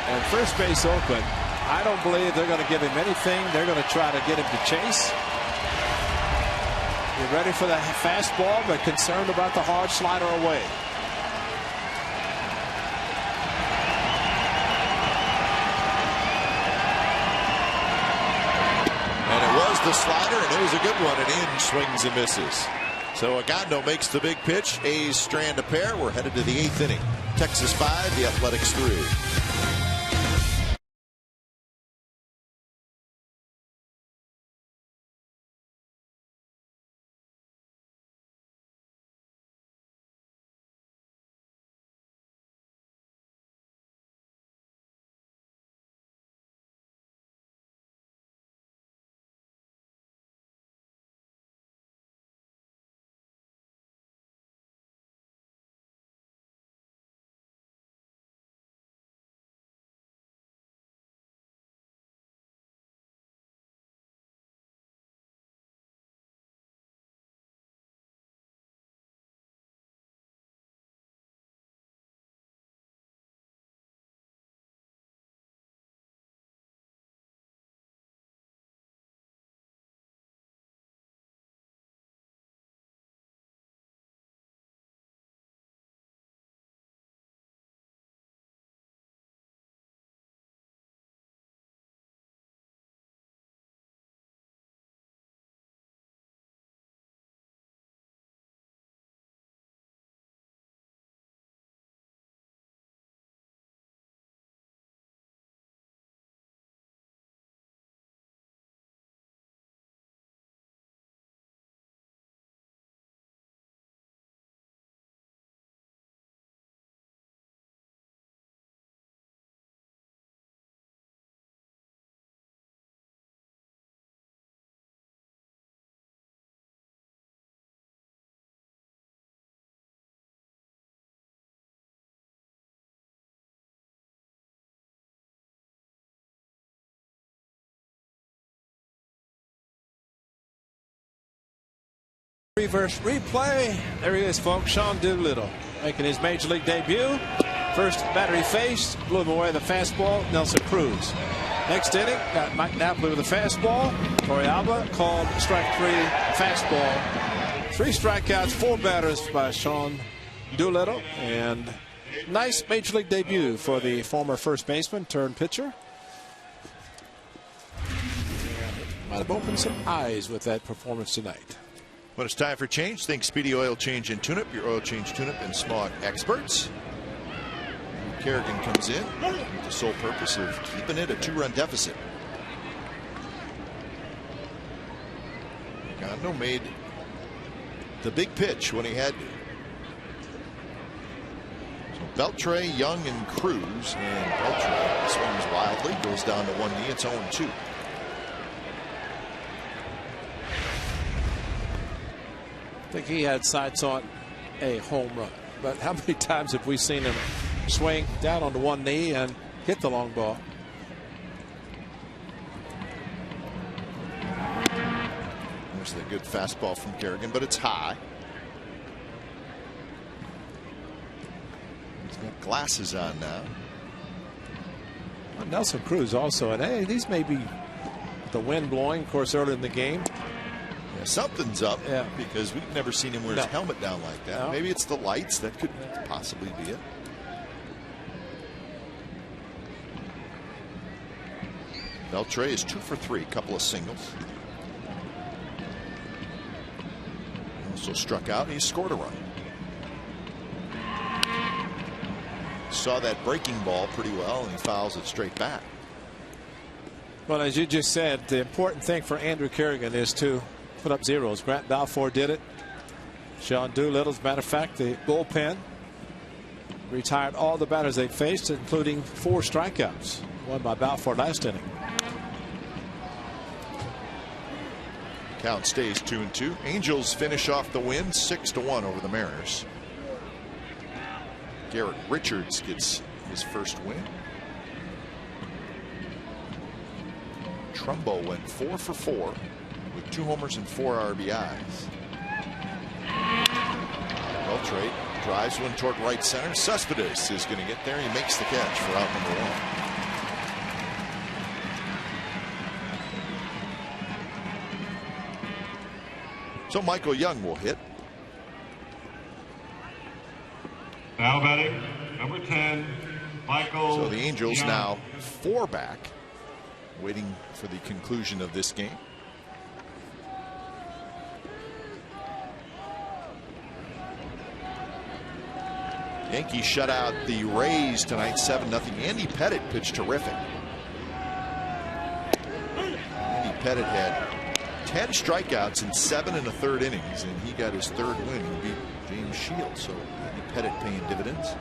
And first base open. I don't believe they're going to give him anything. They're going to try to get him to chase. You're ready for the fastball, but concerned about the hard slider away. And it was the slider, and it was a good one, and Inge swings and misses. So Ogando makes the big pitch. A's strand a pair. We're headed to the 8th inning. Texas 5, the Athletics 3. Reverse replay. There he is, folks. Sean Doolittle making his major league debut. First batter he faced, blew him away the fastball. Nelson Cruz. Next inning, got Mike Napoli with a fastball. Torrealba called strike 3 fastball. 3 strikeouts, 4 batters by Sean Doolittle, and nice major league debut for the former first baseman turned pitcher. Might have opened some eyes with that performance tonight. When it's time for change, think Speedy Oil Change and Tune-Up, your oil change tune-up and smog experts. Kerrigan comes in with the sole purpose of keeping it a 2-run deficit. Ogando made the big pitch when he had to. So Beltre, Young, and Cruz, and Beltre swings wildly, goes down to one knee. It's 0-2. I think he had sights on a home run, but how many times have we seen him swing down onto one knee and hit the long ball? There's the good fastball from Kerrigan, but it's high. He's got glasses on now. Well, Nelson Cruz also, and hey, these may be the wind blowing, of course, early in the game. Something's up because we've never seen him wear his helmet down like that. No. Maybe it's the lights. That could possibly be it. Beltre is 2 for 3, couple of singles. Also struck out, and he scored a run. Saw that breaking ball pretty well, and he fouls it straight back. Well, as you just said, the important thing for Andrew Kerrigan is to put up zeros. Grant Balfour did it. Sean Doolittle, as a matter of fact, the bullpen retired all the batters they faced, including 4 strikeouts, won by Balfour last inning. Count stays 2-2. Angels finish off the win 6-1 over the Mariners. Garrett Richards gets his first win. Trumbo went 4 for 4 with 2 homers and 4 RBIs. Beltre drives one toward right center. Cespedes is going to get there. He makes the catch for out number 1. So Michael Young will hit. Now batting, number 10, Michael. So the Angels Young. now 4 back, waiting for the conclusion of this game. Yankees shut out the Rays tonight 7-0. Andy Pettitte pitched terrific. Andy Pettitte had 10 strikeouts in 7 1/3 innings, and he got his 3rd win. He beat James Shields, so Andy Pettitte paying dividends.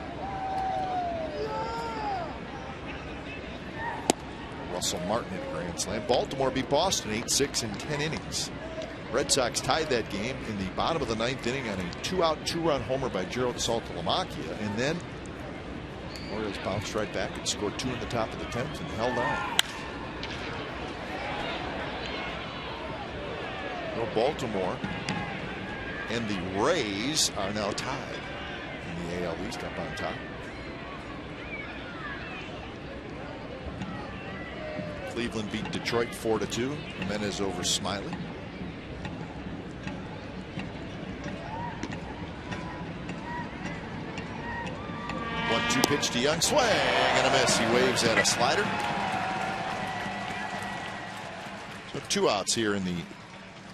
Russell Martin hit a grand slam. Baltimore beat Boston 8-6 in 10 innings. Red Sox tied that game in the bottom of the 9th inning on a 2-out 2-run homer by Gerald Saltalamacchia, and then Orioles bounced right back and scored 2 in the top of the 10th and held on. Well, Baltimore and the Rays are now tied in the AL East, up on top. Cleveland beat Detroit 4-2. Jimenez over Smiley. One-two pitch to Young. Swing and a miss. He waves at a slider. So 2 outs here in the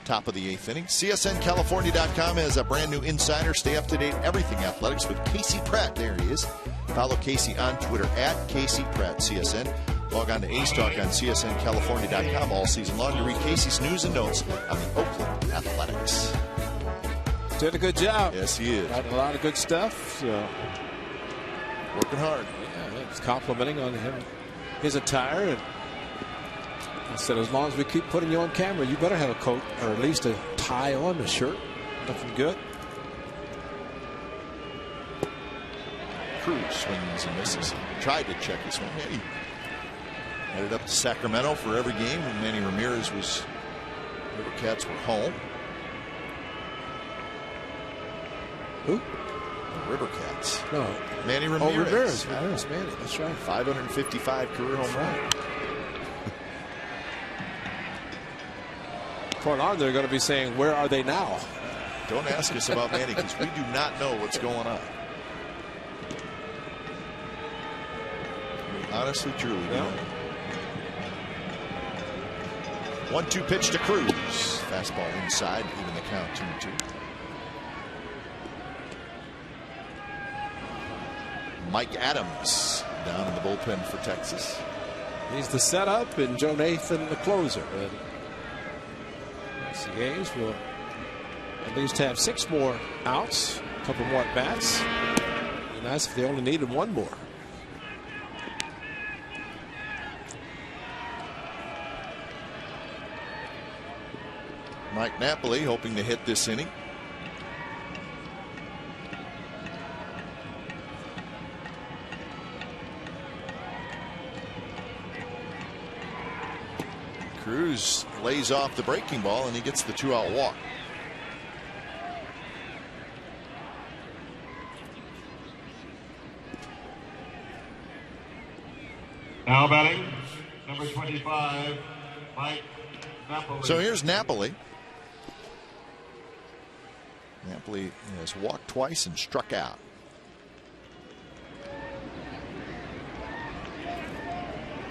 top of the 8th inning. CSNCalifornia.com has a brand new insider. Stay up to date everything athletics with Casey Pratt. There he is. Follow Casey on Twitter at Casey Pratt CSN. Log on to Ace Talk on CSNCalifornia.com all season long to read Casey's news and notes on the Oakland Athletics. Did a good job. Yes, he is. Got a lot of good stuff. So. Working hard. Yeah, it's complimenting on him, his attire. And I said, as long as we keep putting you on camera, you better have a coat or at least a tie on, a shirt. Nothing good. Cruz swings and misses. Tried to check his swing. Yeah, he headed up to Sacramento for every game when Manny Ramirez was. River Cats were home. Who? The River Cats. No. Manny Ramirez. Oh, Ramirez. Yes, Manny. That's right. 555 career home runs. For an hour, they're going to be saying, where are they now? Don't ask us about Manny because we do not know what's going on. Honestly, truly. Yeah. 1-2 pitch to Cruz. Fastball inside, even the count 2-2. Mike Adams down in the bullpen for Texas. He's the setup, and Joe Nathan the closer. And the A's will at least have 6 more outs, a couple more at bats. It'd be nice if they only needed 1 more. Mike Napoli hoping to hit this inning. Cruz lays off the breaking ball and he gets the 2-out walk. Now batting, number 25, Mike Napoli. So here's Napoli. Napoli has walked twice and struck out.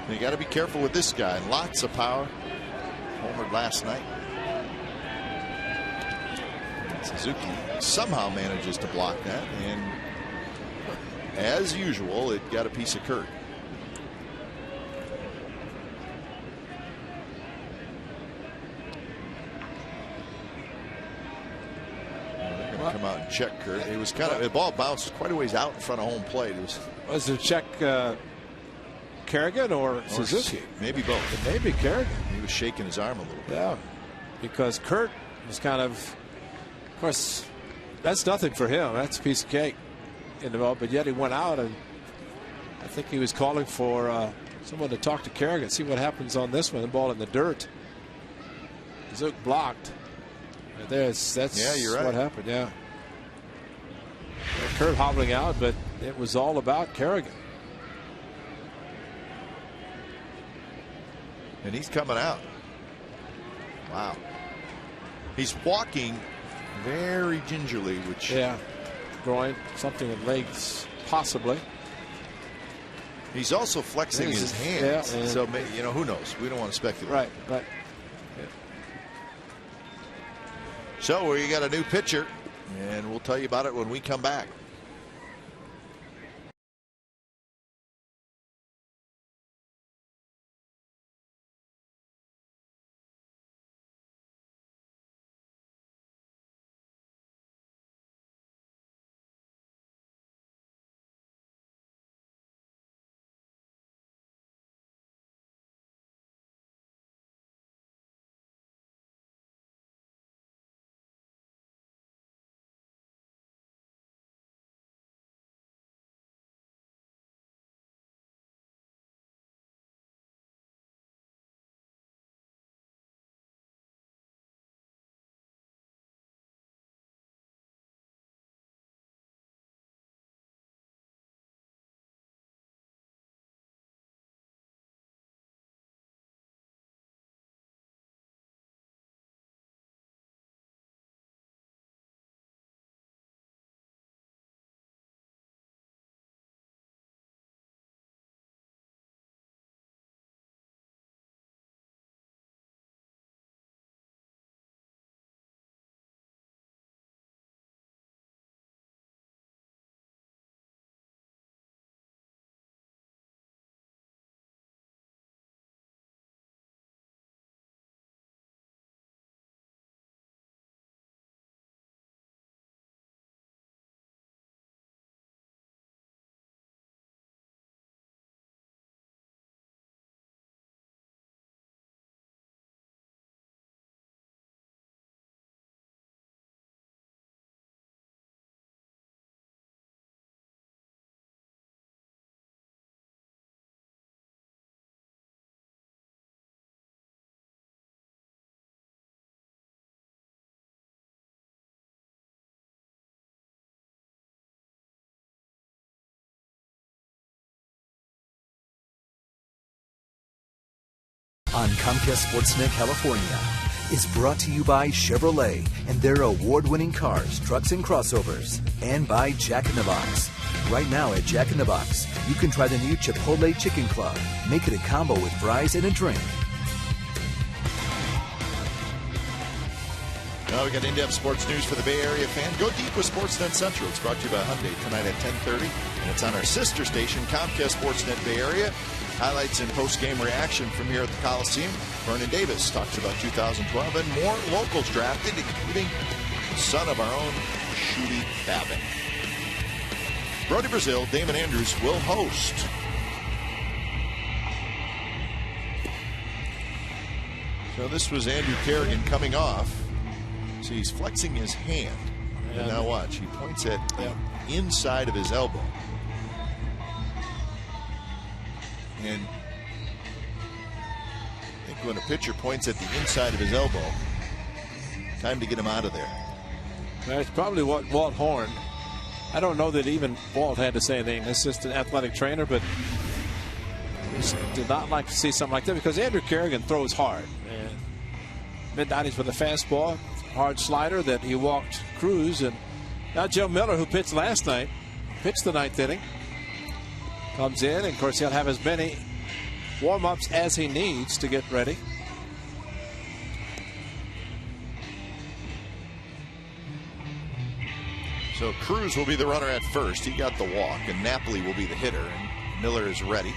You got to be careful with this guy. Lots of power. Homered last night. Suzuki somehow manages to block that, and as usual, it got a piece of Kurt. They're going to come out and check Kurt. It was kind of, the ball bounced quite a ways out in front of home plate. Was it check Kerrigan or Suzuki? Maybe both. It may be Kerrigan. He was shaking his arm a little bit. Yeah, because Kurt was kind of course, that's nothing for him. That's a piece of cake in the ball. But yet he went out, and I think he was calling for someone to talk to Kerrigan, see what happens on this one. The ball in the dirt. Zook blocked. That's you're right. What happened. Yeah. Kurt hobbling out, but it was all about Kerrigan. And he's coming out. Wow. He's walking very gingerly, which groin, something in legs, possibly. He's also flexing his hands. Yeah, so who knows? We don't want to speculate. Right. Yeah. So we got a new pitcher, and we'll tell you about it when we come back. On Comcast Sportsnet California is brought to you by Chevrolet and their award-winning cars, trucks, and crossovers, and by Jack in the Box. Right now at Jack in the Box, you can try the new Chipotle Chicken Club. Make it a combo with fries and a drink. Now we got in-depth sports news for the Bay Area fan. Go deep with Sportsnet Central. It's brought to you by Hyundai tonight at 10:30, and it's on our sister station, Comcast Sportsnet Bay Area. Highlights and post-game reaction from here at the Coliseum. Vernon Davis talks about 2012 and more locals drafted, including the son of our own, Shooty Babbitt. Brody Brazil, Damon Andrews will host. So this was Andrew Kerrigan coming off. So he's flexing his hand. And now watch, he points at the inside of his elbow. And I think when a pitcher points at the inside of his elbow, time to get him out of there. That's probably what Walt Horn. I don't know that even Walt had to say anything. It's just an athletic trainer, but he did not like to see something like that because Andrew Kerrigan throws hard. Mid-90s with a fastball, hard slider that he walked Cruz. And now Joe Miller, who pitched last night, pitched the 9th inning, comes in, and of course he'll have as many warm-ups as he needs to get ready. So Cruz will be the runner at first. He got the walk, and Napoli will be the hitter, and Miller is ready.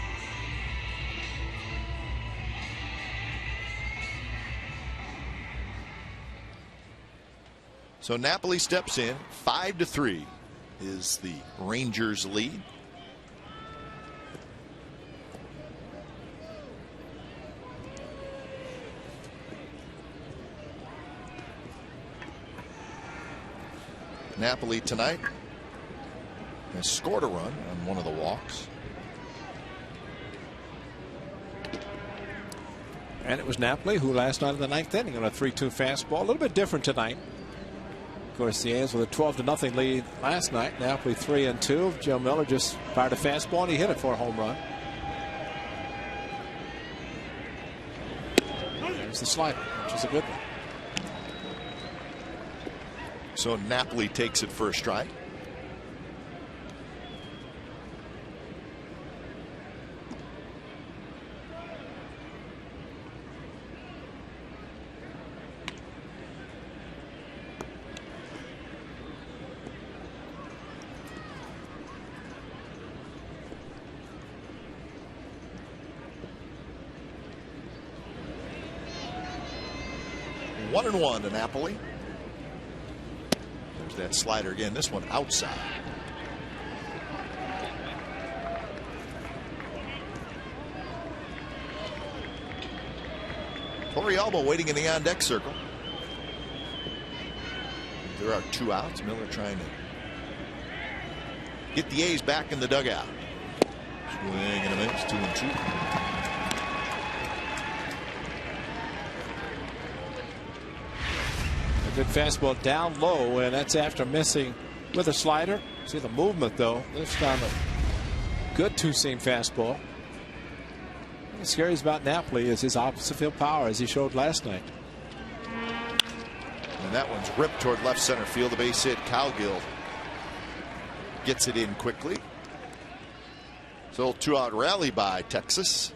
So Napoli steps in. 5-3 is the Rangers lead. Napoli tonight has scored a run on one of the walks. And it was Napoli who last night in the 9th inning on a 3-2 fastball. A little bit different tonight. Of course, the A's with a 12-0 lead last night. Napoli 3-2. Joe Miller just fired a fastball and he hit it for a home run. There's the slider, which is a good one. So Napoli takes it for a strike. One and one to Napoli. There's that slider again, this one outside. Torrealba waiting in the on deck circle. There are 2 outs. Miller trying to get the A's back in the dugout. Swing and a miss, 2-2. Good fastball down low, and that's after missing with a slider. See the movement though. This time a good 2-seam fastball. What scares about Napoli is his opposite field power, as he showed last night. And that one's ripped toward left center field. The base hit. Cowgill gets it in quickly. So 2-out rally by Texas.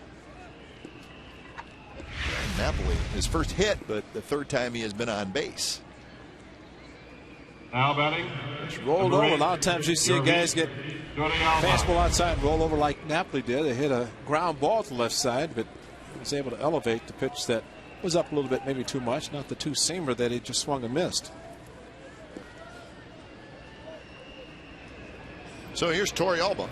And Napoli, his first hit, but the 3rd time he has been on base. Now batting. It's rolled over. A lot of times you see guys get fastball outside and roll over like Napoli did. They hit a ground ball to the left side, but he was able to elevate the pitch that was up a little bit, maybe too much. Not the 2-seamer that he just swung and missed. So here's Torrealba.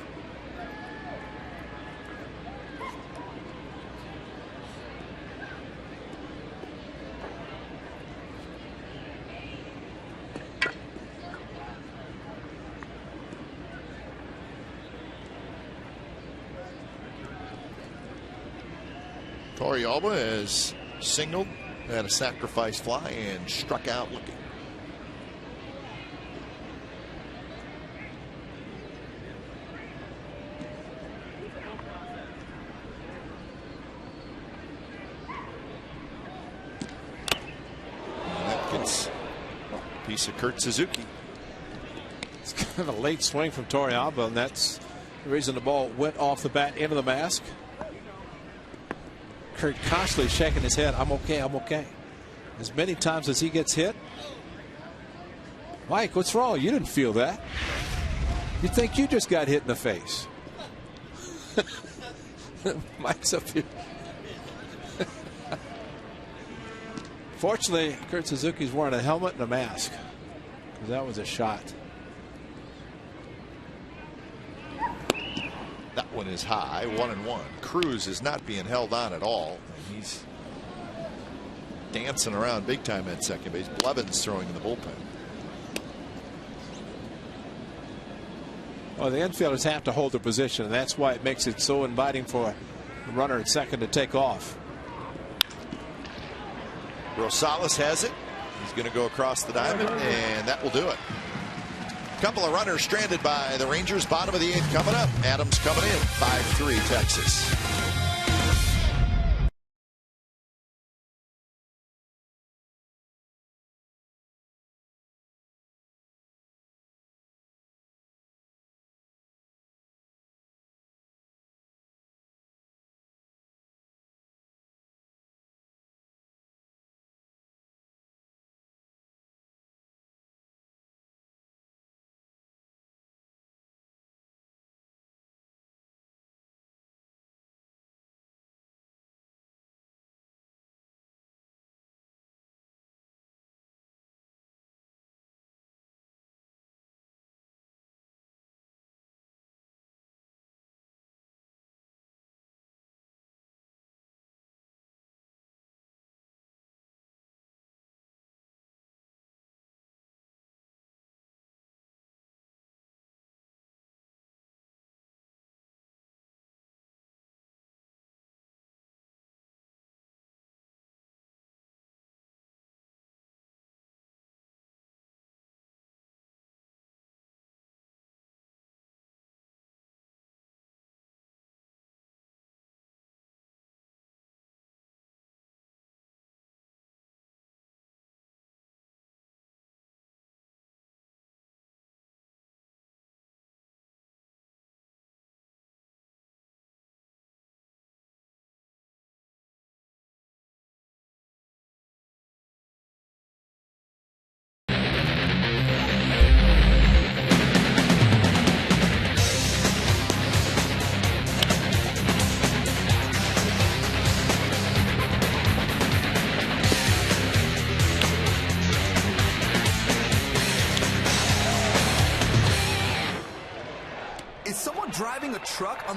Torrealba has singled, had a sacrifice fly, and struck out looking. And that gets a piece of Kurt Suzuki. It's kind of a late swing from Torrealba, and that's the reason the ball went off the bat into the mask. Kurt constantly shaking his head. I'm okay. I'm okay. As many times as he gets hit. Mike, what's wrong? You didn't feel that. You think you just got hit in the face. Mike's up here. Fortunately, Kurt Suzuki's wearing a helmet and a mask, because that was a shot. That one is high, 1-1. Cruz is not being held on at all. He's dancing around big time at second base. Blevins throwing in the bullpen. Well, the infielders have to hold their position, and that's why it makes it so inviting for a runner at second to take off. Rosales has it. He's going to go across the diamond, and that will do it. Couple of runners stranded by the Rangers. Bottom of the 8th coming up. Adams coming in. 5-3 Texas.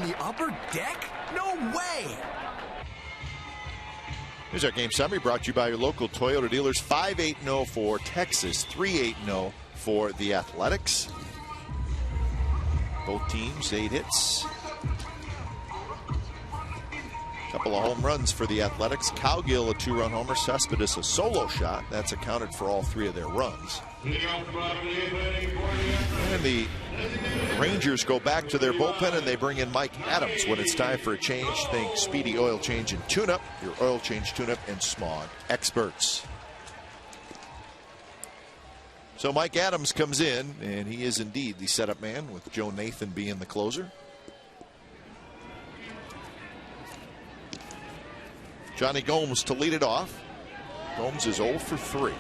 the upper deck? No way! Here's our game summary brought to you by your local Toyota dealers. 5-8-0 for Texas, 3-8-0 for the Athletics. Both teams 8 hits. Couple of home runs for the Athletics. Cowgill a 2-run homer, Cespedes a solo shot. That's accounted for all 3 of their runs. And the Rangers go back to their bullpen and they bring in Mike Adams when it's time for a change. Think Speedy Oil Change and Tune-Up, your oil change, tune-up, and smog experts. So Mike Adams comes in, and he is indeed the setup man, with Joe Nathan being the closer. Johnny Gomes to lead it off. Gomes is 0 for 3.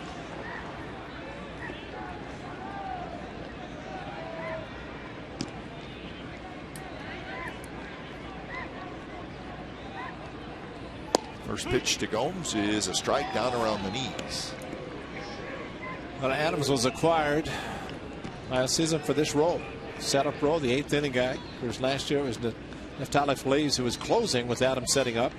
First pitch to Gomes is a strike down around the knees. Well, Adams was acquired last season for this role. Setup role, the 8th inning guy. Whereas last year it was Neftali Feliz who was closing with Adams setting up.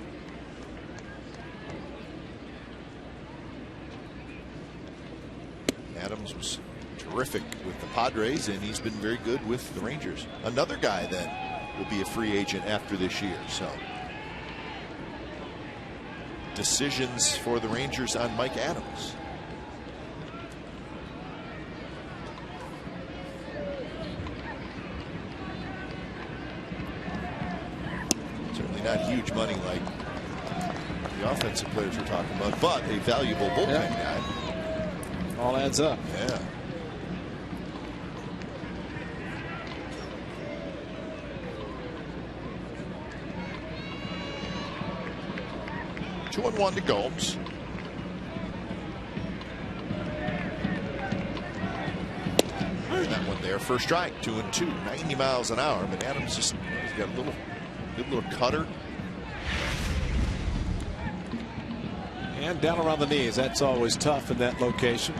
Adams was terrific with the Padres, and he's been very good with the Rangers. Another guy that will be a free agent after this year. So decisions for the Rangers on Mike Adams. Certainly not huge money like the offensive players we're talking about, but a valuable bullpen guy. All adds up. Yeah. Two and 1 to Gomes. That one there, first strike, 2 and 2, 90 miles an hour. But Adams just, he's got a good little cutter. And down around the knees. That's always tough in that location.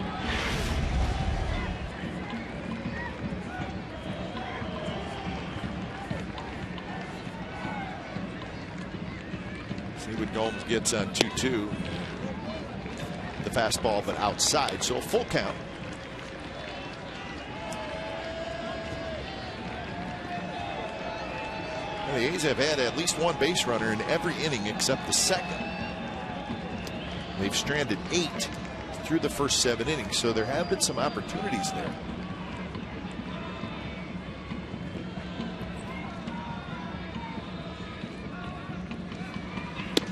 See what Gomes gets on 2-2. The fastball, but outside, so a full count. Well, the A's have had at least one base runner in every inning except the second. They've stranded 8 through the first 7 innings, so there have been some opportunities there.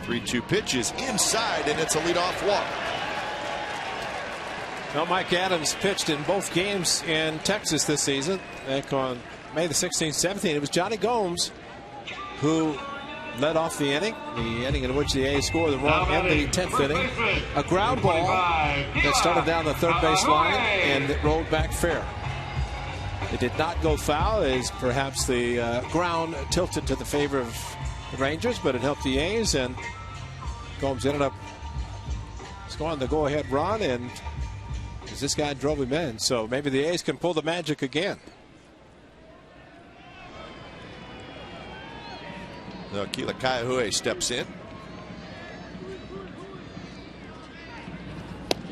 Three-two pitch is inside, and it's a leadoff walk. Well, Mike Adams pitched in both games in Texas this season. Back on May the 16th, 17th, it was Johnny Gomes who led off the inning in which the A's scored the run in the 10th inning. A ground ball that started down the third base line and it rolled back fair. It did not go foul, as perhaps the ground tilted to the favor of the Rangers, but it helped the A's, and Gomes ended up scoring the go-ahead run, and this guy drove him in. So maybe the A's can pull the magic again. Kila Kaihue steps in.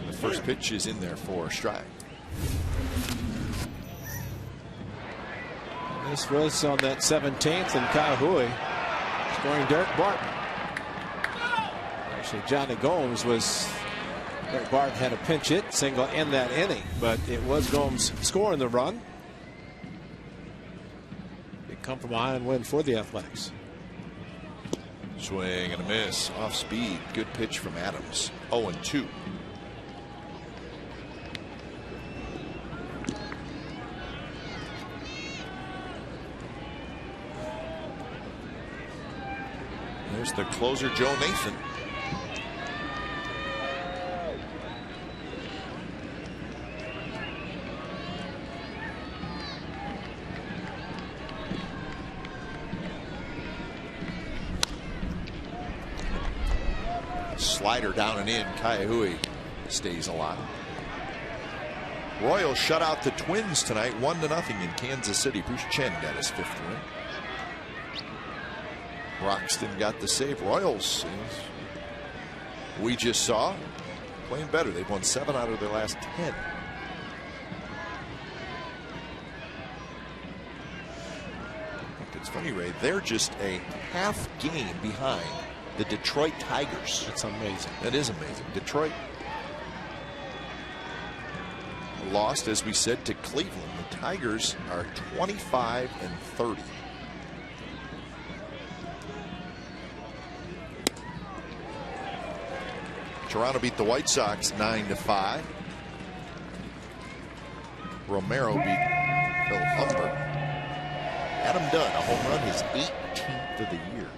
The first pitch is in there for a strike. This was on that 17th, and Kaihue scoring Derek Barton. Actually, Johnny Gomes was. Derek Barton had a pinch hit single in that inning, but it was Gomes scoring the run. Big come from behind win for the Athletics. Swing and a miss. Off speed. Good pitch from Adams. 0-2. There's the closer, Joe Nathan. Slider down and in. Kaihue stays alive. Royals shut out the Twins tonight 1-0 in Kansas City. Bruce Chen got his 5th win. Broxton got the save. Royals, we just saw, playing better. They've won 7 out of their last 10. It's funny, Ray, they're just a half game behind the Detroit Tigers. That's amazing. That is amazing. Detroit lost, as we said, to Cleveland. The Tigers are 25-30. Toronto beat the White Sox 9-5. Romero beat Phil Humber. Adam Dunn, a home run, his 18th of the year.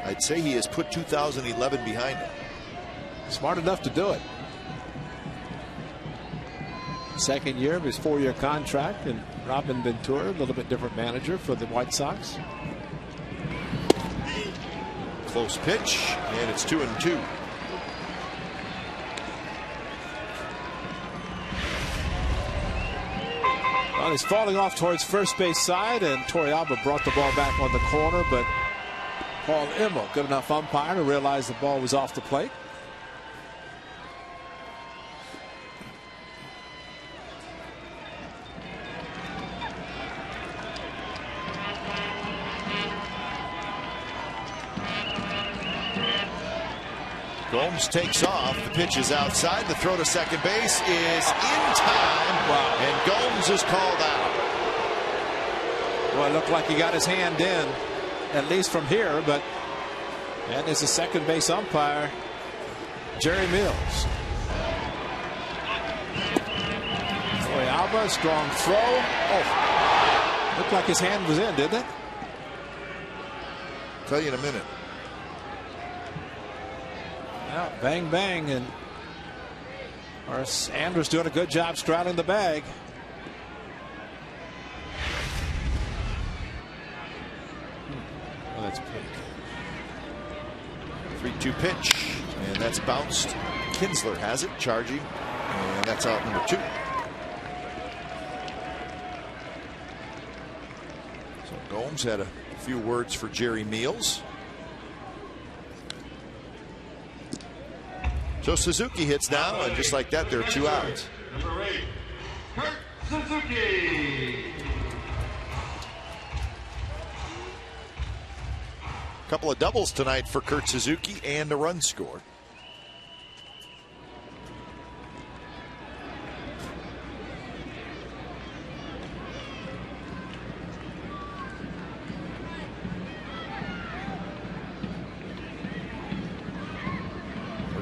I'd say he has put 2011 behind him. Smart enough to do it. Second year of his 4-year contract, and Robin Ventura, a little bit different manager for the White Sox. Close pitch, and it's 2-2. Well, he's falling off towards first base side, and Torrealba brought the ball back on the corner, but Paul Immel, good enough umpire to realize the ball was off the plate. Gomes takes off. The pitch is outside. The throw to second base is in time. Wow. And Gomes is called out. Well, it looked like he got his hand in, at least from here, but that is the second base umpire, Jerry Mills. Torrealba, strong throw. Oh, looked like his hand was in, didn't it? Tell you in a minute. Well, bang, bang, and Andrews doing a good job straddling the bag. Well, that's big. 3-2 pitch, and that's bounced. Kinsler has it, charging, and that's out number 2. So Gomes had a few words for Jerry Meals. So Suzuki hits now, and just like that, there are 2 outs. Number 8, Kurt Suzuki. Couple of doubles tonight for Kurt Suzuki and a run scored.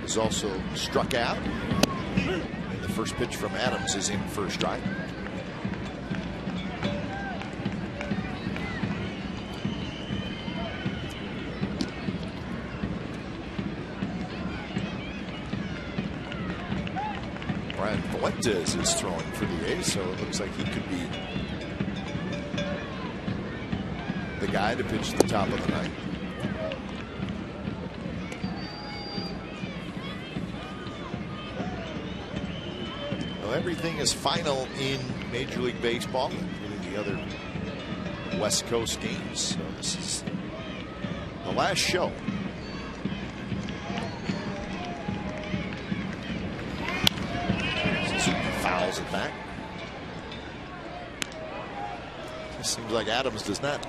Is also struck out, and the first pitch from Adams is in for a strike. Brian Fuentes is throwing for the A's, so it looks like he could be the guy to pitch the top of the ninth. Everything is final in Major League Baseball, including the other West Coast games. So this is the last show. Suzuki fouls it back. It seems like Adams does not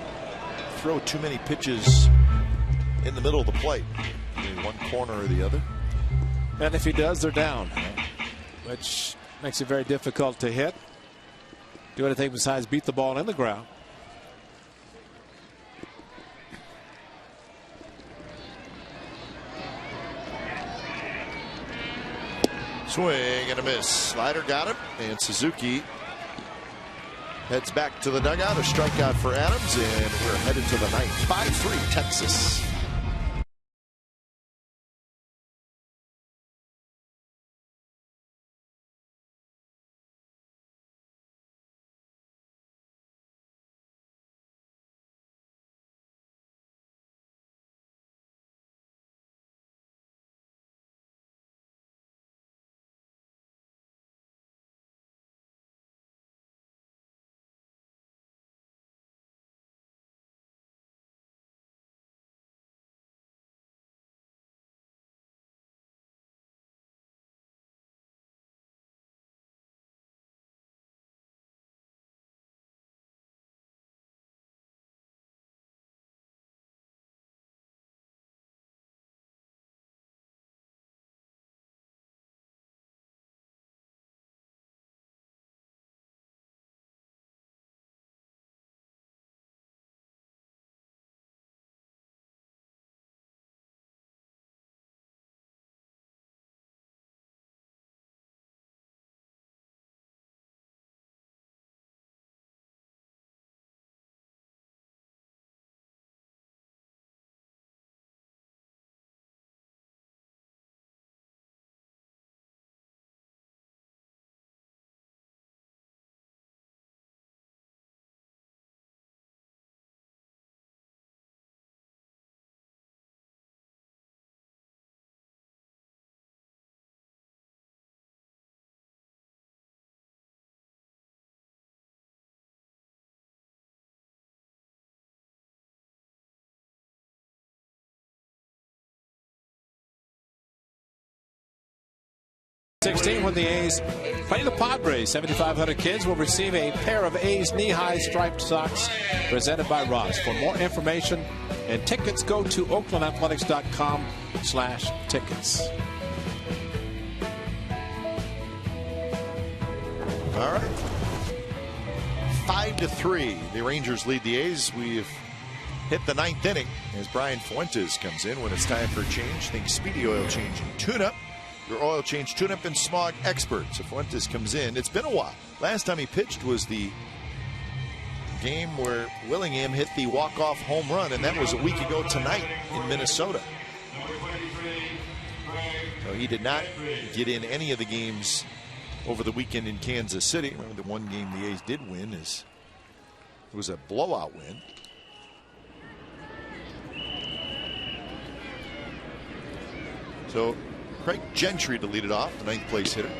throw too many pitches in the middle of the plate, in one corner or the other. And if he does, they're down, which makes it very difficult to hit. Do anything besides beat the ball in the ground. Swing and a miss. Slider got him, and Suzuki heads back to the dugout. A strikeout for Adams, and we're headed to the ninth. 5-3 Texas. 16 when the A's play the Padres. 7,500 kids will receive a pair of A's knee-high striped socks presented by Ross. For more information and tickets, go to oaklandathletics.com/tickets. All right. 5-3. The Rangers lead the A's. We've hit the 9th inning as Brian Fuentes comes in when it's time for a change. Think Speedy Oil Change and Tune-Up. Your oil change, tune-up, and smog experts. If Fuentes comes in, it's been a while. Last time he pitched was the game where Willingham hit the walk-off home run, and that was a week ago tonight in Minnesota. So he did not get in any of the games over the weekend in Kansas City. Remember, the one game the A's did win it was a blowout win. So Craig Gentry to lead it off, the 9th place hitter.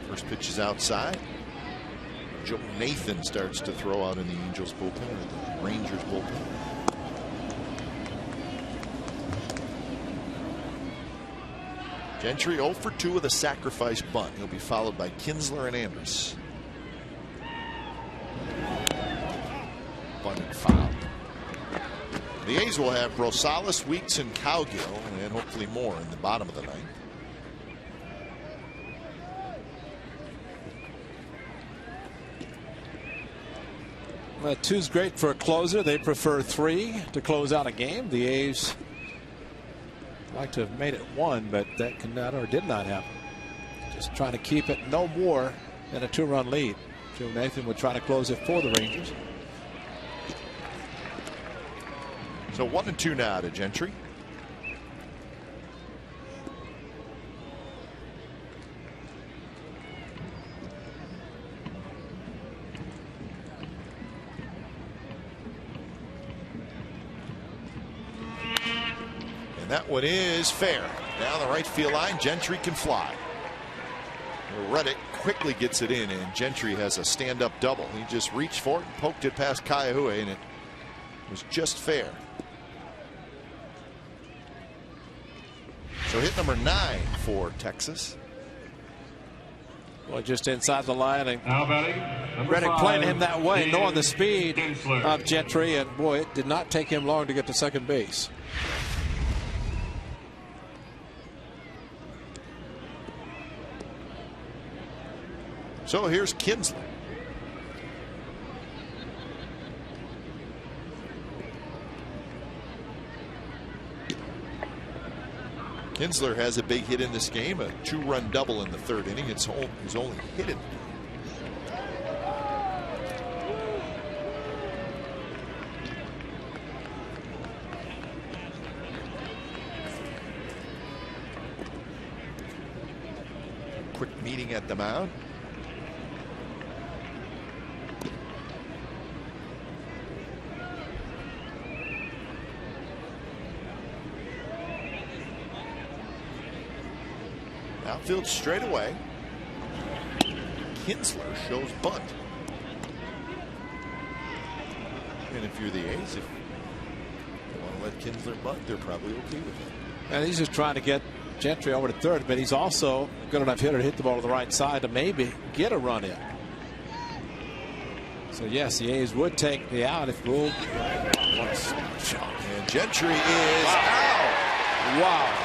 First pitch is outside. Joe Nathan starts to throw out in the Angels bullpen, or the Rangers bullpen. Gentry 0 for 2 with a sacrifice bunt. He'll be followed by Kinsler and Andrus. Bunt and foul. The A's will have Rosales, Weeks, and Cowgill, and hopefully more in the bottom of the 9th. Well, 2's great for a closer. They prefer 3 to close out a game. The A's like to have made it 1, but that cannot or did not happen. Just trying to keep it no more than a 2-run lead. Joe Nathan would try to close it for the Rangers. So 1-2 now to Gentry. And that one is fair. Down the right field line, Gentry can fly. Reddick quickly gets it in, and Gentry has a stand-up double. He just reached for it and poked it past Kaihue, and it was just fair. So hit number 9 for Texas. Well, just inside the line, and Now batting, Reddick 5, playing him that way, knowing the speed Kinsler. of Gentry, and boy, it did not take him long to get to second base. So here's Kinsler. Kinsler has a big hit in this game, a 2-run double in the 3rd inning. It's his only hit in. Quick meeting at the mound. Outfield straight away. Kinsler shows bunt. And if you're the A's, if you want to let Kinsler bunt, they're probably okay with it. And he's just trying to get Gentry over to 3rd, but he's also a good enough hitter to hit the ball to the right side to maybe get a run in. So yes, the A's would take the out if ruled. And Gentry is out. Wow.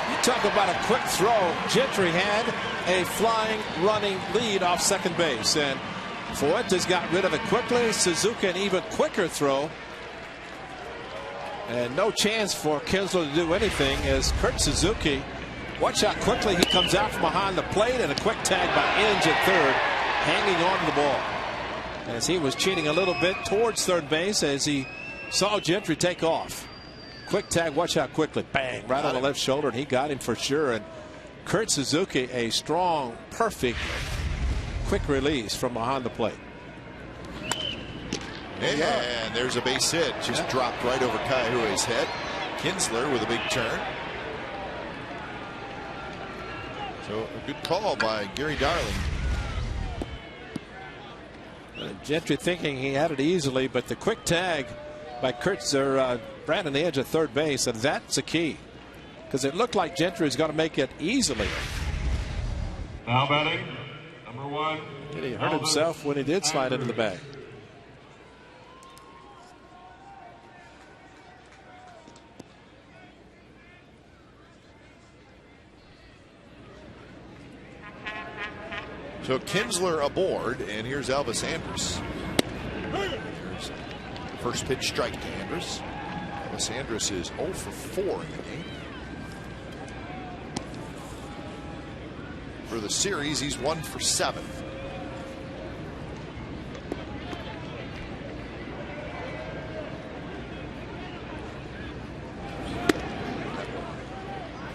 You talk about a quick throw. Gentry had a flying, running lead off second base, and Fuentes got rid of it quickly. Suzuki an even quicker throw, and no chance for Kinsler to do anything as Kurt Suzuki, watch how quickly he comes out from behind the plate, and a quick tag by Inge at 3rd, hanging on to the ball as he was cheating a little bit towards 3rd base as he saw Gentry take off. Quick tag, watch how quickly, bang, right on the left shoulder, and he got him for sure. And Kurt Suzuki, a strong, perfect, quick release from behind the plate. And there's a base hit, just dropped right over Kaihue's head. Kinsler with a big turn. So a good call by Gary Darling. Gentry thinking he had it easily, but the quick tag by Brandon Inge at 3rd base, and that's the key, because it looked like Gentry was going to make it easily. Now batting, number 1. And he hurt himself when he did slide into the bag. So Kinsler aboard, and here's Elvis Andrus. Here's first pitch strike to Andrus. Elvis Andrus is 0 for 4 in the game. For the series, he's 1 for 7.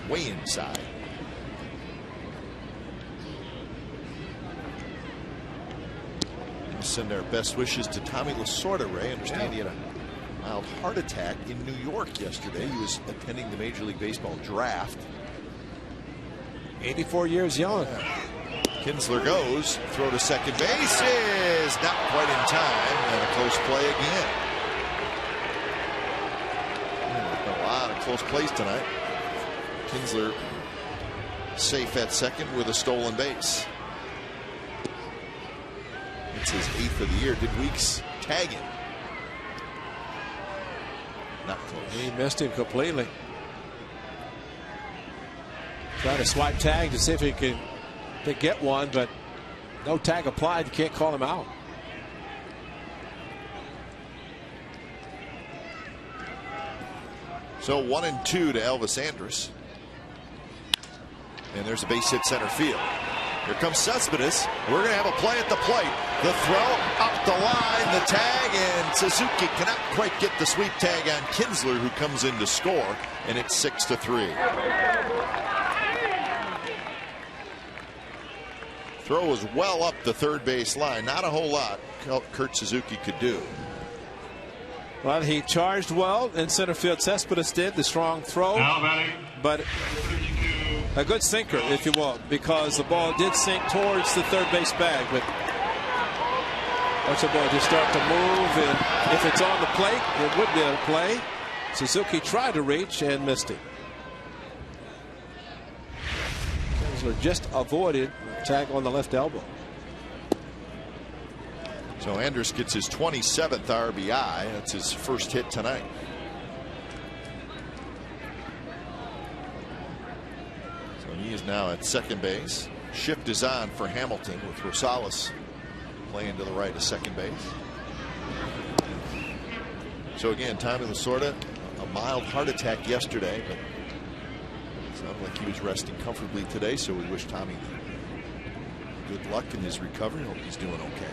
Way inside. Send our best wishes to Tommy Lasorda, Ray. I understand he had a mild heart attack in New York yesterday. He was attending the Major League Baseball draft. 84 years young. Kinsler goes. Throw to second base is not quite in time. And a close play again. A lot of close plays tonight. Kinsler safe at second with a stolen base. It's his 8th of the year. Did Weeks tag him? Not close. He missed him completely. Trying to swipe tag to see if he could get one, but no tag applied. You can't call him out. So 1-2 to Elvis Andrus. And there's a base hit center field. Here comes Cespedes. We're going to have a play at the plate. The throw up the line, the tag, and Suzuki cannot quite get the sweep tag on Kinsler, who comes in to score, and it's 6-3. Throw was well up the third base line. Not a whole lot Kurt Suzuki could do. Well, he charged well in center field. Cespedes did the strong throw, but a good sinker, if you will, because the ball did sink towards the third base bag. But watch the ball just start to move, and if it's on the plate, it would be a play. Suzuki tried to reach and missed it. Kinsler just avoided a tag on the left elbow. So Andrus gets his 27th RBI. That's his first hit tonight. So he is now at second base. Shift is on for Hamilton with Rosales playing to the right of second base. So again, Tommy Lasorda, a mild heart attack yesterday, but it sounded like he was resting comfortably today. So we wish Tommy good luck in his recovery. Hope he's doing okay.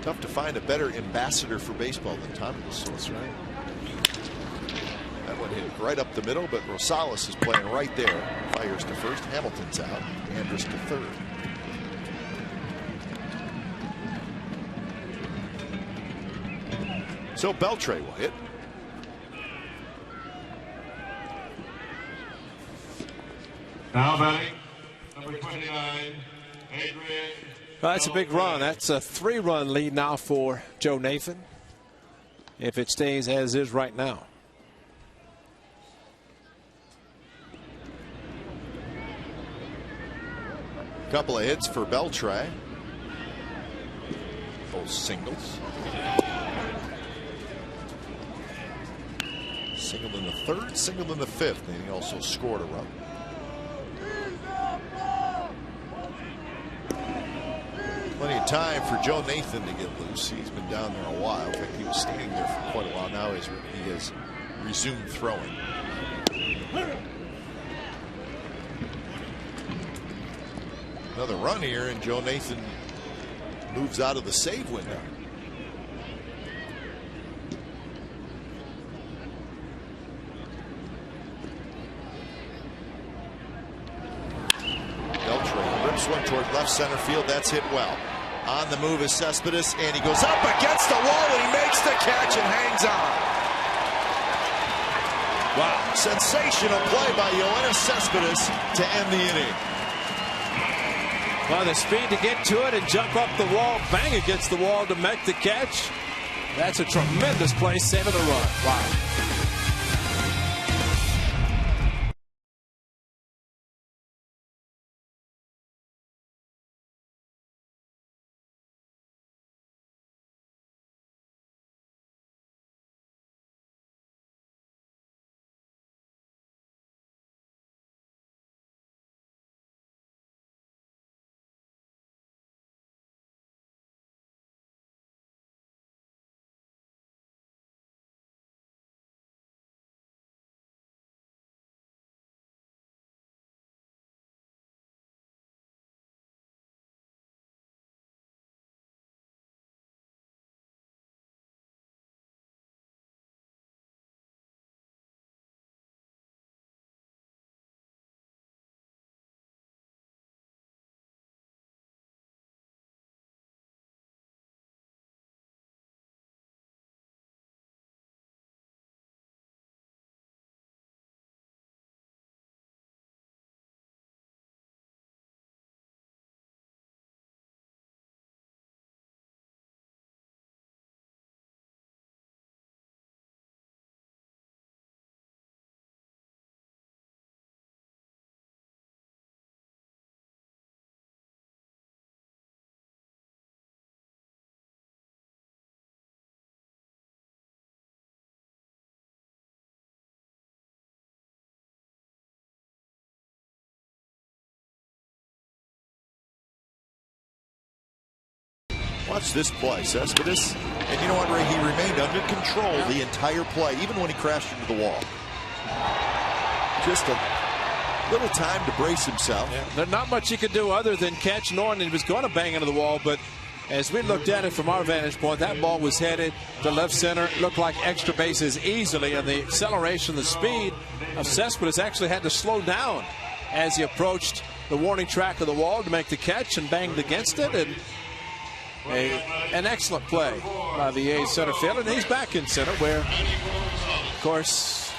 Tough to find a better ambassador for baseball than Tommy Lasorda. That's right. That one hit right up the middle, but Rosales is playing right there. Fires to first. Hamilton's out. Andrus to third. So Beltre will hit. Now batting, number 29, Adrian. Well, that's a big run. That's a 3-run lead now for Joe Nathan, if it stays as is right now. Couple of hits for Beltre. Both singles. Single in the third, single in the fifth, and he also scored a run. Plenty of time for Joe Nathan to get loose. He's been down there a while. In fact, he was standing there for quite a while. Now he has resumed throwing. Another run here, and Joe Nathan moves out of the save window. Beltre rips one toward left center field. That's hit well. On the move is Cespedes, and he goes up against the wall, and he makes the catch and hangs on. Wow. Sensational play by Yoenis Cespedes to end the inning. Well, the speed to get to it and jump up the wall, bang against the wall to make the catch. That's a tremendous play, saving the run. Wow. Watch this play, Cespedes. And you know what, Ray? He remained under control the entire play, even when he crashed into the wall. Just a little time to brace himself. Yeah, there's not much he could do other than catch Norton. He was going to bang into the wall, but as we looked at it from our vantage point, that ball was headed to left center. It looked like extra bases easily, and the acceleration, the speed of Cespedes actually had to slow down as he approached the warning track of the wall to make the catch and banged against it. And an excellent play by the A's center fielder, and he's back in center where, of course,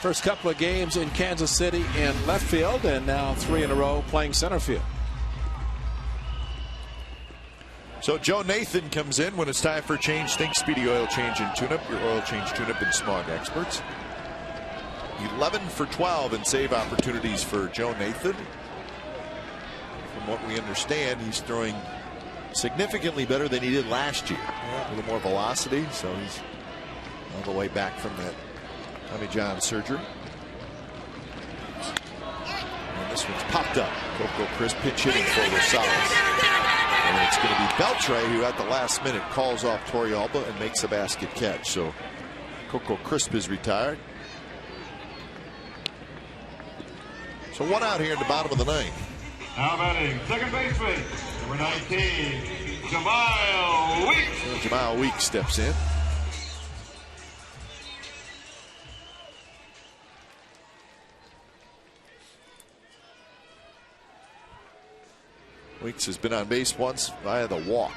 first couple of games in Kansas City in left field, and now 3 in a row playing center field. So Joe Nathan comes in when it's time for a change. Think Speedy Oil Change and Tune-Up, your oil change tune-up and smog experts. 11 for 12 in save opportunities for Joe Nathan. From what we understand, he's throwing significantly better than he did last year. A little more velocity, so he's all the way back from that Tommy John surgery. And this one's popped up. Coco Crisp pitch hitting for Rosales. And it's going to be Beltre who at the last minute calls off Torrealba and makes a basket catch. So Coco Crisp is retired. So 1 out here in the bottom of the 9th. Now batting, second baseman, number 19, Jamal Weeks. So Jamal Weeks steps in. Weeks has been on base once via the walk.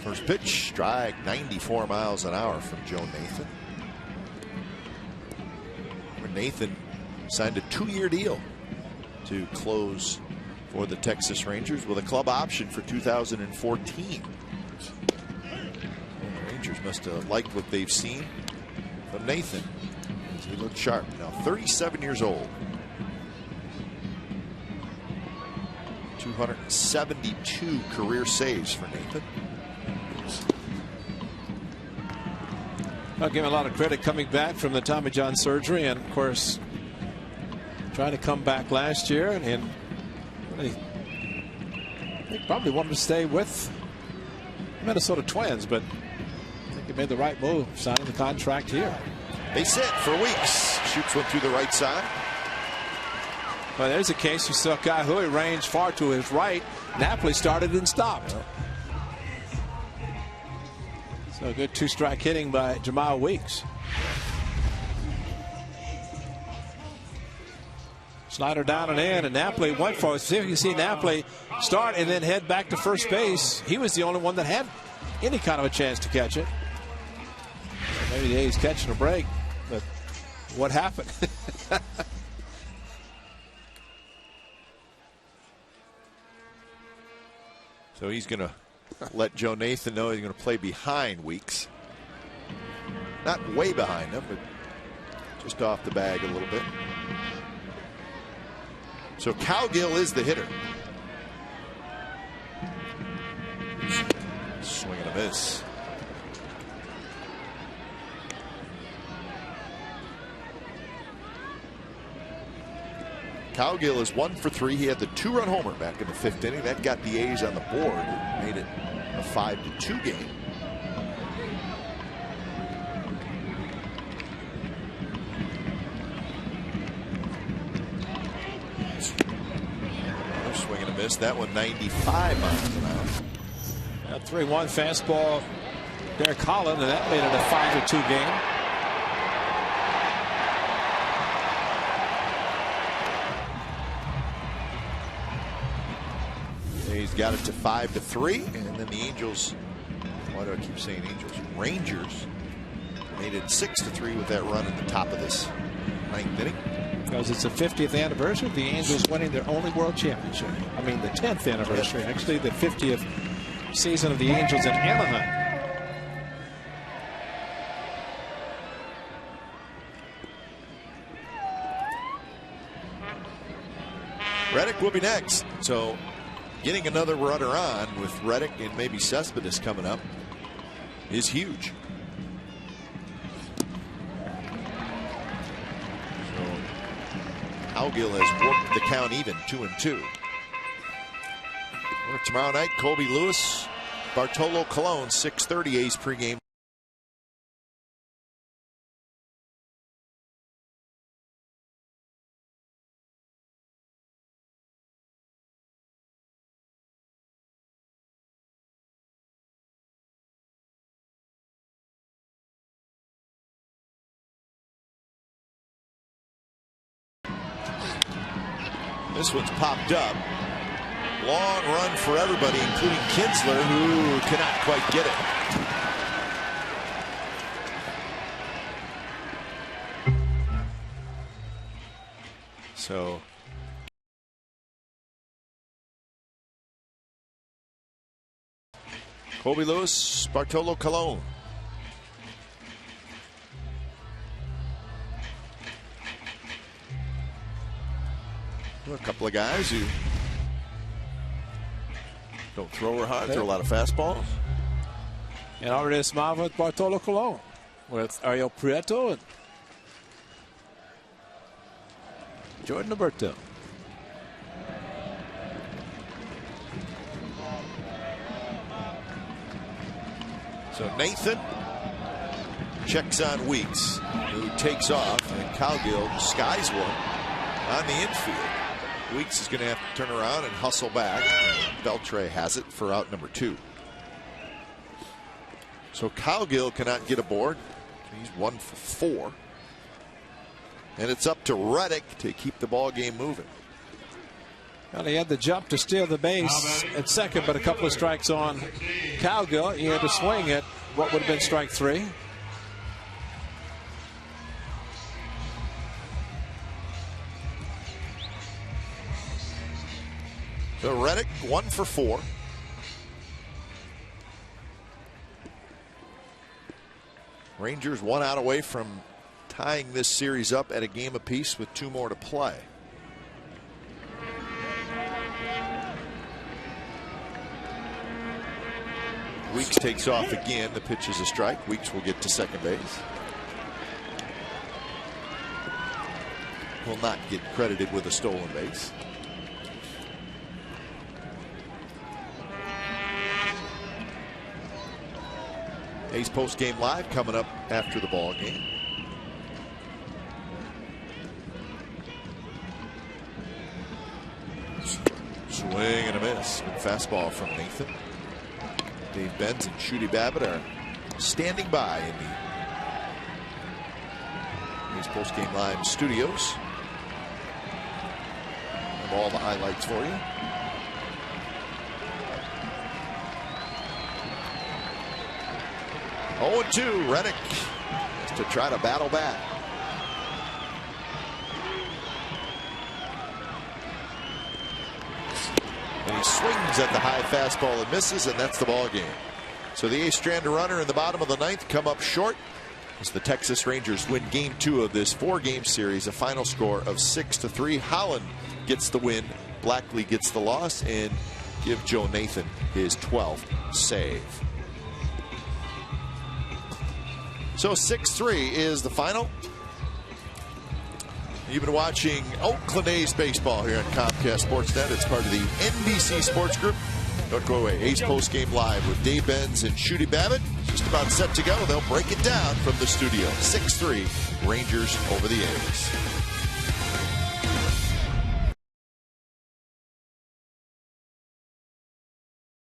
First pitch, strike, 94 miles an hour from Joe Nathan. Nathan signed a 2-year deal to close for the Texas Rangers with a club option for 2014. The Rangers must have liked what they've seen from Nathan. He looked sharp. Now 37 years old. 272 career saves for Nathan. I'll give him a lot of credit coming back from the Tommy John surgery, and of course trying to come back last year, and really, he probably wanted to stay with the Minnesota Twins, but I think he made the right move signing the contract here. They sit for Weeks. Shoots one through the right side. Well, there's a case you saw Kahui range far to his right. Napoli started and stopped. So good 2-strike hitting by Jamal Weeks. Slider down and in, and Napoli went for it. See if you can see Napoli start and then head back to first base. He was the only one that had any kind of a chance to catch it. So maybe the A's catching a break, but what happened? So he's going to let Joe Nathan know he's going to play behind Weeks. Not way behind him, but just off the bag a little bit. So Cowgill is the hitter. Swing and a miss. Cowgill is 1 for 3. He had the 2-run homer back in the 5th inning. That got the A's on the board. It made it a 5-2 game. Swing and a miss. That one 95 miles an hour. A 3-1 fastball, Derek Holland, and that made it a 5-2 game. He's got it to 5-3, and then the Angels, why do I keep saying Angels? Rangers made it 6-3 with that run at the top of this 9th inning. Because it's the 50th anniversary of the Angels winning their only world championship. I mean, the 10th anniversary, actually, the 50th season of the Angels in Anaheim. Reddick will be next. So getting another runner on with Reddick and maybe Cespedes coming up is huge. So Cowgill has worked the count even, 2-2. Tomorrow night, Colby Lewis, Bartolo Colon, 6:30 A's pregame. This one's popped up. Long run for everybody, including Kinsler, who cannot quite get it. So Colby Lewis, Bartolo Colon. A couple of guys who don't throw her hard, throw a lot of fastballs. And already a smile with Bartolo Colon, with Ariel Prieto and Jordan Alberto. So Nathan checks on Weeks, who takes off, and Cowgill skies one on the infield. Weeks is going to have to turn around and hustle back. Beltre has it for out number 2. So Cowgill cannot get aboard. He's 1 for 4. And it's up to Reddick to keep the ball game moving. Well, he had the jump to steal the base at second, but a couple of strikes on Cowgill. He had to swing at what would have been strike 3. So Reddick 1 for 4. Rangers 1 out away from tying this series up at a game apiece with 2 more to play. Weeks takes off again. The pitch is a strike. Weeks will get to second base. Will not get credited with a stolen base. A's post-game live coming up after the ball game. Swing and a miss. Good fastball from Nathan. Dave Benz and Shooty Babbitt are standing by in the A's post-game live studios. Have all the highlights for you. Oh, 2. Reddick has to try to battle back. And he swings at the high fastball and misses, and that's the ball game. So the A's strand a runner in the bottom of the 9th, come up short as the Texas Rangers win game 2 of this 4-game series, a final score of 6-3. Holland gets the win, Blackley gets the loss, and give Joe Nathan his 12th save. So 6-3 is the final. You've been watching Oakland A's baseball here on Comcast Sportsnet. It's part of the NBC Sports Group. Don't go away. A's postgame live with Dave Benz and Shooty Babbitt. Just about set to go. They'll break it down from the studio. 6-3 Rangers over the A's.